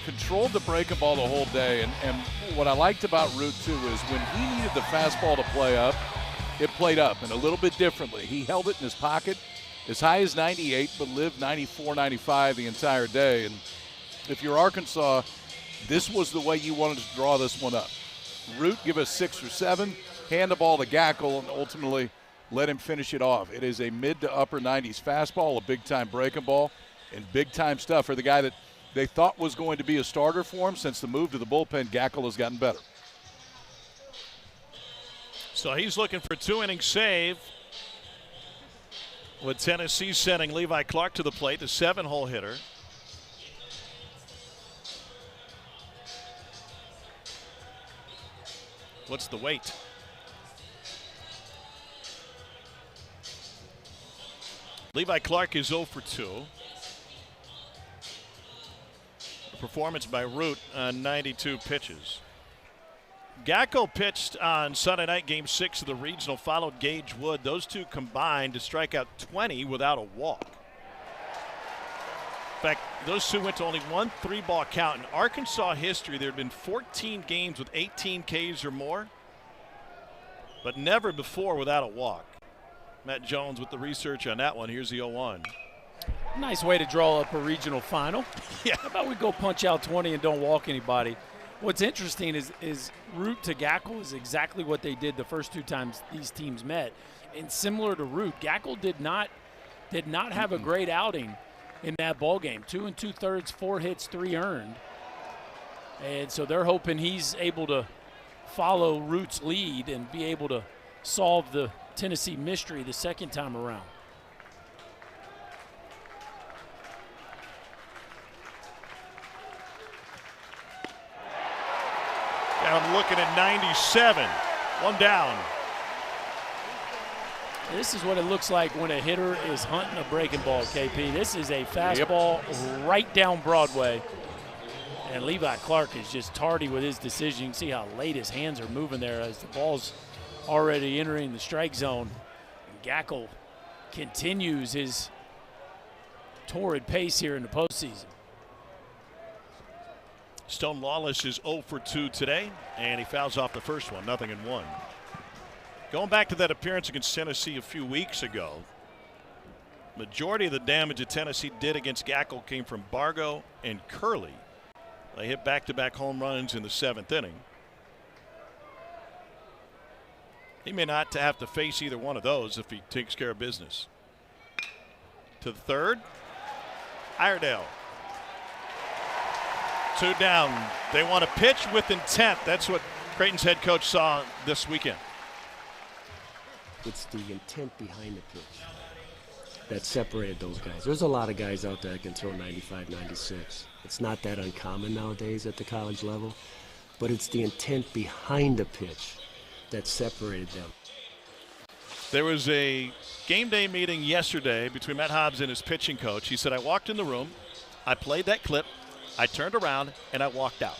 B: Controlled the breaking ball the whole day, and what I liked about Root, too, is when he needed the fastball to play up, it played up, and a little bit differently. He held it in his pocket as high as 98, but lived 94, 95 the entire day. And if you're Arkansas, this was the way you wanted to draw this one up. Root, give us 6 or 7, hand the ball to Gackle, and ultimately let him finish it off. It is a mid to upper 90s fastball, a big-time breaking ball, and big-time stuff for the guy that they thought was going to be a starter for him. Since the move to the bullpen, Gackle has gotten better.
A: So he's looking for a 2-inning save, with Tennessee sending Levi Clark to the plate, the 7-hole hitter. What's the weight? Levi Clark is 0 for 2. A performance by Root on 92 pitches. Gackle pitched on Sunday night, Game 6 of the regional, followed Gage Wood. Those two combined to strike out 20 without a walk. In fact, those two went to only one 3-ball count. In Arkansas history, there had been 14 games with 18 Ks or more, but never before without a walk. Matt Jones with the research on that one. Here's the 0-1.
C: Nice way to draw up a regional final.
A: Yeah.
C: How about we go punch out 20 and don't walk anybody? What's interesting is Root to Gackle is exactly what they did the first 2 times these teams met. And similar to Root, Gackle did not have a great outing in that ball game. 2 2/3, 4 hits, 3 earned. And so they're hoping he's able to follow Root's lead and be able to solve the Tennessee mystery the second time around.
A: I'm looking at 97. 1 down.
C: This is what it looks like when a hitter is hunting a breaking ball, KP. This is a fastball right down Broadway. And Levi Clark is just tardy with his decision. You can see how late his hands are moving there as the ball's already entering the strike zone. And Gackle continues his torrid pace here in the postseason.
A: Stone Lawless is 0 for 2 today, and he fouls off the first one, 0-1. Going back to that appearance against Tennessee a few weeks ago, majority of the damage that Tennessee did against Gackle came from Bargo and Curley. They hit back-to-back home runs in the 7th inning. He may not have to face either one of those if he takes care of business. To the third, Iredale. 2 down. They want to pitch with intent. That's what Creighton's head coach saw this weekend.
H: It's the intent behind the pitch that separated those guys. There's a lot of guys out there that can throw 95, 96. It's not that uncommon nowadays at the college level, but it's the intent behind the pitch that separated them.
A: There was a game day meeting yesterday between Matt Hobbs and his pitching coach. He said, I walked in the room, I played that clip, I turned around, and I walked out.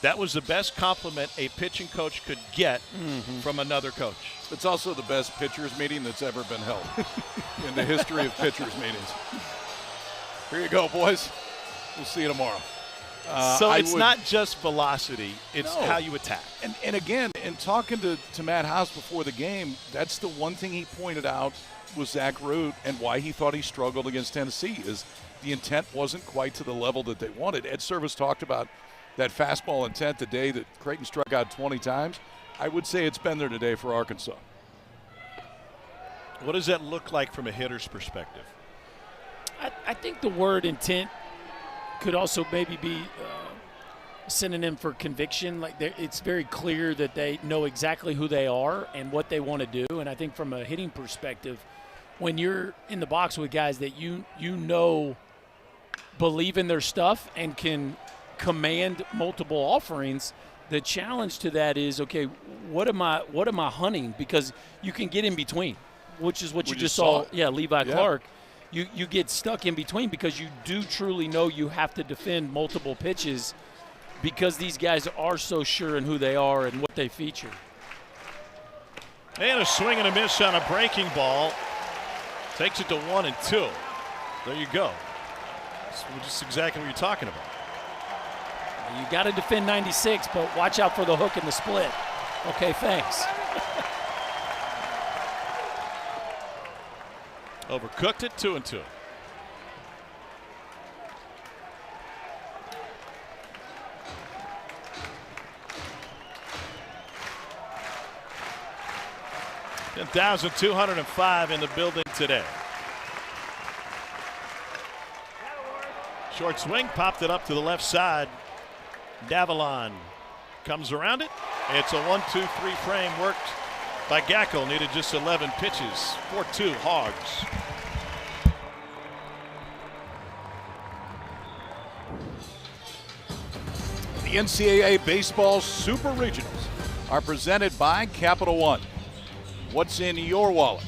A: That was the best compliment a pitching coach could get from another coach.
B: It's also the best pitchers meeting that's ever been held in the history of pitchers meetings. Here you go, boys. We'll see you tomorrow.
A: So it's not just velocity, it's how you attack.
B: And again, in talking to Matt House before the game, that's the one thing he pointed out was Zach Root and why he thought he struggled against Tennessee is the intent wasn't quite to the level that they wanted. Ed Service talked about that fastball intent the day that Creighton struck out 20 times. I would say it's been there today for Arkansas.
A: What does that look like from a hitter's perspective?
C: I think the word intent could also maybe be a synonym for conviction. Like it's very clear that they know exactly who they are and what they want to do. And I think from a hitting perspective, when you're in the box with guys that you know believe in their stuff and can command multiple offerings, the challenge to that is, okay, what am I hunting? Because you can get in between, which is what you just saw. Yeah, Levi Clark. You get stuck in between because you do truly know you have to defend multiple pitches because these guys are so sure in who they are and what they feature.
A: And a swing and a miss on a breaking ball. Takes it to 1 and 2. There you go. That's just exactly what you're talking about.
C: You got to defend 96, but watch out for the hook and the split. Okay, thanks.
A: Overcooked it, 2 and 2. $10,205 in the building today. Short swing, popped it up to the left side. Davalon comes around it. It's a 1-2-3 frame worked by Gackel. Needed just 11 pitches. 4-2 Hogs.
B: The NCAA Baseball Super Regionals are presented by Capital One. What's in your wallet?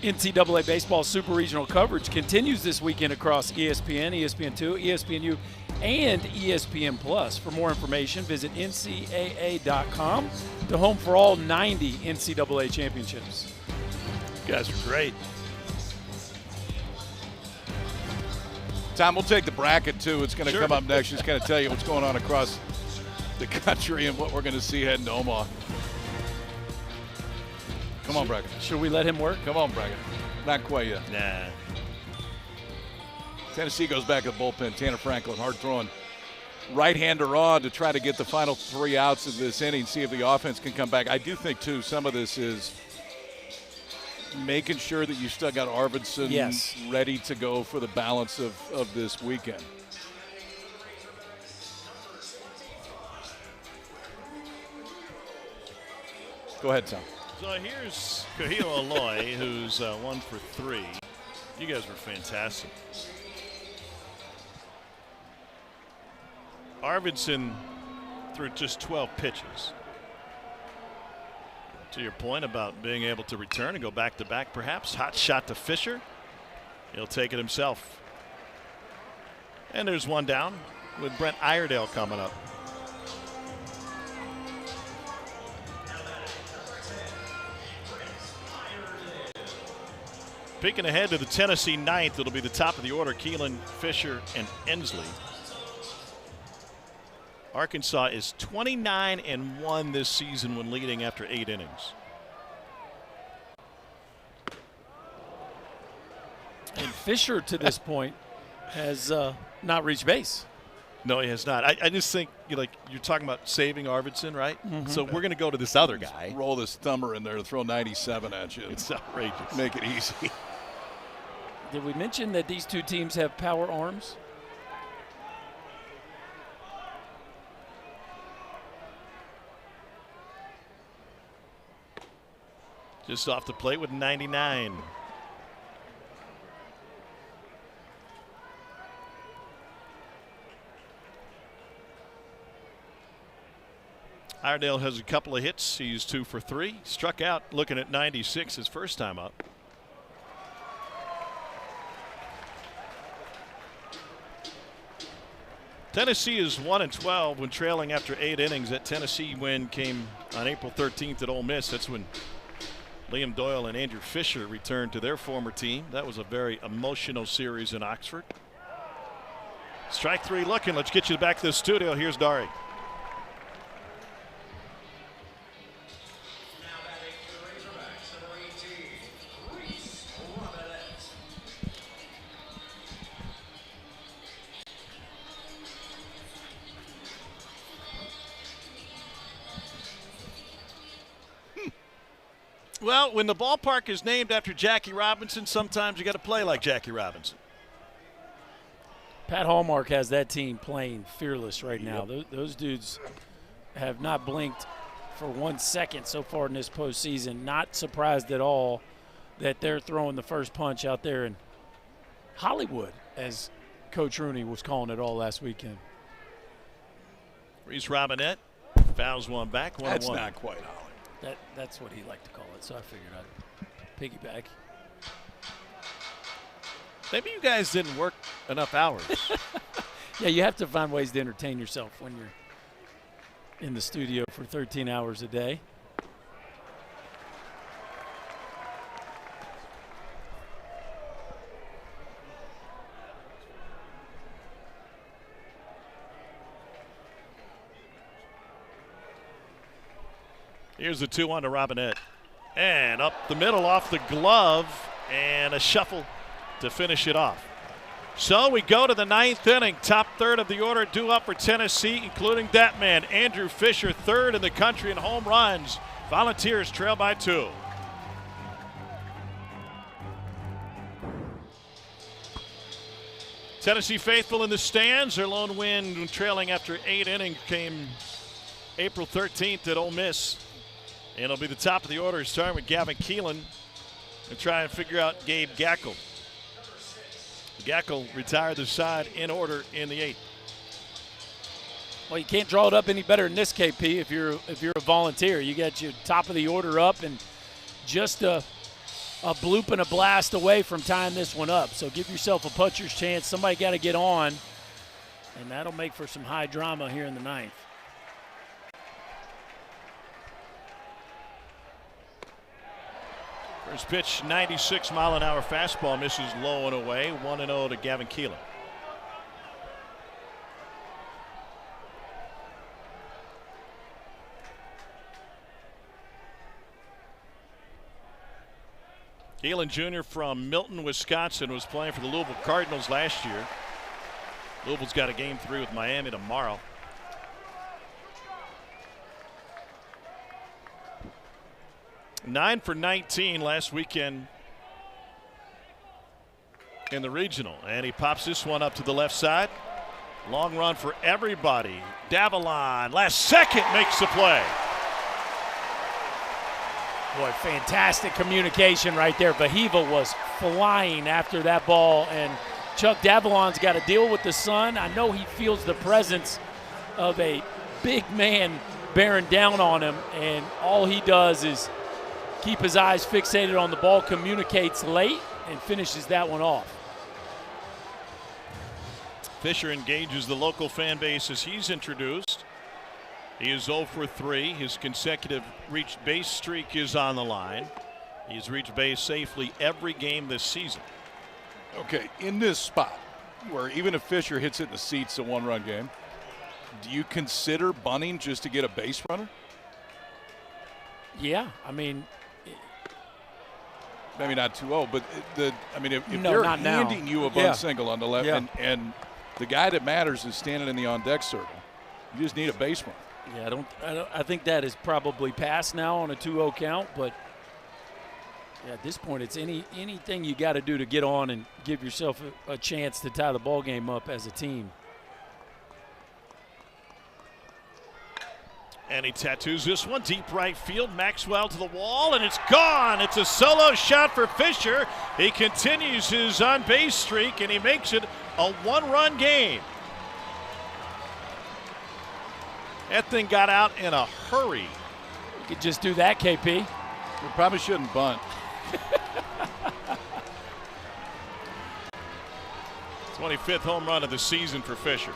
C: NCAA Baseball Super Regional coverage continues this weekend across ESPN, ESPN2, ESPNU, and ESPN Plus. For more information, visit ncaa.com, the home for all 90 NCAA championships.
A: You guys are great.
B: Tom, we'll take the bracket too. It's going to come up next. Just going to tell you what's going on across the country and what we're going to see heading to Omaha. Come on, Brackett.
C: Should we let him work?
B: Come on, Brackett. Not quite yet.
A: Nah.
B: Tennessee goes back to the bullpen. Tanner Franklin, hard throwing right-hander on to try to get the final 3 outs of this inning, see if the offense can come back. I do think, too, some of this is making sure that you still got Arvidsson ready to go for the balance of this weekend. Go ahead, Tom.
A: So here's Kahil Aloy, who's 1 for 3. You guys were fantastic. Arvidsson threw just 12 pitches. To your point about being able to return and go back-to-back, perhaps. Hot shot to Fisher. He'll take it himself. And there's one down with Brent Iredale coming up. Peeking ahead to the Tennessee ninth, it'll be the top of the order, Keelan, Fisher, and Ensley. Arkansas is 29-1 this season when leading after 8 innings.
C: And Fisher, to this point, has not reached base.
A: No, he has not. I just think you're talking about saving Arvidsson, right? Mm-hmm. So we're going to go to this other guy.
B: Roll this thumber in there to throw 97 at you.
A: It's outrageous.
B: Make it easy.
C: Did we mention that these two teams have power arms?
A: Just off the plate with 99. Iredale has a couple of hits. He's 2 for 3. Struck out looking at 96 his first time up. Tennessee is 1-12 when trailing after 8 innings. That Tennessee win came on April 13th at Ole Miss. That's when Liam Doyle and Andrew Fisher returned to their former team. That was a very emotional series in Oxford. Strike 3 looking. Let's get you back to the studio. Here's Dari. Well, when the ballpark is named after Jackie Robinson, sometimes you got to play like Jackie Robinson.
C: Pat Hallmark has that team playing fearless right now. Those dudes have not blinked for 1 second so far in this postseason. Not surprised at all that they're throwing the first punch out there in Hollywood, as Coach Rooney was calling it all last weekend.
A: Reese Robinette fouls one back. 1-1.
B: That's not quite Hollywood.
C: That's what he liked to call it, so I figured I'd piggyback.
A: Maybe you guys didn't work enough hours.
C: Yeah, you have to find ways to entertain yourself when you're in the studio for 13 hours a day.
A: Here's the 2-1 to Robinette. And up the middle off the glove, and a shuffle to finish it off. So we go to the 9th inning. Top third of the order due up for Tennessee, including that man, Andrew Fisher, third in the country in home runs. Volunteers trail by 2. Tennessee faithful in the stands. Their lone win trailing after 8 innings came April 13th at Ole Miss. And it'll be the top of the order starting with Gavin Keelan and try and figure out Gabe Gackel. Gackel retired the side in order in the 8th.
C: Well, you can't draw it up any better than this, KP, if you're a volunteer. You got your top of the order up and just a bloop and a blast away from tying this one up. So give yourself a puncher's chance. Somebody got to get on, and that'll make for some high drama here in the 9th.
A: First pitch, 96-mile-an-hour fastball, misses low and away. 1-0 to Gavin Keelan. Keelan Jr. from Milton, Wisconsin, was playing for the Louisville Cardinals last year. Louisville's got a game 3 with Miami tomorrow. Nine for 19 last weekend in the regional, and he pops this one up to the left side. Long run for everybody. Davalon, last second, makes the play.
C: Boy, fantastic communication right there. Vahiva was flying after that ball, and Chuck Davalon's got to deal with the sun. I know he feels the presence of a big man bearing down on him, and all he does is keep his eyes fixated on the ball, communicates late, and finishes that one off.
A: Fisher engages the local fan base as he's introduced. He is 0 for 3. His consecutive reached base streak is on the line. He's reached base safely every game this season.
B: Okay, in this spot, where even if Fisher hits it in the seats, a one-run game, do you consider bunting just to get a base runner?
C: Yeah, I mean,
B: maybe not 2-0, but if
C: no,
B: they're
C: not
B: handing
C: now.
B: you a bunt single on the left,
C: Yeah.
B: and the guy that matters is standing in the on-deck circle, you just need a base runner.
C: Yeah, I think that is probably past now on a 2-0 count, but yeah, at this point, it's anything you got to do to get on and give yourself a chance to tie the ball game up as a team.
A: And he tattoos this one deep right field. Maxwell to the wall, and it's gone. It's a solo shot for Fisher. He continues his on-base streak, and he makes it a one-run game. That thing got out in a hurry.
C: You could just do that, KP.
B: We probably shouldn't bunt.
A: 25th home run of the season for Fisher.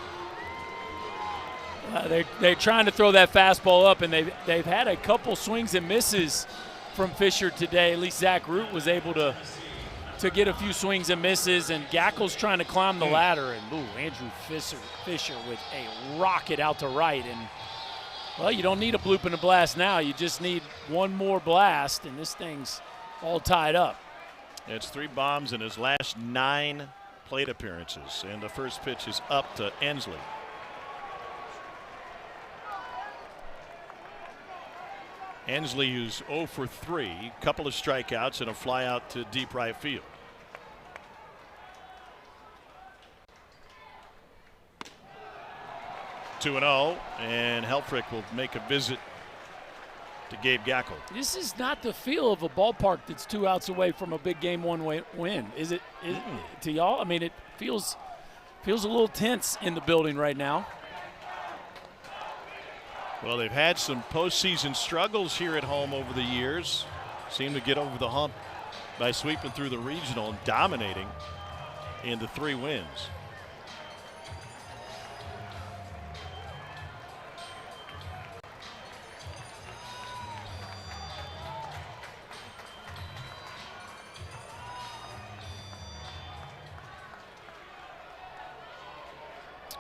C: They're trying to throw that fastball up, and they've had a couple swings and misses from Fisher today. At least Zach Root was able to get a few swings and misses, and Gackel's trying to climb the ladder, and Andrew Fisher with a rocket out to right. And well, you don't need a bloop and a blast now. You just need one more blast, and this thing's all tied up.
A: It's 3 bombs in his last 9 plate appearances, and the first pitch is up to Ensley. Ensley, who's 0 for 3, couple of strikeouts and a fly out to deep right field. Two and 0, and Helfrich will make a visit to Gabe Gackel.
C: This is not the feel of a ballpark that's 2 outs away from a big game one win. Is it to y'all? I mean, it feels a little tense in the building right now.
A: Well, they've had some postseason struggles here at home over the years. Seem to get over the hump by sweeping through the regional and dominating in the 3 wins.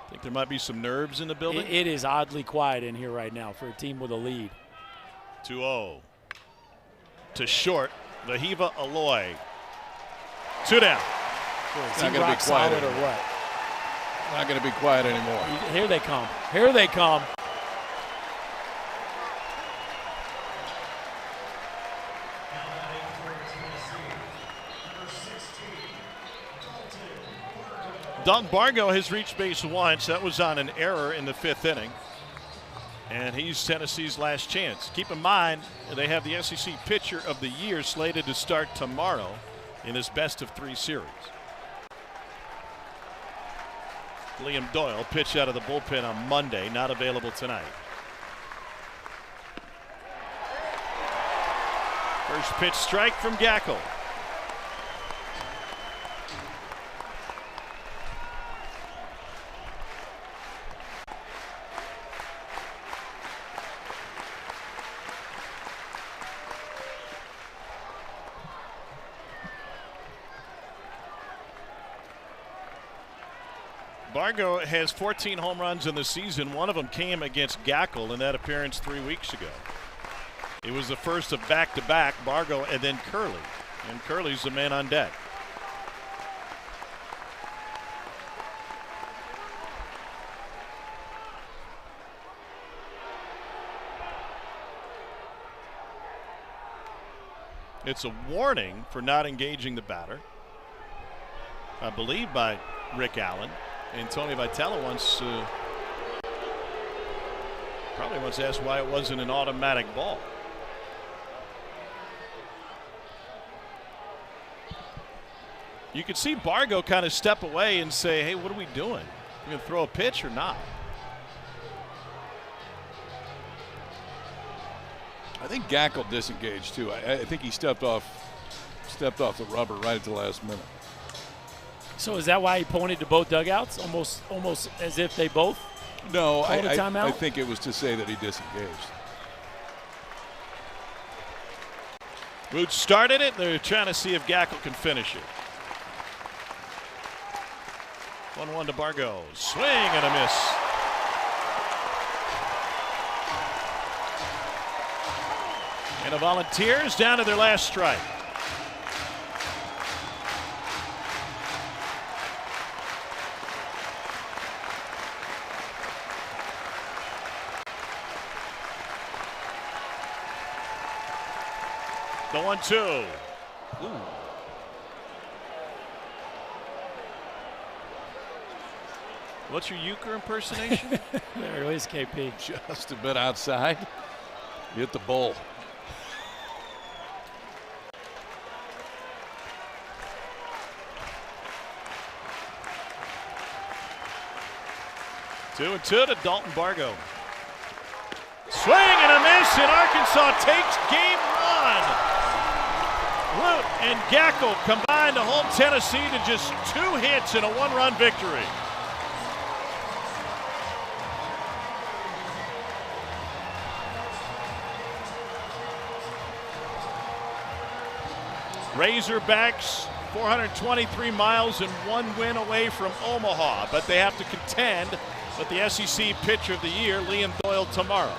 A: Think there might be some nerves in the building?
C: It is oddly quiet in here right now for a team with a lead.
A: 2-0. To short, Lahiva Aloy. 2 down.
C: Is
B: Not
C: he
B: going to
C: rock
B: be quiet
C: solid or
B: anymore.
C: what?
B: Not going to be quiet anymore.
C: Here they come. Here they come.
A: Dalton Bargo has reached base once. That was on an error in the 5th inning. And he's Tennessee's last chance. Keep in mind, they have the SEC Pitcher of the Year slated to start tomorrow in this best-of-3 series. Liam Doyle pitched out of the bullpen on Monday, not available tonight. First pitch strike from Gackle. Bargo has 14 home runs in the season. One of them came against Gackle in that appearance 3 weeks ago. It was the first of back-to-back, Bargo and then Curley. And Curley's the man on deck. It's a warning for not engaging the batter, I believe by Rick Allen. And Tony Vitello probably once asked why it wasn't an automatic ball. You could see Bargo kind of step away and say, hey, what are we doing? You gonna throw a pitch or not?
B: I think Gackle disengaged too. I think he stepped off the rubber right at the last minute.
C: So is that why he pointed to both dugouts, almost as if they both?
B: No,
C: called a timeout?
B: I think it was to say that he disengaged.
A: Roots started it. They're trying to see if Gackle can finish it. 1-1 to Bargo. Swing and a miss. And the Volunteers down to their last strike. The 1-2. Ooh. What's your euchre impersonation?
C: There it is, KP.
B: Just a bit outside. Hit the bull.
A: Two and two to Dalton Bargo. Swing and a miss, and Arkansas takes game 1. Lute and Gackle combined to hold Tennessee to just 2 hits and a 1-run victory. Razorbacks 423 miles and 1 win away from Omaha, but they have to contend with the SEC Pitcher of the Year, Liam Doyle, tomorrow.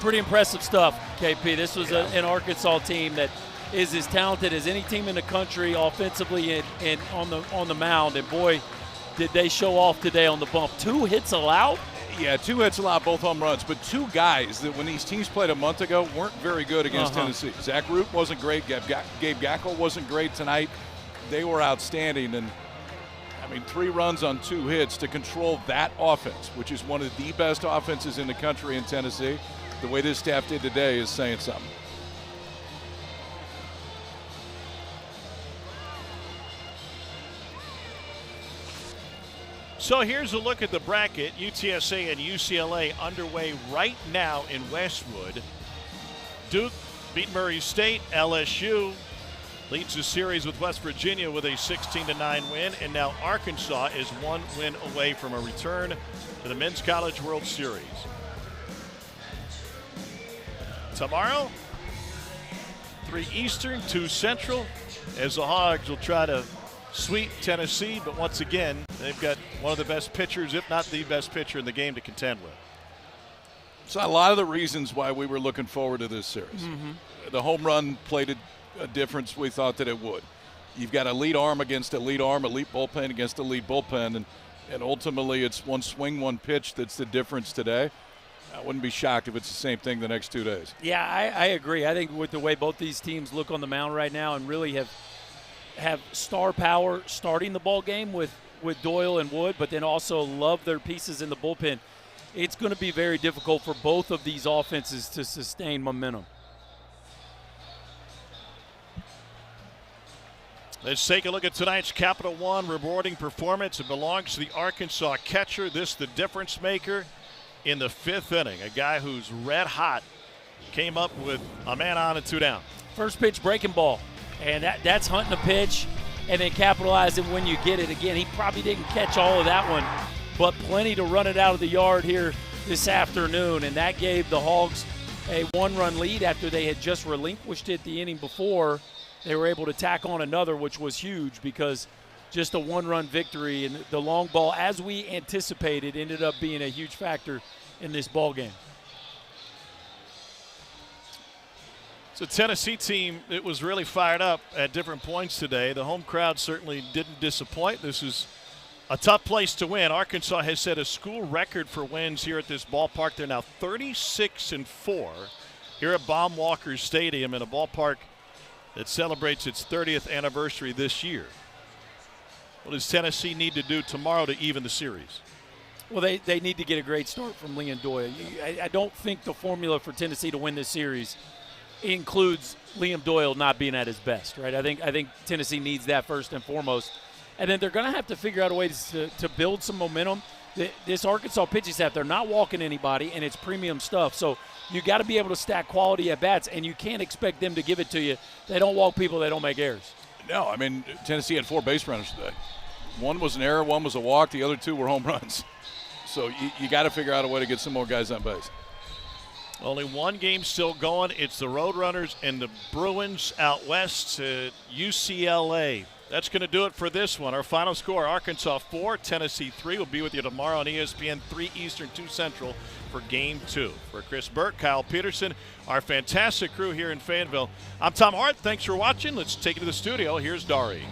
C: Pretty impressive stuff, KP. This was an Arkansas team that is as talented as any team in the country offensively and on the mound. And boy, did they show off today on the bump. 2 hits allowed?
B: Yeah, 2 hits allowed, both home runs. But 2 guys that when these teams played a month ago weren't very good against Tennessee. Zach Root wasn't great. Gabe Gackle wasn't great tonight. They were outstanding. And, I mean, 3 runs on 2 hits to control that offense, which is one of the best offenses in the country in Tennessee. The way this staff did today is saying something.
A: So here's a look at the bracket. UTSA and UCLA underway right now in Westwood. Duke beat Murray State. LSU leads the series with West Virginia with a 16-9 win. And now Arkansas is 1 win away from a return to the Men's College World Series. Tomorrow, 3 Eastern, 2 Central, as the Hogs will try to sweep Tennessee. But once again, They've got one of the best pitchers, if not the best pitcher in the game to contend with.
B: So a lot of the reasons why we were looking forward to this series. The home run played a difference we thought that it would. You've got elite arm against elite arm, elite bullpen against elite bullpen, and ultimately it's one swing, one pitch that's the difference today. I wouldn't be shocked if it's the same thing the next 2 days.
C: Yeah, I agree. I think with the way both these teams look on the mound right now and really have star power starting the ball game with Doyle and Wood, but then also love their pieces in the bullpen, it's going to be very difficult for both of these offenses to sustain momentum.
A: Let's take a look at tonight's Capital One rewarding performance. It belongs to the Arkansas catcher. This the difference maker in the 5th inning. A guy who's red hot came up with a man on and 2 down.
C: First pitch breaking ball, and that's hunting a pitch and then capitalizing when you get it. Again, he probably didn't catch all of that one, but plenty to run it out of the yard here this afternoon, and that gave the Hogs a 1-run lead after they had just relinquished it the inning before. They were able to tack on another, which was huge because just a 1-run victory and the long ball, as we anticipated, ended up being a huge factor in this ball game.
A: It's a Tennessee team that was really fired up at different points today. The home crowd certainly didn't disappoint. This is a tough place to win. Arkansas has set a school record for wins here at this ballpark. They're now 36-4 here at Baum-Walker Stadium, in a ballpark that celebrates its 30th anniversary this year. What does Tennessee need to do tomorrow to even the series?
C: Well, they need to get a great start from Liam Doyle. I don't think the formula for Tennessee to win this series includes Liam Doyle not being at his best, right? I think Tennessee needs that first and foremost. And then they're going to have to figure out a way to build some momentum. This Arkansas pitching staff, they're not walking anybody, and it's premium stuff. So you got to be able to stack quality at bats, and you can't expect them to give it to you. They don't walk people, they don't make errors.
B: No, I mean, Tennessee had 4 base runners today. One was an error, one was a walk, the other 2 were home runs. So you got to figure out a way to get some more guys on base.
A: Only one game still going. It's the Roadrunners and the Bruins out west at UCLA. That's going to do it for this one. Our final score, Arkansas 4, Tennessee 3. We'll be with you tomorrow on ESPN 3 Eastern, 2 Central for Game 2. For Chris Burke, Kyle Peterson, our fantastic crew here in Fayetteville, I'm Tom Hart. Thanks for watching. Let's take it to the studio. Here's Dari.